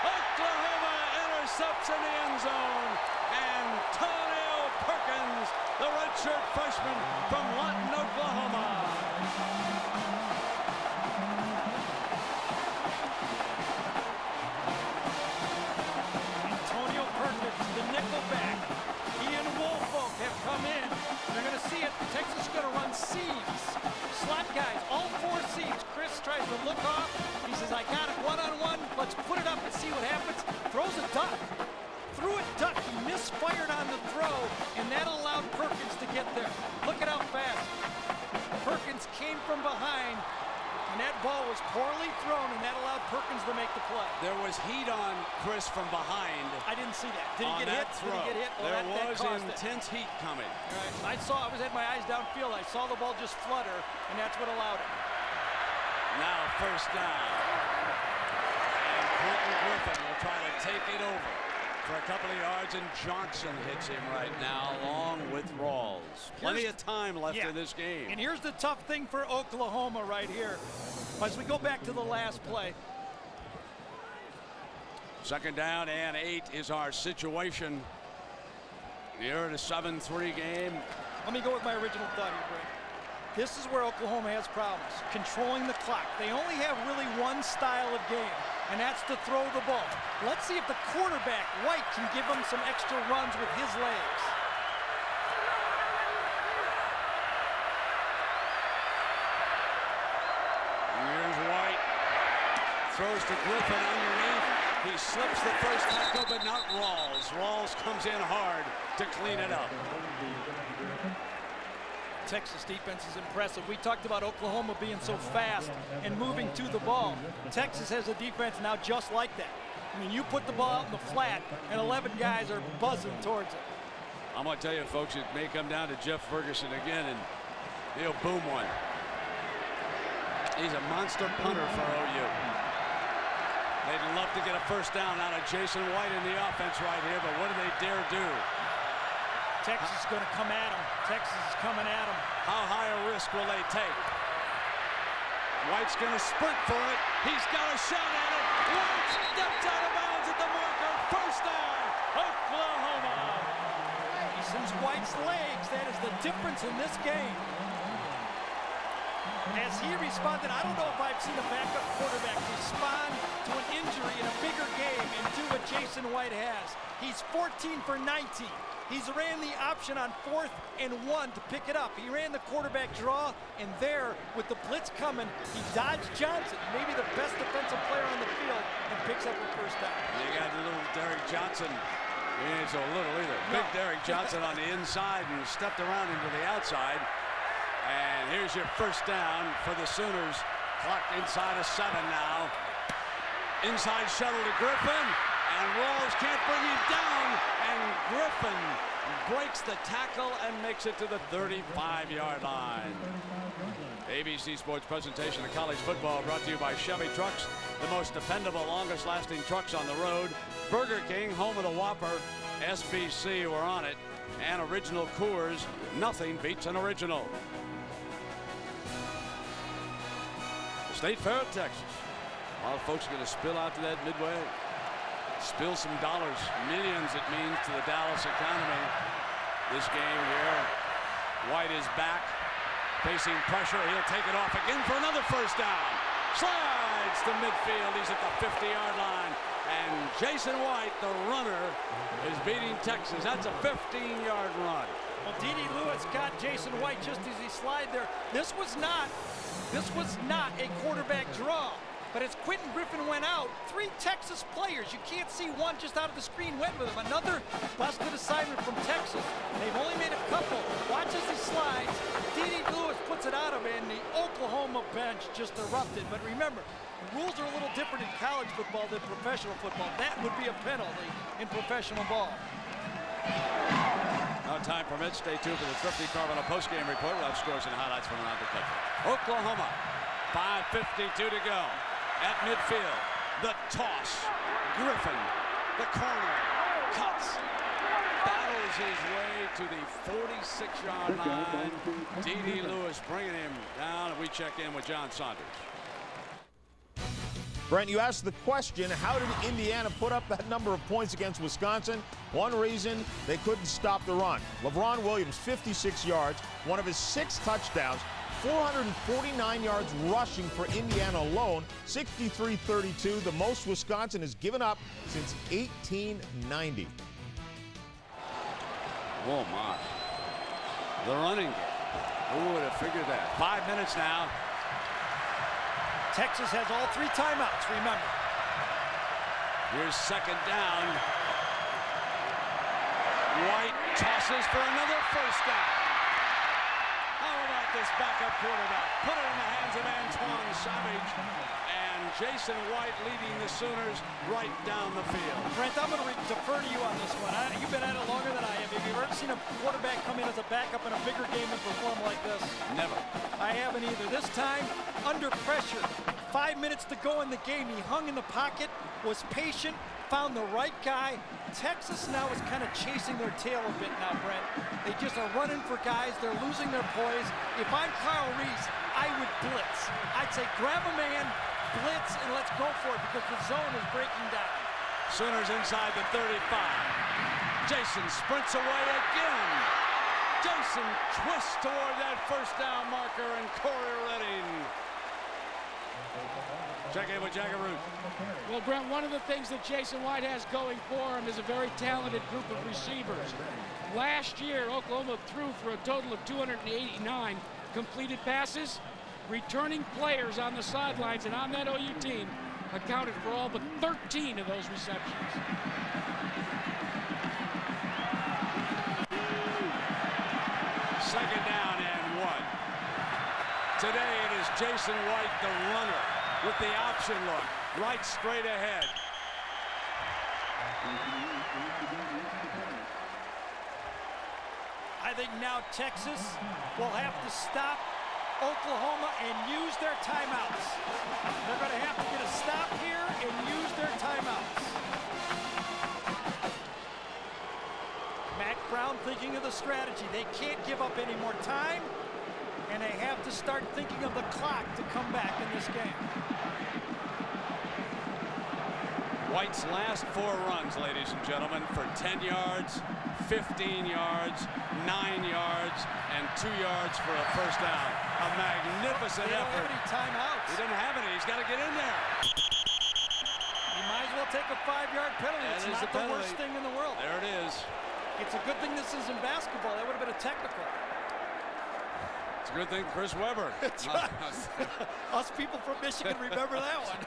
Speaker 2: Oklahoma intercepts in the end zone. Antonio Perkins, the redshirt freshman from Lawton, Oklahoma.
Speaker 4: Antonio Perkins, the nickelback. He and Woolfolk have come in. They're going to see it. Texas is going to run seams. Slot guys, all 4 seams. Chris tries to look off. He says, I got it one-on-one. Let's put it up and see what happens. Throws a duck. Threw a duck. He misfired on the throw, and that allowed Perkins to get there. Look at how fast. Perkins came from behind, and that ball was poorly thrown, and that allowed Perkins to make the play.
Speaker 2: There was heat on Chris from behind.
Speaker 4: I didn't see that. Did he get hit?
Speaker 2: Throw.
Speaker 4: Did he get hit? Well,
Speaker 2: there
Speaker 4: was
Speaker 2: intense heat coming.
Speaker 4: Right. I was at my eyes downfield. I saw the ball just flutter, and that's what allowed it.
Speaker 2: Now first down. And Quentin Griffin will try to take it over for a couple of yards, and Johnson hits him right now along with Rawls. Plenty of time left in this game.
Speaker 4: And here's the tough thing for Oklahoma right here. As we go back to the last play.
Speaker 2: Second down and 8 is our situation. Here at a 7-3 game.
Speaker 4: Let me go with my original thought here, Greg. This is where Oklahoma has problems, controlling the clock. They only have really one style of game, and that's to throw the ball. Let's see if the quarterback, White, can give them some extra runs with his legs.
Speaker 2: Here's White. Throws to Griffin underneath. He slips the first tackle, but not Rawls. Rawls comes in hard to clean it up.
Speaker 4: Texas defense is impressive. We talked about Oklahoma being so fast and moving to the ball. Texas has a defense now just like that. I mean, you put the ball out in the flat, and 11 guys are buzzing towards it.
Speaker 2: I'm going to tell you, folks, it may come down to Jeff Ferguson again, and he'll boom one. He's a monster punter for OU. They'd love to get a first down out of Jason White in the offense right here, but what do they dare do?
Speaker 4: Texas is going to come at him. Texas is coming at him.
Speaker 2: How high a risk will they take? White's going to sprint for it. He's got a shot at it. White steps out of bounds at the marker. First down, Oklahoma.
Speaker 4: Since White's legs, that is the difference in this game. As he responded, I don't know if I've seen a backup quarterback respond to an injury in a bigger game and do what Jason White has. He's 14 for 19. He's ran the option on 4th and 1 to pick it up. He ran the quarterback draw, and there, with the blitz coming, he dodged Johnson, maybe the best defensive player on the field, and picks up a first down.
Speaker 2: You got the little Derrick Johnson. He ain't so little either. Big Derrick Johnson on the inside and stepped around into the outside. And here's your first down for the Sooners. Clock inside of 7 now. Inside shuttle to Griffin. And Rawls can't bring him down. And Griffin breaks the tackle and makes it to the 35-yard line. ABC Sports presentation of college football brought to you by Chevy Trucks, the most dependable, longest-lasting trucks on the road. Burger King, home of the Whopper. SBC, we're on it. And Original Coors, nothing beats an original. State Fair of Texas. A lot of folks are going to spill out to that midway. Spill some dollars, millions it means to the Dallas economy. This game here. White is back, facing pressure. He'll take it off again for another first down. Slides to midfield. He's at the 50-yard line. And Jason White, the runner, is beating Texas. That's a 15-yard run.
Speaker 4: Well, D.D. Lewis got Jason White just as he slid there. This was not a quarterback draw. But as Quentin Griffin went out, 3 Texas players, you can't see one just out of the screen, went with him. Another busted assignment from Texas. They've only made a couple. Watch as he slides. D.D. Lewis puts it out of it, and the Oklahoma bench just erupted. But remember, the rules are a little different in college football than professional football. That would be a penalty in professional ball.
Speaker 2: Now time permits. Stay tuned for the Thrifty Carvana postgame report. We'll have scores and highlights from around the country. Oklahoma, 5:52 to go. At midfield, the toss. Griffin, the corner, cuts, battles his way to the 46-yard line. D.D. Lewis bringing him down, and we check in with John Saunders.
Speaker 9: Brent, you asked the question, how did Indiana put up that number of points against Wisconsin? One reason, they couldn't stop the run. LeBron Williams, 56 yards, one of his 6 touchdowns, 449 yards rushing for Indiana alone, 63-32, the most Wisconsin has given up since 1890.
Speaker 2: Oh, my. The running game. Who would have figured that? 5 minutes now.
Speaker 4: Texas has all 3 timeouts, remember.
Speaker 2: Here's second down. White tosses for another first down. How about this backup quarterback? Put it in the hands of Antoine Savage. And Jason White leading the Sooners right down the field.
Speaker 4: Brent, I'm going to defer to you on this one. You've been at it longer than I have. Have you ever seen a quarterback come in as a backup in a bigger game and perform like this?
Speaker 2: Never.
Speaker 4: I haven't either. This time, under pressure. 5 minutes to go in the game. He hung in the pocket, was patient, found the right guy. Texas now is kind of chasing their tail a bit now, Brent. They just are running for guys. They're losing their poise. If I'm Kyle Reese, I would blitz. I'd say grab a man, blitz, and let's go for it because the zone is breaking down.
Speaker 2: Sooners inside the 35. Jason sprints away again. Jason twists toward that first down marker, and Corey Redding. Check in with Jaggeroot.
Speaker 6: Well, Brent, one of the things that Jason White has going for him is a very talented group of receivers. Last year, Oklahoma threw for a total of 289 completed passes. Returning players on the sidelines and on that OU team accounted for all but 13 of those receptions.
Speaker 2: Second down and 1. Today it is Jason White, the runner, with the option look, right straight ahead.
Speaker 4: I think now Texas will have to stop Oklahoma and use their timeouts. They're going to have to get a stop here and use their timeouts. Mac Brown thinking of the strategy. They can't give up any more time, and they have to start thinking of the clock to come back in this this game.
Speaker 2: White's last 4 runs, ladies and gentlemen, for 10 yards, 15 yards, 9 yards, and 2 yards for a first down. A magnificent effort.
Speaker 4: He didn't have any timeouts.
Speaker 2: He didn't have any. He's got to get in there.
Speaker 4: He might as well take a 5-yard penalty. It's not the worst thing in the world.
Speaker 2: There it is.
Speaker 4: It's a good thing this isn't basketball. That would have been a technical.
Speaker 2: It's a good thing Chris Webber.
Speaker 4: That's right. Us people from Michigan remember that one.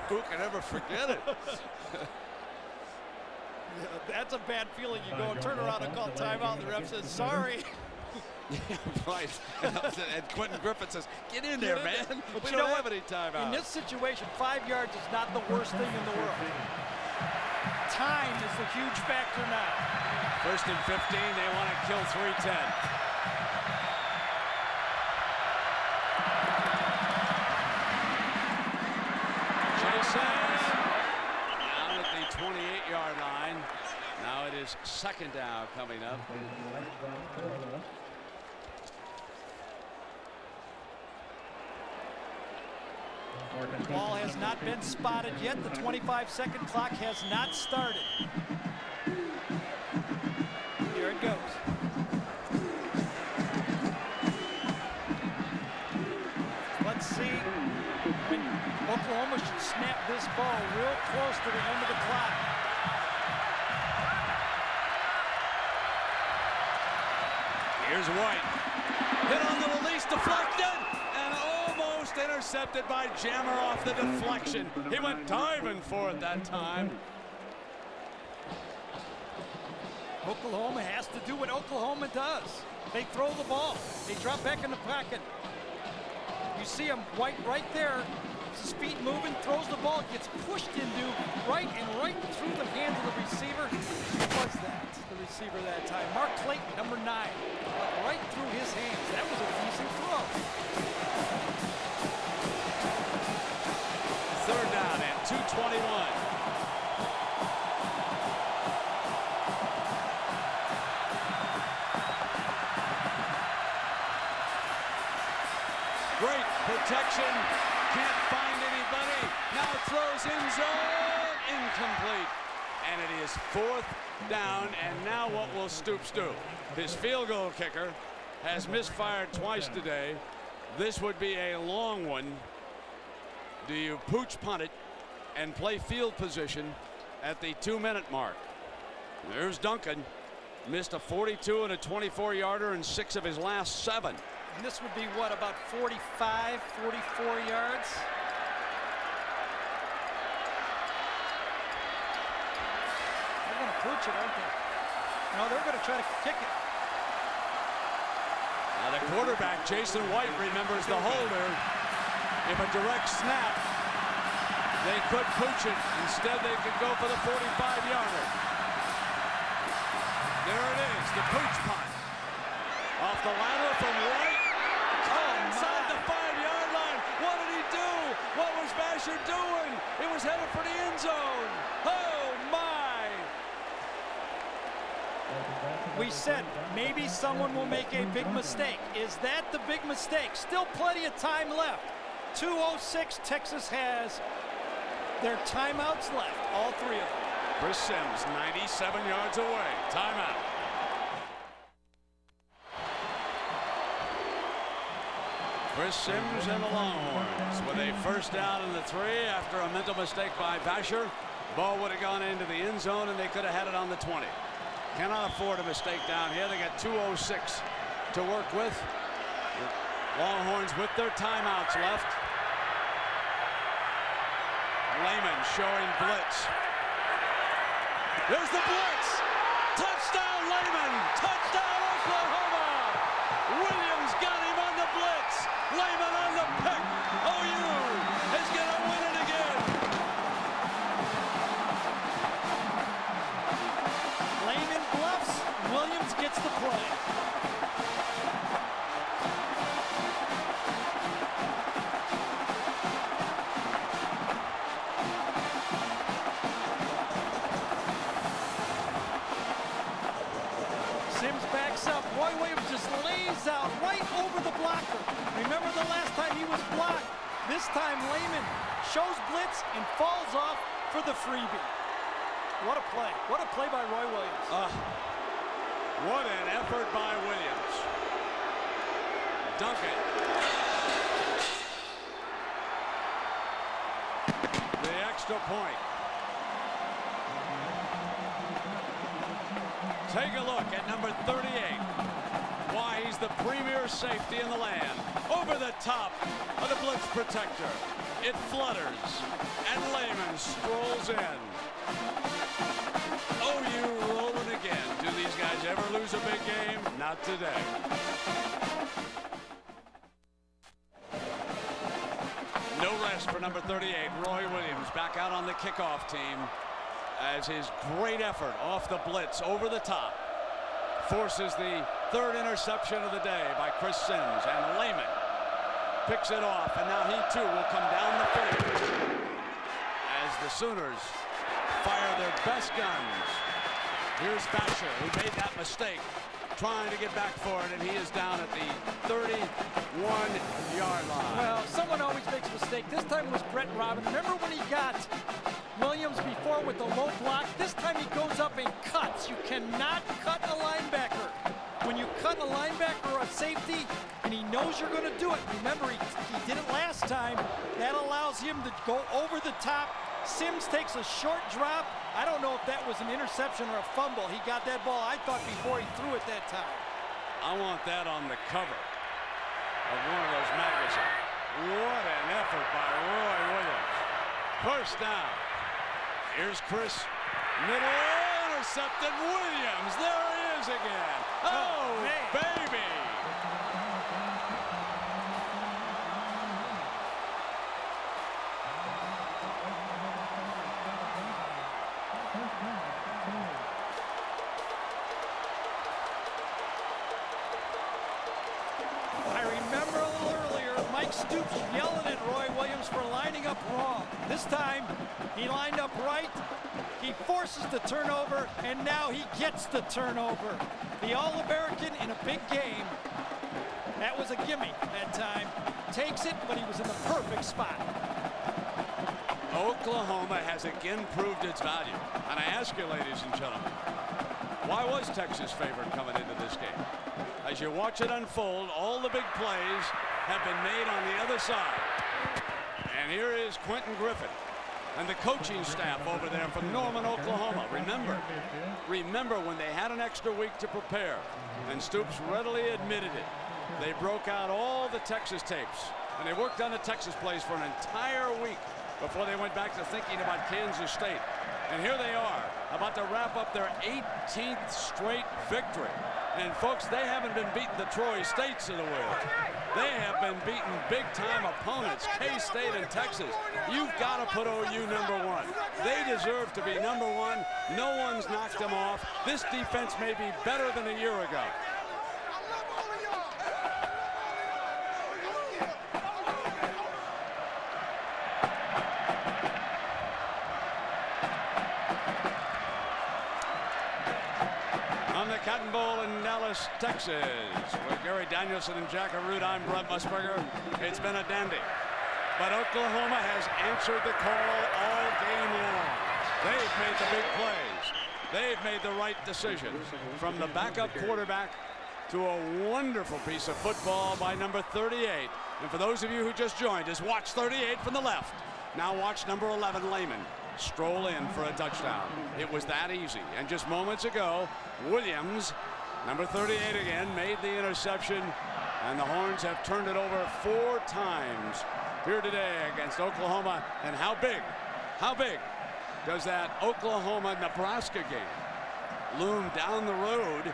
Speaker 2: Who can ever forget it?
Speaker 4: Yeah, that's a bad feeling. You go and turn around and call timeout, and the ref says, sorry.
Speaker 2: Yeah, right. And Quentin Griffin says, get in there, man.
Speaker 4: But
Speaker 2: We
Speaker 4: you
Speaker 2: don't
Speaker 4: know
Speaker 2: have any timeouts.
Speaker 4: In this situation, 5 yards is not the worst thing in the world. Time is the huge factor now.
Speaker 2: 1st and 15, they want to kill 3:10. Down at the 28-yard line. Now it is 2nd down coming up.
Speaker 4: The ball has not been spotted yet. The 25-second clock has not started. Here it goes. Let's see. Oklahoma should snap this ball real close to the end of the clock.
Speaker 2: Here's White. Hit on the release, deflected, and almost intercepted by Jammer off the deflection. He went diving for it that time.
Speaker 4: Oklahoma has to do what Oklahoma does. They throw the ball. They drop back in the pocket. You see him, White right there. His feet moving, throws the ball, gets pushed into right through the hands of the receiver. Who was that? The receiver that time. Mark Clayton, number 9. Right through his hands. That was a decent throw.
Speaker 2: 3rd down and 2:21. Great protection. Can't find anybody. Now throws in zone. Incomplete. And it is 4th down. And now what will Stoops do? His field goal kicker has misfired twice today. This would be a long one. Do you pooch punt it and play field position at the 2-minute mark? There's Duncan. Missed a 42 and a 24-yarder in 6 of his last 7.
Speaker 4: And this would be what, about 45, 44 yards? They're going to pooch it, aren't they? No, they're going to try to kick it.
Speaker 2: Now the quarterback, Jason White, remembers the holder. If a direct snap, they could pooch it. Instead, they could go for the 45-yarder. There it is, the pooch punt. Off the lateral from White. Inside the 5-yard line. What did he do? What was Vasher doing? It was headed for the end zone. Oh, my.
Speaker 4: We said maybe someone will make a big mistake. Is that the big mistake? Still plenty of time left. 2:06, Texas has their timeouts left, all 3 of them.
Speaker 2: Chris Sims, 97 yards away. Timeout. Chris Sims and the Longhorns with a 1st down and the 3 after a mental mistake by Vasher. Ball would have gone into the end zone and they could have had it on the 20. Cannot afford a mistake down here. They got 2:06 to work with. Longhorns with their timeouts left. Lehman showing blitz. There's the blitz. Touchdown Lehman. Touchdown Oklahoma. Williams got him on the blitz. Lehman on the pick. OU is going to win it again.
Speaker 4: Lehman bluffs. Williams gets the play. Sims backs up. Roy Williams just lays out right over the blocker. Remember the last time he was blocked? This This time Lehman shows blitz and falls off for the freebie. What a play. What a play by Roy Williams.
Speaker 2: What an effort by Williams. Duncan. The extra point. Take a look at number 38. Why he's the premier safety in the land. Over the top of the blitz protector. It flutters, and Lehman strolls in. OU rolling again. Do these guys ever lose a big game? Not today. No rest for number 38, Roy Williams, back out on the kickoff team as his great effort off the blitz over the top forces the third interception of the day by Chris Sims, and Lehman picks it off, and now he too will come down the field as the Sooners fire their best guns. Here's Thatcher, who made that mistake, trying to get back for it, and he is down at the 31-yard line.
Speaker 4: Well, someone always makes a mistake. This time it was Brett Robin. Remember when he got Williams before with the low block? This time he goes up and cuts. You cannot cut a linebacker. When you cut a linebacker or a safety, and he knows you're going to do it. Remember, he did it last time. That allows him to go over the top. Sims takes a short drop. I don't know if that was an interception or a fumble. He got that ball, I thought, before he threw it that time.
Speaker 2: I want that on the cover of one of those magazines. What an effort by Roy Williams. First down. Here's Chris. Middle intercepted. Williams. There he is again. Oh baby.
Speaker 4: Stoops yelling at Roy Williams for lining up wrong. This time, he lined up right. He forces the turnover, and now he gets the turnover. The All-American in a big game. That was a gimme that time. Takes it, but he was in the perfect spot.
Speaker 2: Oklahoma has again proved its value. And I ask you, ladies and gentlemen, why was Texas favored coming into this game? As you watch it unfold, all the big plays have been made on the other side. And here is Quentin Griffin and the coaching staff over there from Norman, Oklahoma. Remember when they had an extra week to prepare, and Stoops readily admitted it. They broke out all the Texas tapes, and they worked on the Texas plays for an entire week before they went back to thinking about Kansas State. And here they are, about to wrap up their 18th straight victory. And folks, they haven't been beating the Troy States of the world. They have been beating big-time opponents, K-State and Texas. You've got to put OU number one. They deserve to be number one. No one's knocked them off. This defense may be better than a year ago. Cotton Bowl in Dallas, Texas, with Gary Danielson and Jack Arute. I'm Brent Musburger. It's been a dandy. But Oklahoma has answered the call all game long. They've made the big plays. They've made the right decisions. From the backup quarterback to a wonderful piece of football by number 38. And for those of you who just joined us, watch 38 from the left. Now watch number 11, Lehman, stroll in for a touchdown. It was that easy. And just moments ago, Williams, number 38 again, made the interception, and the Horns have turned it over 4 times here today against Oklahoma. And how big does that Oklahoma-Nebraska game loom down the road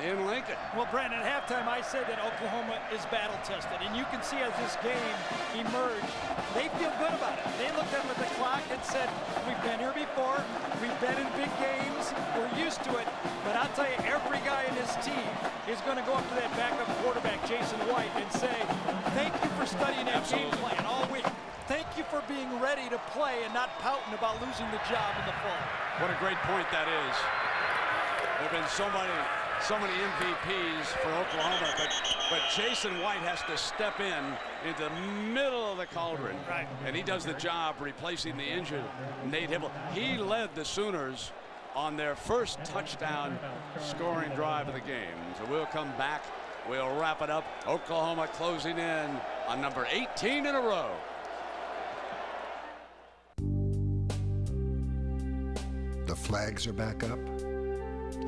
Speaker 2: in Lincoln?
Speaker 4: Well, Brent, at halftime I said that Oklahoma is battle-tested, and you can see as this game emerged, they feel good about it. They looked up at the clock and said, we've been here before, we've been in big games, we're used to it, but I'll tell you, every guy in this team is going to go up to that backup quarterback, Jason White, and say, thank you for studying that game plan all week. Thank you for being ready to play and not pouting about losing the job in the fall.
Speaker 2: What a great point that is. There have been so so many MVPs for Oklahoma, but Jason White has to step into the middle of the cauldron.
Speaker 4: Right.
Speaker 2: And he does the job replacing the injured Nate Hibble. He led the Sooners on their first touchdown scoring drive of the game. So we'll come back. We'll wrap it up. Oklahoma closing in on number 18 in a row.
Speaker 16: The flags are back up.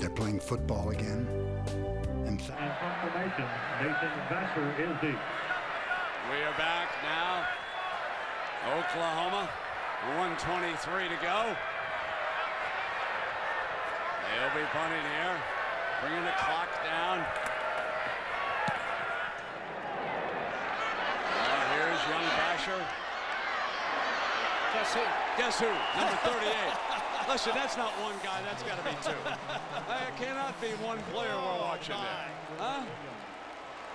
Speaker 16: They're playing football again. And
Speaker 14: confirmation, Nathan Vassar is the.
Speaker 2: We are back now. Oklahoma, 1:23 to go. They'll be punting here, bringing the clock down. Here's young Vasher. Guess who? Number 38. Listen, that's not one guy. That's got to be two. It cannot be one player we're watching there. Huh?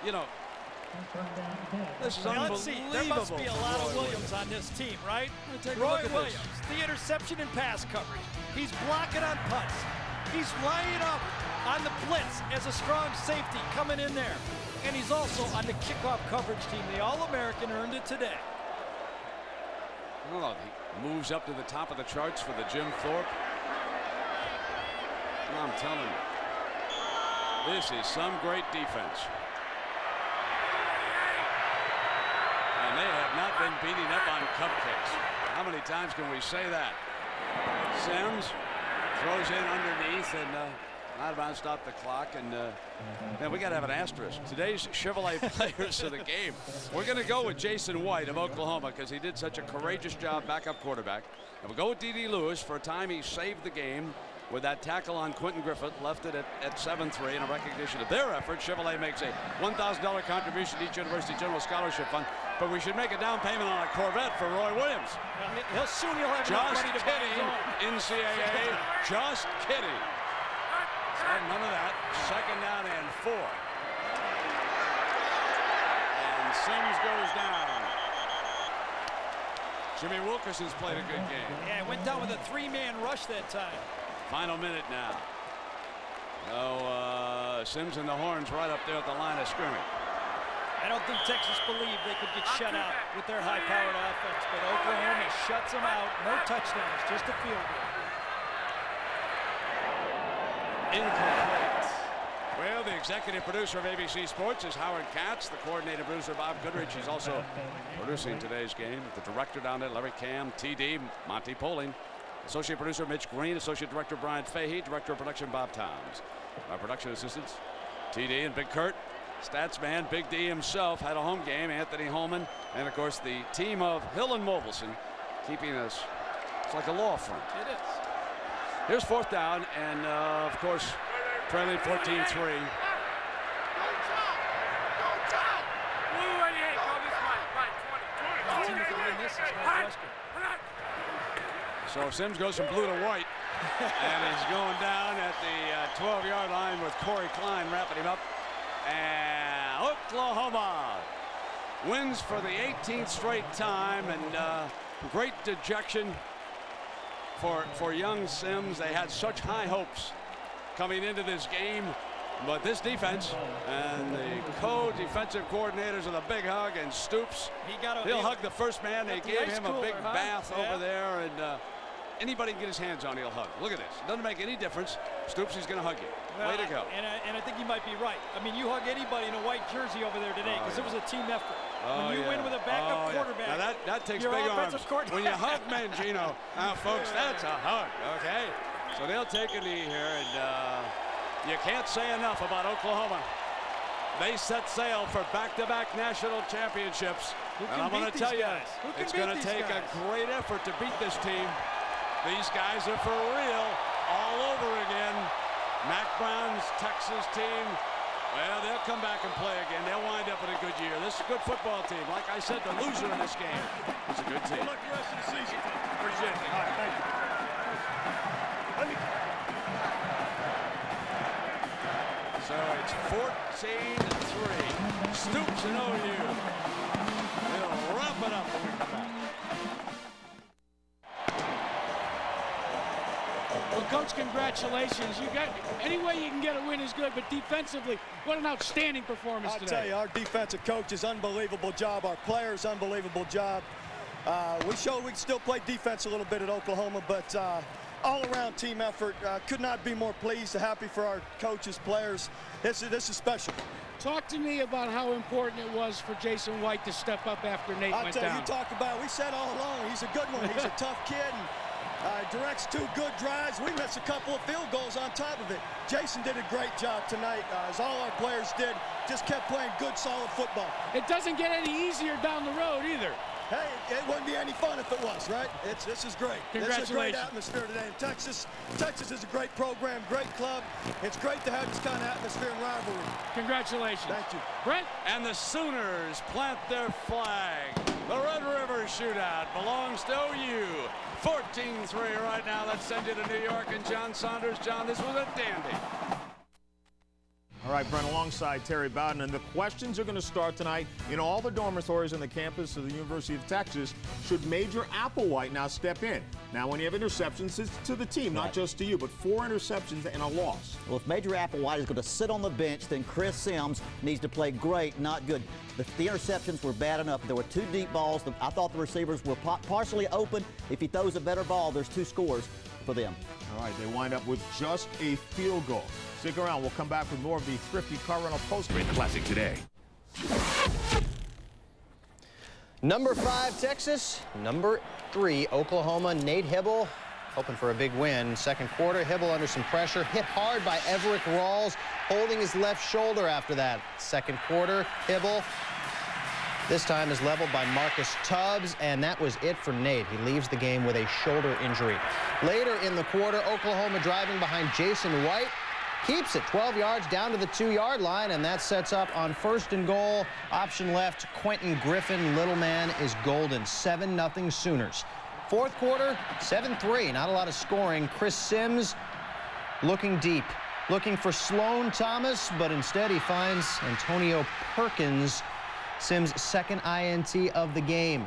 Speaker 2: You know, this is unbelievable.
Speaker 4: Let's see. There must be a lot of Williams on this team, right? Roy Williams, the interception and pass coverage. He's blocking on punts. He's lining up on the blitz as a strong safety coming in there. And he's also on the kickoff coverage team. The All-American earned it today.
Speaker 2: Oh, he moves up to the top of the charts for the Jim Thorpe. I'm telling you, this is some great defense. And they have not been beating up on cupcakes. How many times can we say that? Sims throws in underneath and out of bounds, stop the clock, and man, we got to have an asterisk. Today's Chevrolet players of the game. We're going to go with Jason White of Oklahoma because he did such a courageous job, backup quarterback. And we'll go with D.D. Lewis. For a time, he saved the game with that tackle on Quentin Griffith, left it at 7-3 in a recognition of their effort. Chevrolet makes a $1,000 contribution to each University General Scholarship Fund, but we should make a down payment on a Corvette for Roy Williams.
Speaker 4: He'll enough money to buy his own.
Speaker 2: NCAA, just kidding. None of that. Second down and 4. And Sims goes down. Jimmy Wilkerson's played a good game.
Speaker 4: Yeah, went down with a 3-man rush that time.
Speaker 2: Final minute now. So Sims and the Horns right up there at the line of scrimmage.
Speaker 4: I don't think Texas believed they could get shut out with their high-powered offense, but Oklahoma shuts them out. No touchdowns, just a field goal.
Speaker 2: Incomplete. Well, the executive producer of ABC Sports is Howard Katz. The coordinating producer, Bob Goodrich. He's also producing today's game. The director down there, Larry Cam, TD, Monty Poling. Associate producer, Mitch Green. Associate director, Brian Fahey. Director of production, Bob Towns. Our production assistants, TD and Big Kurt. Stats man, Big D himself, had a home game, Anthony Holman. And, of course, the team of Hill and Mobilson keeping us, it's like a law firm.
Speaker 4: It is.
Speaker 2: Here's fourth down, and of course, trailing 14-3. So Sims goes from blue to white, and he's going down at the 12-yard line with Corey Klein wrapping him up. And Oklahoma wins for the 18th straight time, and great dejection for young Sims. They had such high hopes coming into this game, but this defense and the co-defensive coordinators with a big hug, and Stoops, he'll hug the first man. They gave him a big bath over there, and anybody can get his hands on, he'll hug. Look at this. Doesn't make any difference. Stoops is going to hug you. Way to go.
Speaker 4: And I think you might be right. I mean, you hug anybody in a white jersey over there today because it was a team effort. When you win with a backup quarterback,
Speaker 2: now that takes
Speaker 4: your
Speaker 2: big arms.
Speaker 4: When
Speaker 2: you hug Mangino, folks, that's a hug, okay? So they'll take a knee here, and you can't say enough about Oklahoma. They set sail for back-to-back national championships. And I'm going to tell you, it's going to take a great effort to beat this team. These guys are for real all over again. Mac Brown's Texas team, well, they'll come back and play again. They'll wind up with a good year. This is a good football team. Like I said, the loser in this game is a good team.
Speaker 17: Good luck the rest of the season.
Speaker 2: Appreciate it.
Speaker 17: All right, thank you.
Speaker 2: So it's 14-3. Stoops and OU. They'll wrap it up when we come back.
Speaker 6: Coach, congratulations. You got any way you can get a win is good, but defensively, what an outstanding performance today.
Speaker 17: I'll tell you, our defensive coach is unbelievable job. Our players, unbelievable job. We showed we can still play defense a little bit at Oklahoma, but all-around team effort. Could not be more pleased, happy for our coaches, players. This is special.
Speaker 6: Talk to me about how important it was for Jason White to step up after Nate went down.
Speaker 17: You talk about, we said all along, he's a good one. He's a tough kid, and directs 2 good drives. We missed a couple of field goals on top of it. Jason did a great job tonight, as all our players did. Just kept playing good, solid football.
Speaker 6: It doesn't get any easier down the road either.
Speaker 17: Hey, it wouldn't be any fun if it was, right? This is great.
Speaker 6: Congratulations.
Speaker 17: This is a great atmosphere today in Texas. Texas is a great program, great club. It's great to have this kind of atmosphere and rivalry.
Speaker 6: Congratulations.
Speaker 17: Thank you.
Speaker 6: Brent?
Speaker 2: And the Sooners plant their flag. The Red River Shootout belongs to OU. 14-3 right now. Let's send you to New York and John Saunders. John, this was a dandy.
Speaker 9: All right, Brent, alongside Terry Bowden, and the questions are going to start tonight in all the dormitories on the campus of the University of Texas. Should Major Applewhite now step in? Now, when you have interceptions, it's to the team, not just to you, but 4 interceptions and a loss.
Speaker 18: Well, if Major Applewhite is going to sit on the bench, then Chris Sims needs to play great, not good. The interceptions were bad enough. There were 2 deep balls. I thought the receivers were partially open. If he throws a better ball, there's 2 scores for them.
Speaker 9: All right, they wind up with just a field goal. Stick around. We'll come back with more of the Thrifty Car Rental Post-Game Classic today.
Speaker 19: Number 5, Texas. Number 3, Oklahoma. Nate Hibble hoping for a big win. Second quarter, Hibble under some pressure. Hit hard by Everett Rawls, holding his left shoulder after that. Second quarter, Hibble this time is leveled by Marcus Tubbs, and that was it for Nate. He leaves the game with a shoulder injury. Later in the quarter, Oklahoma driving behind Jason White. Keeps it 12 yards down to the 2-yard line, and that sets up on 1st and goal. Option left, Quentin Griffin. Little man is golden. 7-0 Sooners. Fourth quarter, 7-3. Not a lot of scoring. Chris Sims looking deep, looking for Sloan Thomas, but instead he finds Antonio Perkins, Sims' second INT of the game.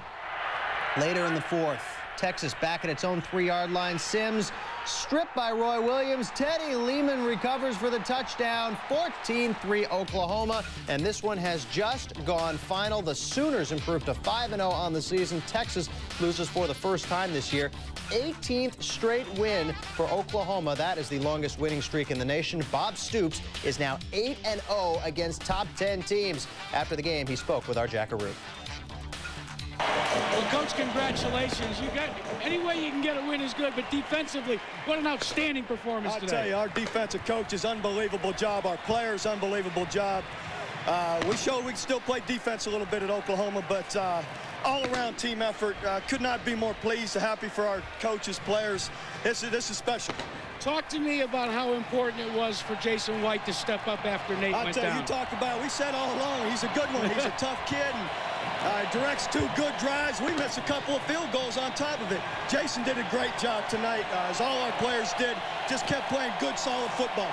Speaker 19: Later in the fourth, Texas back at its own 3-yard line. Sims stripped by Roy Williams. Teddy Lehman recovers for the touchdown. 14-3 Oklahoma, and this one has just gone final. The Sooners improved to 5-0 on the season. Texas loses for the first time this year. 18th straight win for Oklahoma. That is the longest winning streak in the nation. Bob Stoops is now 8-0 against top 10 teams. After the game, he spoke with our Jackaroo.
Speaker 6: Well, Coach, congratulations. You got any way you can get a win is good, but defensively, what an outstanding performance today.
Speaker 17: I'll tell you, our defensive coach is unbelievable job. Our players, unbelievable job. We showed we can still play defense a little bit at Oklahoma, but all-around team effort. Could not be more pleased, happy for our coaches, players. This is special.
Speaker 6: Talk to me about how important it was for Jason White to step up after Nate went down.
Speaker 17: You talk about, we said all along, he's a good one. He's a tough kid, and directs 2 good drives. We missed a couple of field goals on top of it. Jason did a great job tonight, as all our players did. Just kept playing good, solid football.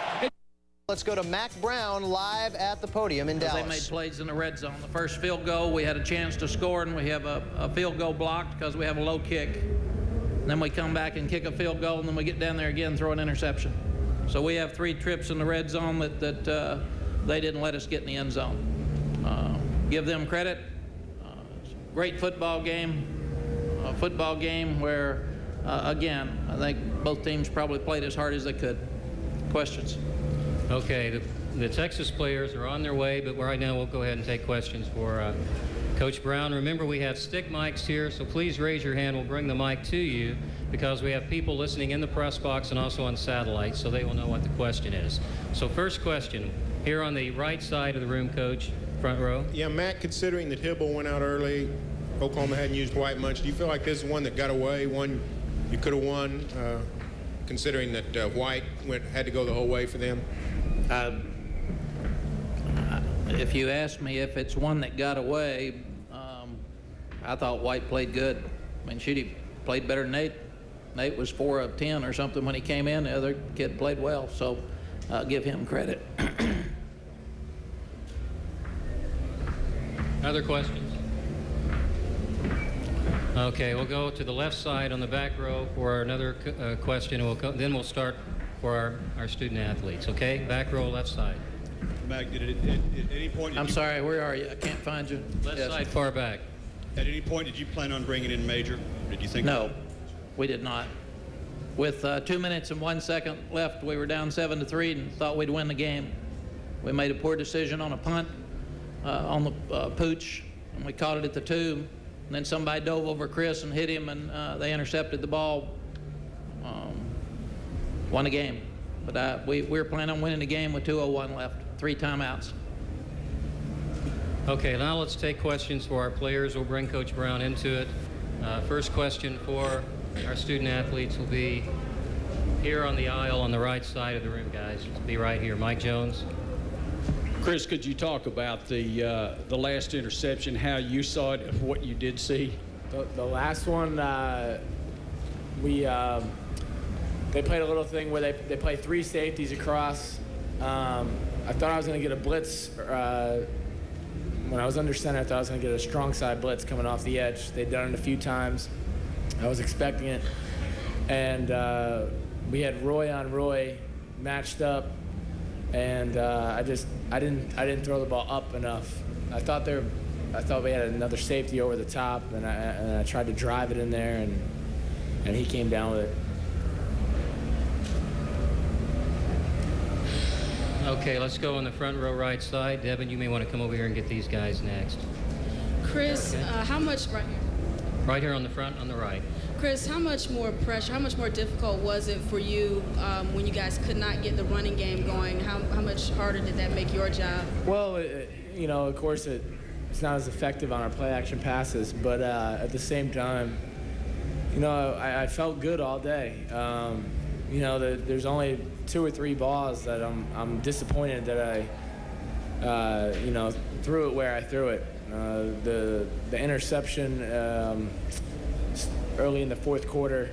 Speaker 19: Let's go to Mac Brown live at the podium in Dallas.
Speaker 20: They made plays in the red zone. The first field goal, we had a chance to score, and we have a field goal blocked because we have a low kick. And then we come back and kick a field goal, and then we get down there again and throw an interception. So we have 3 trips in the red zone that they didn't let us get in the end zone. Give them credit. Great football game. A football game where, again, I think both teams probably played as hard as they could. Questions?
Speaker 21: Okay, the Texas players are on their way, but right now we'll go ahead and take questions for Coach Brown. Remember, we have stick mics here, so please raise your hand. We'll bring the mic to you because we have people listening in the press box and also on satellite, so they will know what the question is. So first question, here on the right side of the room, Coach, front row.
Speaker 22: Yeah, Matt, considering that Hibble went out early, Oklahoma hadn't used White much, do you feel like this is one that got away, one you could have won, considering that White had to go the whole way for them?
Speaker 20: If you ask me if it's one that got away, I thought White played good. I mean, he played better than Nate. Nate was 4 of 10 or something when he came in. The other kid played well, so give him credit.
Speaker 21: Other questions? Okay, we'll go to the left side on the back row for another question. Then we'll start for our student athletes. Okay, back row, left side.
Speaker 1: Mac, did it at any point?
Speaker 20: I'm sorry, where are you? I can't find you.
Speaker 21: Left side, far back.
Speaker 1: At any point, did you plan on bringing in Major? Did you think?
Speaker 20: No, we did not. With 2 minutes and 1 second left, we were down 7-3 and thought we'd win the game. We made a poor decision on a punt on the pooch, and we caught it at the 2. And then somebody dove over Chris and hit him, and they intercepted the ball. Won the game. But we were planning on winning the game with 2:01 left, 3 timeouts.
Speaker 21: Okay, now let's take questions for our players. We'll bring Coach Brown into it. First question for our student athletes will be here on the aisle on the right side of the room, guys. It'll be right here. Mike Jones.
Speaker 3: Chris, could you talk about the last interception, how you saw it, what you did see?
Speaker 23: The last one, they played a little thing where they play 3 safeties across. I thought I was going to get a blitz. When I was under center, I thought I was going to get a strong side blitz coming off the edge. They'd done it a few times. I was expecting it. And we had Roy on Roy matched up. And I didn't throw the ball up enough. I thought we had another safety over the top, and I tried to drive it in there, and he came down with it.
Speaker 21: Okay, let's go on the front row right side. Devin, you may want to come over here and get these guys next.
Speaker 24: Chris,
Speaker 21: okay.
Speaker 24: How much right here?
Speaker 21: Right here on the front, on the right.
Speaker 24: Chris, how much more pressure, how much more difficult was it for you when you guys could not get the running game going? How much harder did that make your job?
Speaker 23: Well, of course, it's not as effective on our play-action passes, but at the same time, I felt good all day. There's only 2 or 3 balls that I'm disappointed that I, threw it where I threw it. The interception early in the 4th quarter,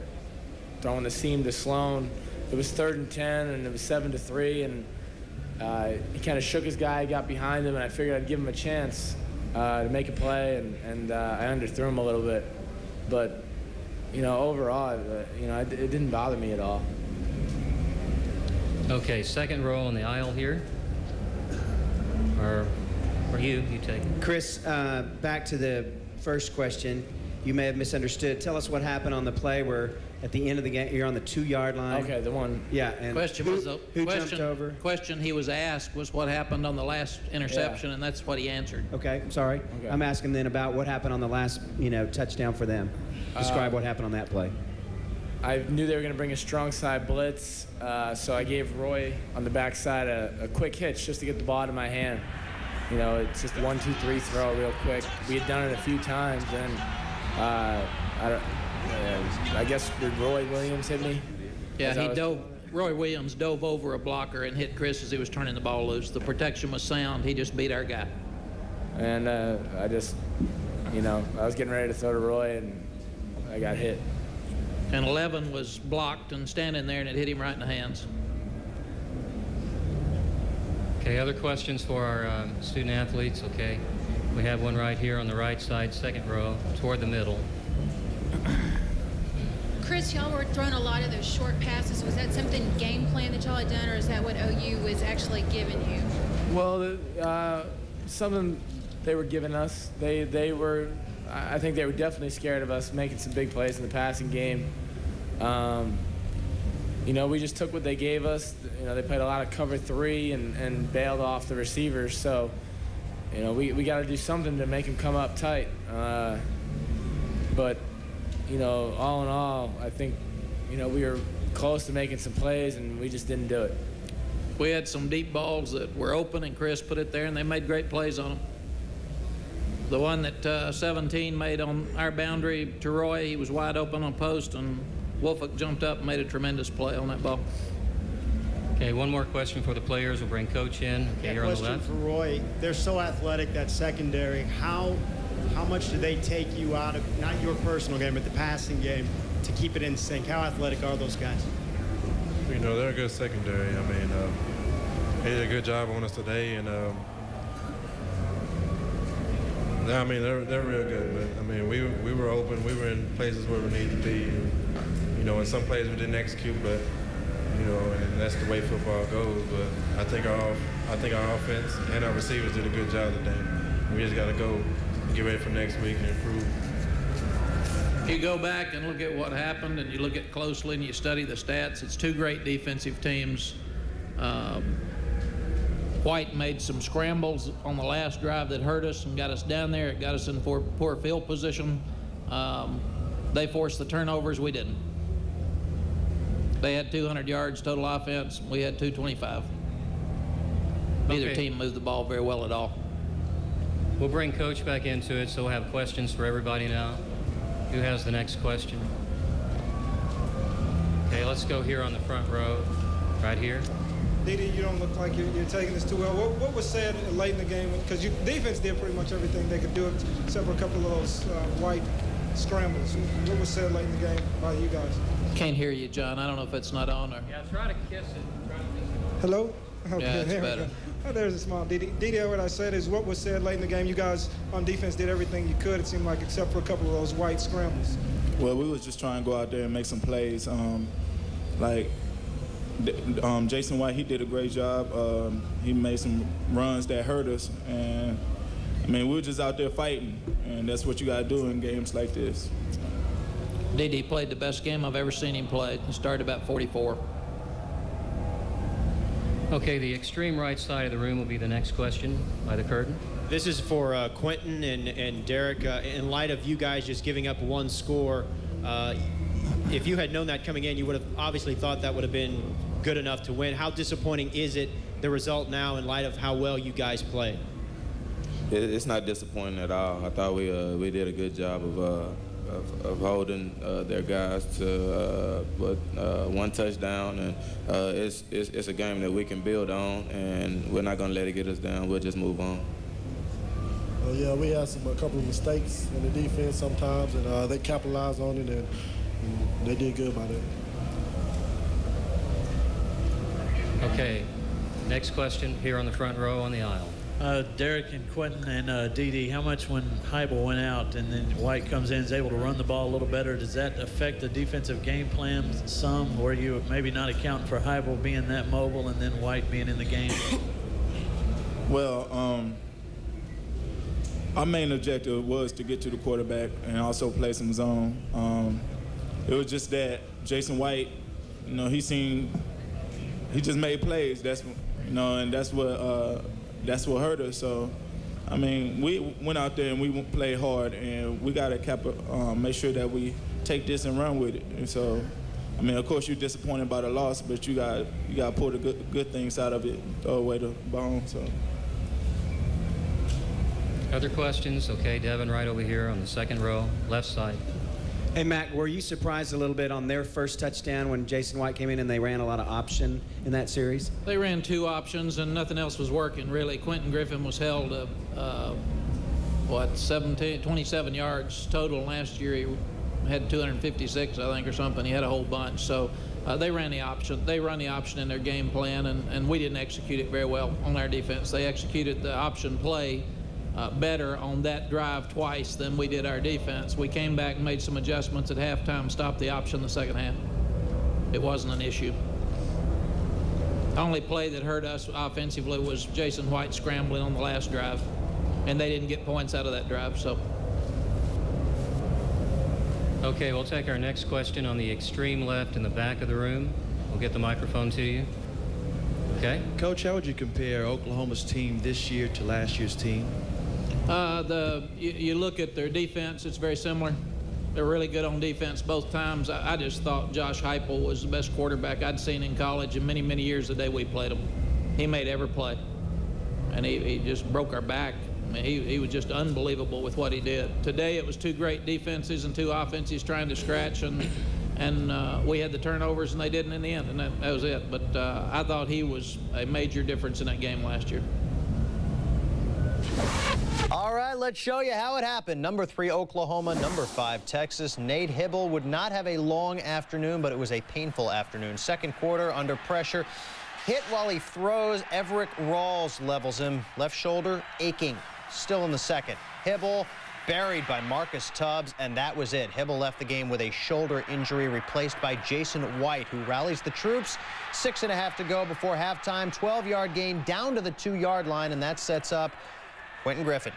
Speaker 23: throwing the seam to Sloan. It was 3rd and 10, and it was 7-3, and he kind of shook his guy, got behind him, and I figured I'd give him a chance to make a play, and I underthrew him a little bit. But, overall, it didn't bother me at all.
Speaker 21: Okay, second row on the aisle here. Or you take it.
Speaker 25: Chris, back to the first question. You may have misunderstood. Tell us what happened on the play where at the end of the game you're on the 2-yard line.
Speaker 23: Okay, the one.
Speaker 25: Yeah, and who jumped over?
Speaker 20: Question he was asked was what happened on the last interception, and that's what he answered.
Speaker 25: Okay, I'm sorry.
Speaker 23: Okay.
Speaker 25: I'm asking then about what happened on the last, touchdown for them. Describe what happened on that play.
Speaker 23: I knew they were going to bring a strong side blitz, so I gave Roy on the backside a quick hitch just to get the ball out of my hand. It's just 1, 2, 3 throw real quick. We had done it a few times, and I guess did Roy Williams hit me?
Speaker 20: Yeah, Roy Williams dove over a blocker and hit Chris as he was turning the ball loose. The protection was sound. He just beat our guy.
Speaker 23: And I was getting ready to throw to Roy, and I got hit.
Speaker 20: And 11 was blocked and standing there, and it hit him right in the hands.
Speaker 21: Okay, other questions for our student athletes? Okay, we have one right here on the right side, second row, toward the middle.
Speaker 26: Chris, y'all were throwing a lot of those short passes. Was that something game plan that y'all had done, or is that what OU was actually giving you?
Speaker 23: Well, something they were giving us. I think they were definitely scared of us making some big plays in the passing game. We just took what they gave us. They played a lot of cover 3 and bailed off the receivers. So, we got to do something to make them come up tight. But, all in all, I think, we were close to making some plays, and we just didn't do it.
Speaker 20: We had some deep balls that were open, and Chris put it there, and they made great plays on them. The one that 17 made on our boundary to Roy, he was wide open on post, and Wolfak jumped up and made a tremendous play on that ball.
Speaker 21: Okay, one more question for the players. We'll bring Coach in. Okay, you're on the left.
Speaker 27: Question for Roy. They're so athletic, that secondary. How much do they take you out of, not your personal game, but the passing game, to keep it in sync? How athletic are those guys?
Speaker 28: They're a good secondary. They did a good job on us today, and I mean, they're real good, but I mean, we were open. We were in places where we needed to be. And, you know, in some places we didn't execute, but you know, and that's the way football goes. But I think our offense and our receivers did a good job today. We just got to go get ready for next week and improve.
Speaker 20: You go back and look at what happened, and you look at closely and you study the stats. It's two great defensive teams. White made some scrambles on the last drive that hurt us and got us down there. It got us in poor field position. They forced the turnovers. We didn't. They had 200 yards total offense. We had 225. Neither team moved the ball very well at all.
Speaker 21: We'll bring Coach back into it, so we'll have questions for everybody now. Who has the next question? Okay, let's go here on the front row, right here.
Speaker 5: Didi, you don't look like you're taking this too well. What was said late in the game? Because your defense did pretty much everything they could do, except for a couple of those white scrambles. What was said late in the game by you guys?
Speaker 20: Can't hear you, John. I don't know if it's not on or.
Speaker 21: Yeah, try to kiss it.
Speaker 5: Hello? Okay,
Speaker 20: yeah, it's better.
Speaker 5: Oh, there's a smile. Didi, what I said is what was said late in the game. You guys on defense did everything you could, it seemed like, except for a couple of those white scrambles.
Speaker 7: Well, we was just trying to go out there and make some plays. Jason White, he did a great job. He made some runs that hurt us. And, I mean, we were just out there fighting. And that's what you got to do in games like this.
Speaker 20: Didi played the best game I've ever seen him play. He started about 44.
Speaker 21: Okay, the extreme right side of the room will be the next question by the curtain.
Speaker 25: This is for Quentin and Derek. In light of you guys just giving up one score, if you had known that coming in, you would have obviously thought that would have been good enough to win. How disappointing is it, the result now, in light of how well you guys played?
Speaker 28: It's not disappointing at all. I thought we did a good job of holding their guys to one touchdown, and it's a game that we can build on, and we're not going to let it get us down. We'll just move on.
Speaker 8: Yeah, we had a couple of mistakes in the defense sometimes, and they capitalized on it, and they did good by that.
Speaker 21: Okay, next question here on the front row on the aisle.
Speaker 10: Derek and Quentin and Didi, how much when Heibel went out and then White comes in, is able to run the ball a little better, does that affect the defensive game plan some, or you maybe not account for Heibel being that mobile and then White being in the game?
Speaker 7: Well, our main objective was to get to the quarterback and also play some zone. It was just that Jason White, you know, he just made plays. That's, you know, and that's what hurt us. So, I mean, we went out there and we played hard, and we got to make sure that we take this and run with it. And so, I mean, of course, you're disappointed by the loss, but you got to pull the good things out of it, throw away the bone. So.
Speaker 21: Other questions? Okay, Devin, right over here on the second row, left side.
Speaker 25: Hey, Mac, were you surprised a little bit on their first touchdown when Jason White came in and they ran a lot of option in that series?
Speaker 20: They ran two options and nothing else was working, really. Quentin Griffin was held, 27 yards total. Last year he had 256, I think, or something. He had a whole bunch. So they ran the option. They run the option in their game plan, and we didn't execute it very well on our defense. They executed the option play better on that drive twice than we did our defense. We came back and made some adjustments at halftime, stopped the option the second half. It wasn't an issue. The only play that hurt us offensively was Jason White scrambling on the last drive, and they didn't get points out of that drive. So.
Speaker 21: Okay, we'll take our next question on the extreme left in the back of the room. We'll get the microphone to you. Okay.
Speaker 11: Coach, how would you compare Oklahoma's team this year to last year's team?
Speaker 20: You look at their defense, it's very similar. They're really good on defense both times. I just thought Josh Heupel was the best quarterback I'd seen in college in many, many years the day we played him. He made every play, and he just broke our back. I mean, he was just unbelievable with what he did. Today it was two great defenses and two offenses trying to scratch, and we had the turnovers and they didn't in the end, and that was it. But I thought he was a major difference in that game last year.
Speaker 19: All right, let's show you how it happened. Number 3, Oklahoma. Number 5, Texas. Nate Hibble would not have a long afternoon, but it was a painful afternoon. Second quarter, under pressure. Hit while he throws. Everett Rawls levels him. Left shoulder aching. Still in the second. Hibble, buried by Marcus Tubbs, and that was it. Hibble left the game with a shoulder injury, replaced by Jason White, who rallies the troops. 6.5 to go before halftime. 12-yard gain down to the 2-yard line, and that sets up Quentin Griffin.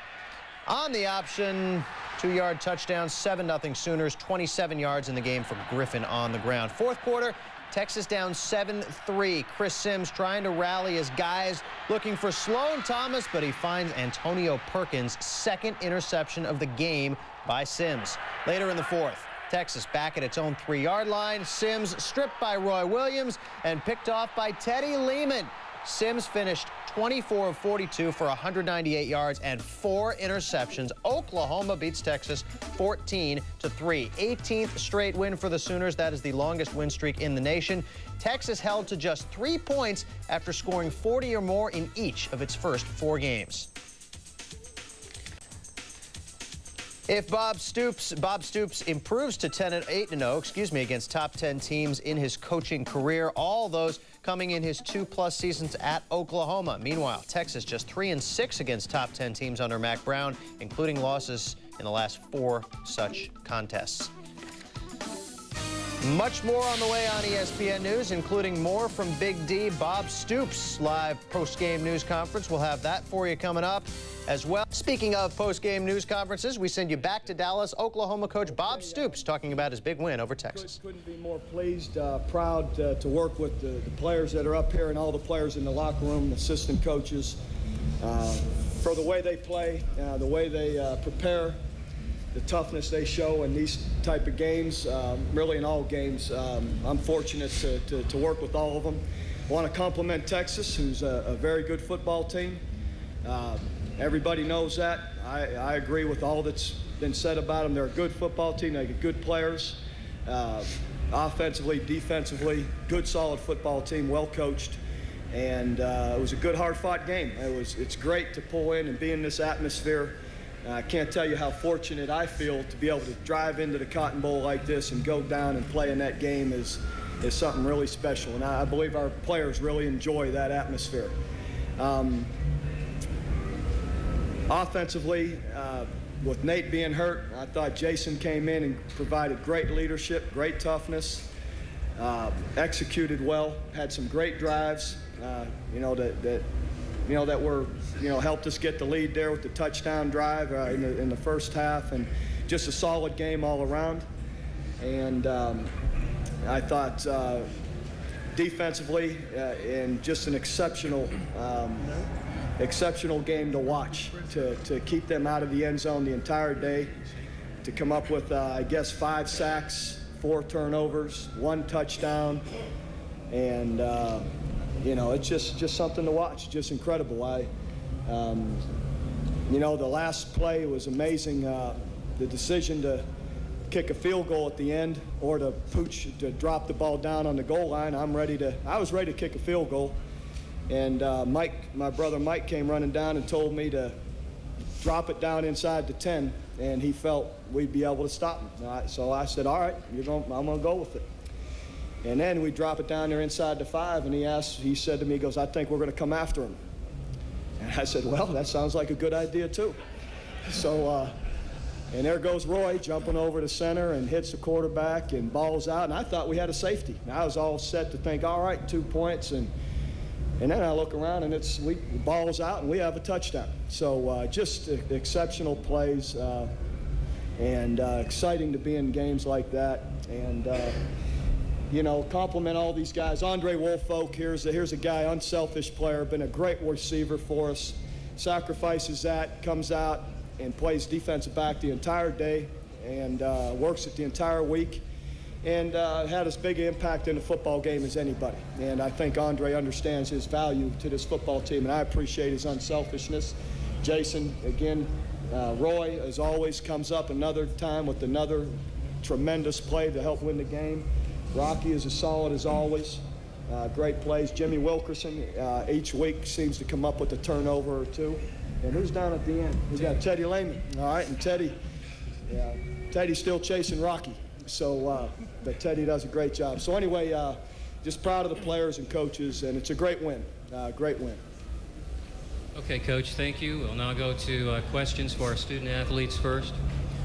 Speaker 19: On the option, 2-yard touchdown, 7-0 Sooners, 27 yards in the game for Griffin on the ground. Fourth quarter, Texas down 7-3. Chris Sims trying to rally his guys, looking for Sloan Thomas, but he finds Antonio Perkins' second interception of the game by Sims. Later in the fourth, Texas back at its own 3-yard line. Sims stripped by Roy Williams and picked off by Teddy Lehman. Sims finished 24 of 42 for 198 yards and 4 interceptions. Oklahoma beats Texas 14-3. 18th straight win for the Sooners. That is the longest win streak in the nation. Texas held to just 3 points after scoring 40 or more in each of its first 4 games. If Bob Stoops improves to 10-8-0, against top 10 teams in his coaching career, all those coming in his 2+ seasons at Oklahoma. Meanwhile, Texas just 3-6 against top 10 teams under Mack Brown, including losses in the last 4 such contests. Much more on the way on ESPN News, including more from Big D. Bob Stoops' live post-game news conference. We'll have that for you coming up as well. Speaking of post-game news conferences, we send you back to Dallas. Oklahoma coach Bob Stoops talking about his big win over Texas.
Speaker 2: Couldn't be more pleased, proud to work with the players that are up here and all the players in the locker room, assistant coaches, for the way they play, the way they prepare, the toughness they show in these type of games, really in all games. I'm fortunate to work with all of them. I want to compliment Texas, who's a very good football team. Everybody knows that. I agree with all that's been said about them. They're a good football team. They get good players, offensively, defensively, good, solid football team, well coached. And it was a good, hard-fought game. It's great to pull in and be in this atmosphere. I can't tell you how fortunate I feel to be able to drive into the Cotton Bowl like this and go down and play in that game is something really special. And I believe our players really enjoy that atmosphere. Offensively, with Nate being hurt, I thought Jason came in and provided great leadership, great toughness, executed well, had some great drives, that were, helped us get the lead there with the touchdown drive in the first half, and just a solid game all around. And I thought defensively, and just an exceptional game to watch, to keep them out of the end zone the entire day, to come up with, 5 sacks, 4 turnovers, 1 touchdown, and it's just something to watch, just incredible. The last play was amazing. The decision to kick a field goal at the end or to drop the ball down on the goal line. I was ready to kick a field goal. And my brother Mike came running down and told me to drop it down inside the 10, and he felt we'd be able to stop him. So I said, all right, I'm going to go with it. And then we drop it down there inside the 5, and he said to me, he goes, I think we're going to come after him. And I said, well, that sounds like a good idea too. So, and there goes Roy jumping over the center and hits the quarterback and balls out, and I thought we had a safety. And I was all set to think, all right, 2 points, and then I look around and the ball's out and we have a touchdown. So just exceptional plays and exciting to be in games like that. And compliment all these guys. Andre Woolfolk, here's a guy, unselfish player, been a great receiver for us. Sacrifices that, comes out and plays defensive back the entire day and works it the entire week. And had as big an impact in the football game as anybody. And I think Andre understands his value to this football team, and I appreciate his unselfishness. Jason, again, Roy, as always, comes up another time with another tremendous play to help win the game. Rocky is as solid as always. Great plays. Jimmy Wilkerson, each week seems to come up with a turnover or 2. And who's down at the end? We got Teddy Lehman. All right, and Teddy's still chasing Rocky. So, but Teddy does a great job. So anyway, just proud of the players and coaches, and it's a great win. Great win.
Speaker 21: Okay, Coach, thank you. We'll now go to questions for our student athletes first.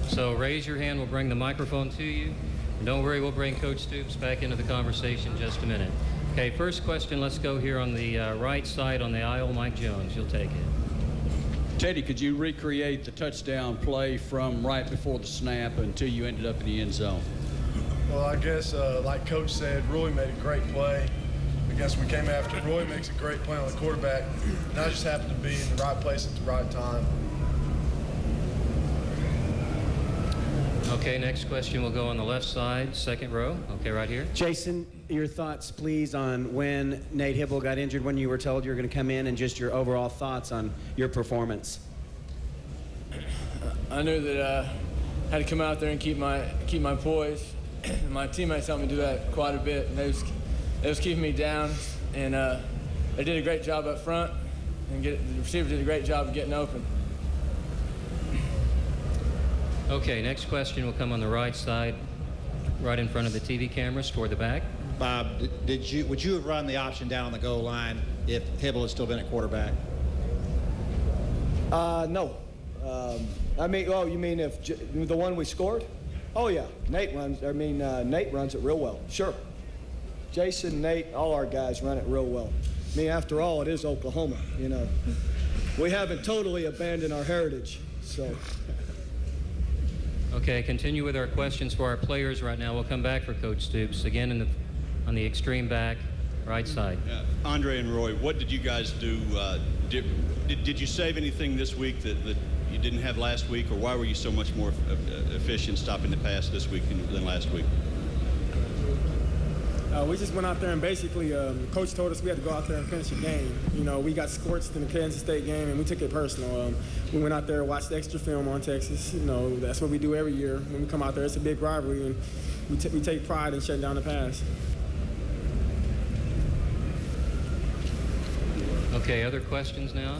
Speaker 21: So raise your hand. We'll bring the microphone to you. And don't worry, we'll bring Coach Stoops back into the conversation in just a minute. Okay, first question, let's go here on the right side on the aisle. Mike Jones, you'll take it.
Speaker 3: Teddy, could you recreate the touchdown play from right before the snap until you ended up in the end zone?
Speaker 8: Well, I guess, like Coach said, Roy made a great play. I guess we came after Roy, makes a great play on the quarterback, and I just happened to be in the right place at the right time.
Speaker 21: Okay, next question will go on the left side, second row. Okay, right here.
Speaker 4: Jason, your thoughts, please, on when Nate Hibble got injured, when you were told you were going to come in, and just your overall thoughts on your performance.
Speaker 23: I knew that I had to come out there and keep my poise. My teammates helped me do that quite a bit, and they was keeping me down, and they did a great job up front, and the receivers did a great job of getting open.
Speaker 21: Okay, next question will come on the right side, right in front of the TV cameras toward the back.
Speaker 9: Bob, would you have run the option down on the goal line if Hibble had still been at quarterback?
Speaker 2: No. I mean, oh, you mean if the one we scored? Oh yeah, Nate runs it real well. Sure. Jason, Nate, all our guys run it real well. I mean, after all, it is Oklahoma. You know, we haven't totally abandoned our heritage. So.
Speaker 21: Okay, continue with our questions for our players right now. We'll come back for Coach Stoops again on the extreme back, right side.
Speaker 1: Andre and Roy, what did you guys do? Did you save anything this week that you didn't have last week, or why were you so much more efficient stopping the pass this week than last week?
Speaker 5: We just went out there and basically, coach told us we had to go out there and finish the game. You know, we got scorched in the Kansas State game, and we took it personal. We went out there and watched the extra film on Texas. You know, that's what we do every year. When we come out there, it's a big rivalry, and we take pride in shutting down the pass.
Speaker 21: Okay, other questions now?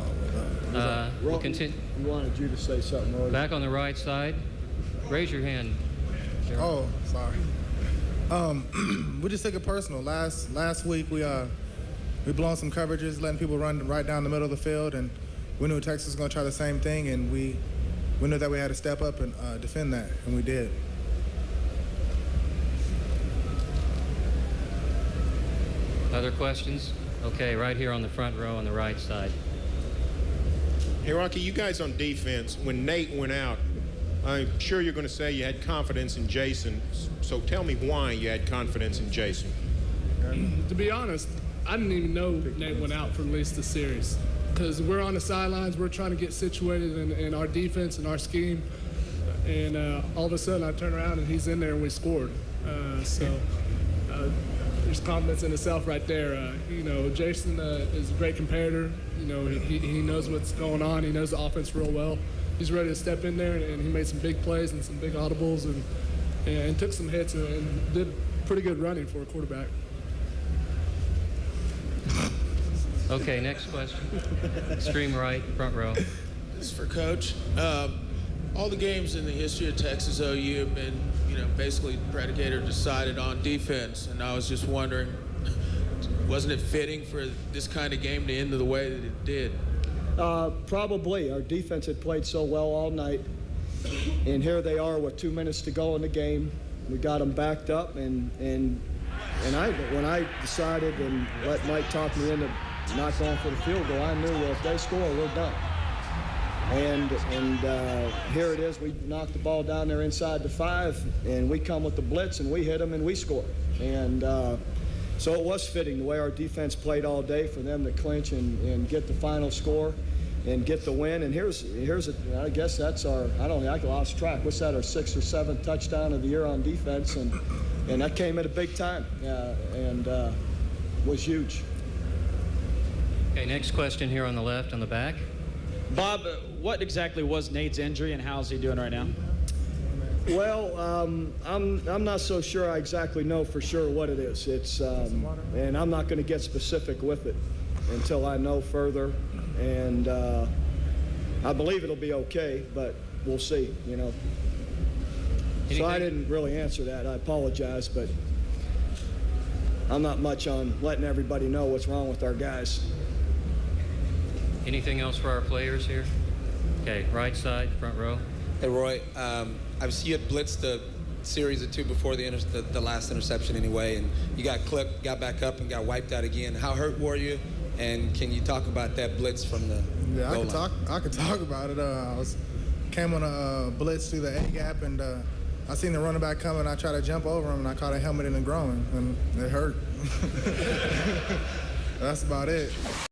Speaker 21: We'll continue.
Speaker 2: We wanted you to say something, Roy.
Speaker 21: Back on the right side. Raise your hand.
Speaker 12: Oh, sorry. We just took it personal. Last week we blown some coverages, letting people run right down the middle of the field, and we knew Texas was going to try the same thing, and we knew that we had to step up and defend that, and we did.
Speaker 21: Other questions? Okay, right here on the front row on the right side.
Speaker 22: Hey, Rocky, you guys on defense, when Nate went out, I'm sure you're going to say you had confidence in Jason. So tell me why you had confidence in Jason.
Speaker 13: To be honest, I didn't even know Nate went out for at least the series. Because we're on the sidelines, we're trying to get situated in our defense and our scheme. And all of a sudden I turn around and he's in there and we scored. There's confidence in himself right there. You know, Jason is a great competitor. You know, he knows what's going on. He knows the offense real well. He's ready to step in there, and he made some big plays and some big audibles and took some hits and did pretty good running for a quarterback.
Speaker 21: Okay, next question. Extreme right, front row.
Speaker 14: This is for Coach. All the games in the history of Texas OU have been, you know, basically predicated or decided on defense, and I was just wondering, wasn't it fitting for this kind of game to end the way that it did?
Speaker 2: Probably. Our defense had played so well all night, and here they are with 2 minutes to go in the game. We got them backed up, and when I decided and let Mike talk me into not going for the field goal, I knew, well, if they score, we're done. And here it is. We knocked the ball down there inside the 5, and we come with the blitz, and we hit them, and we score. And so it was fitting the way our defense played all day for them to clinch and get the final score and get the win. And I guess that's our, I lost track. What's that, our 6th or 7th touchdown of the year on defense? And that came at a big time and was huge.
Speaker 21: Okay, next question here on the left, on the back.
Speaker 15: Bob, what exactly was Nate's injury and how's he doing right now?
Speaker 2: Well, I'm not so sure I exactly know for sure what it is. It's and I'm not going to get specific with it until I know further. And I believe it'll be okay, but we'll see. You know.
Speaker 21: Anything?
Speaker 2: So I didn't really answer that. I apologize, but I'm not much on letting everybody know what's wrong with our guys.
Speaker 21: Anything else for our players here? Okay, right side, front row.
Speaker 6: Hey, Roy. Obviously, you had blitzed the series or two before the last interception anyway, and you got clipped, got back up, and got wiped out again. How hurt were you? And can you talk about that blitz from the goal line?
Speaker 12: I could talk about it. Came on a blitz through the A gap, and I seen the running back coming. I tried to jump over him, and I caught a helmet in the groin, and it hurt. That's about it.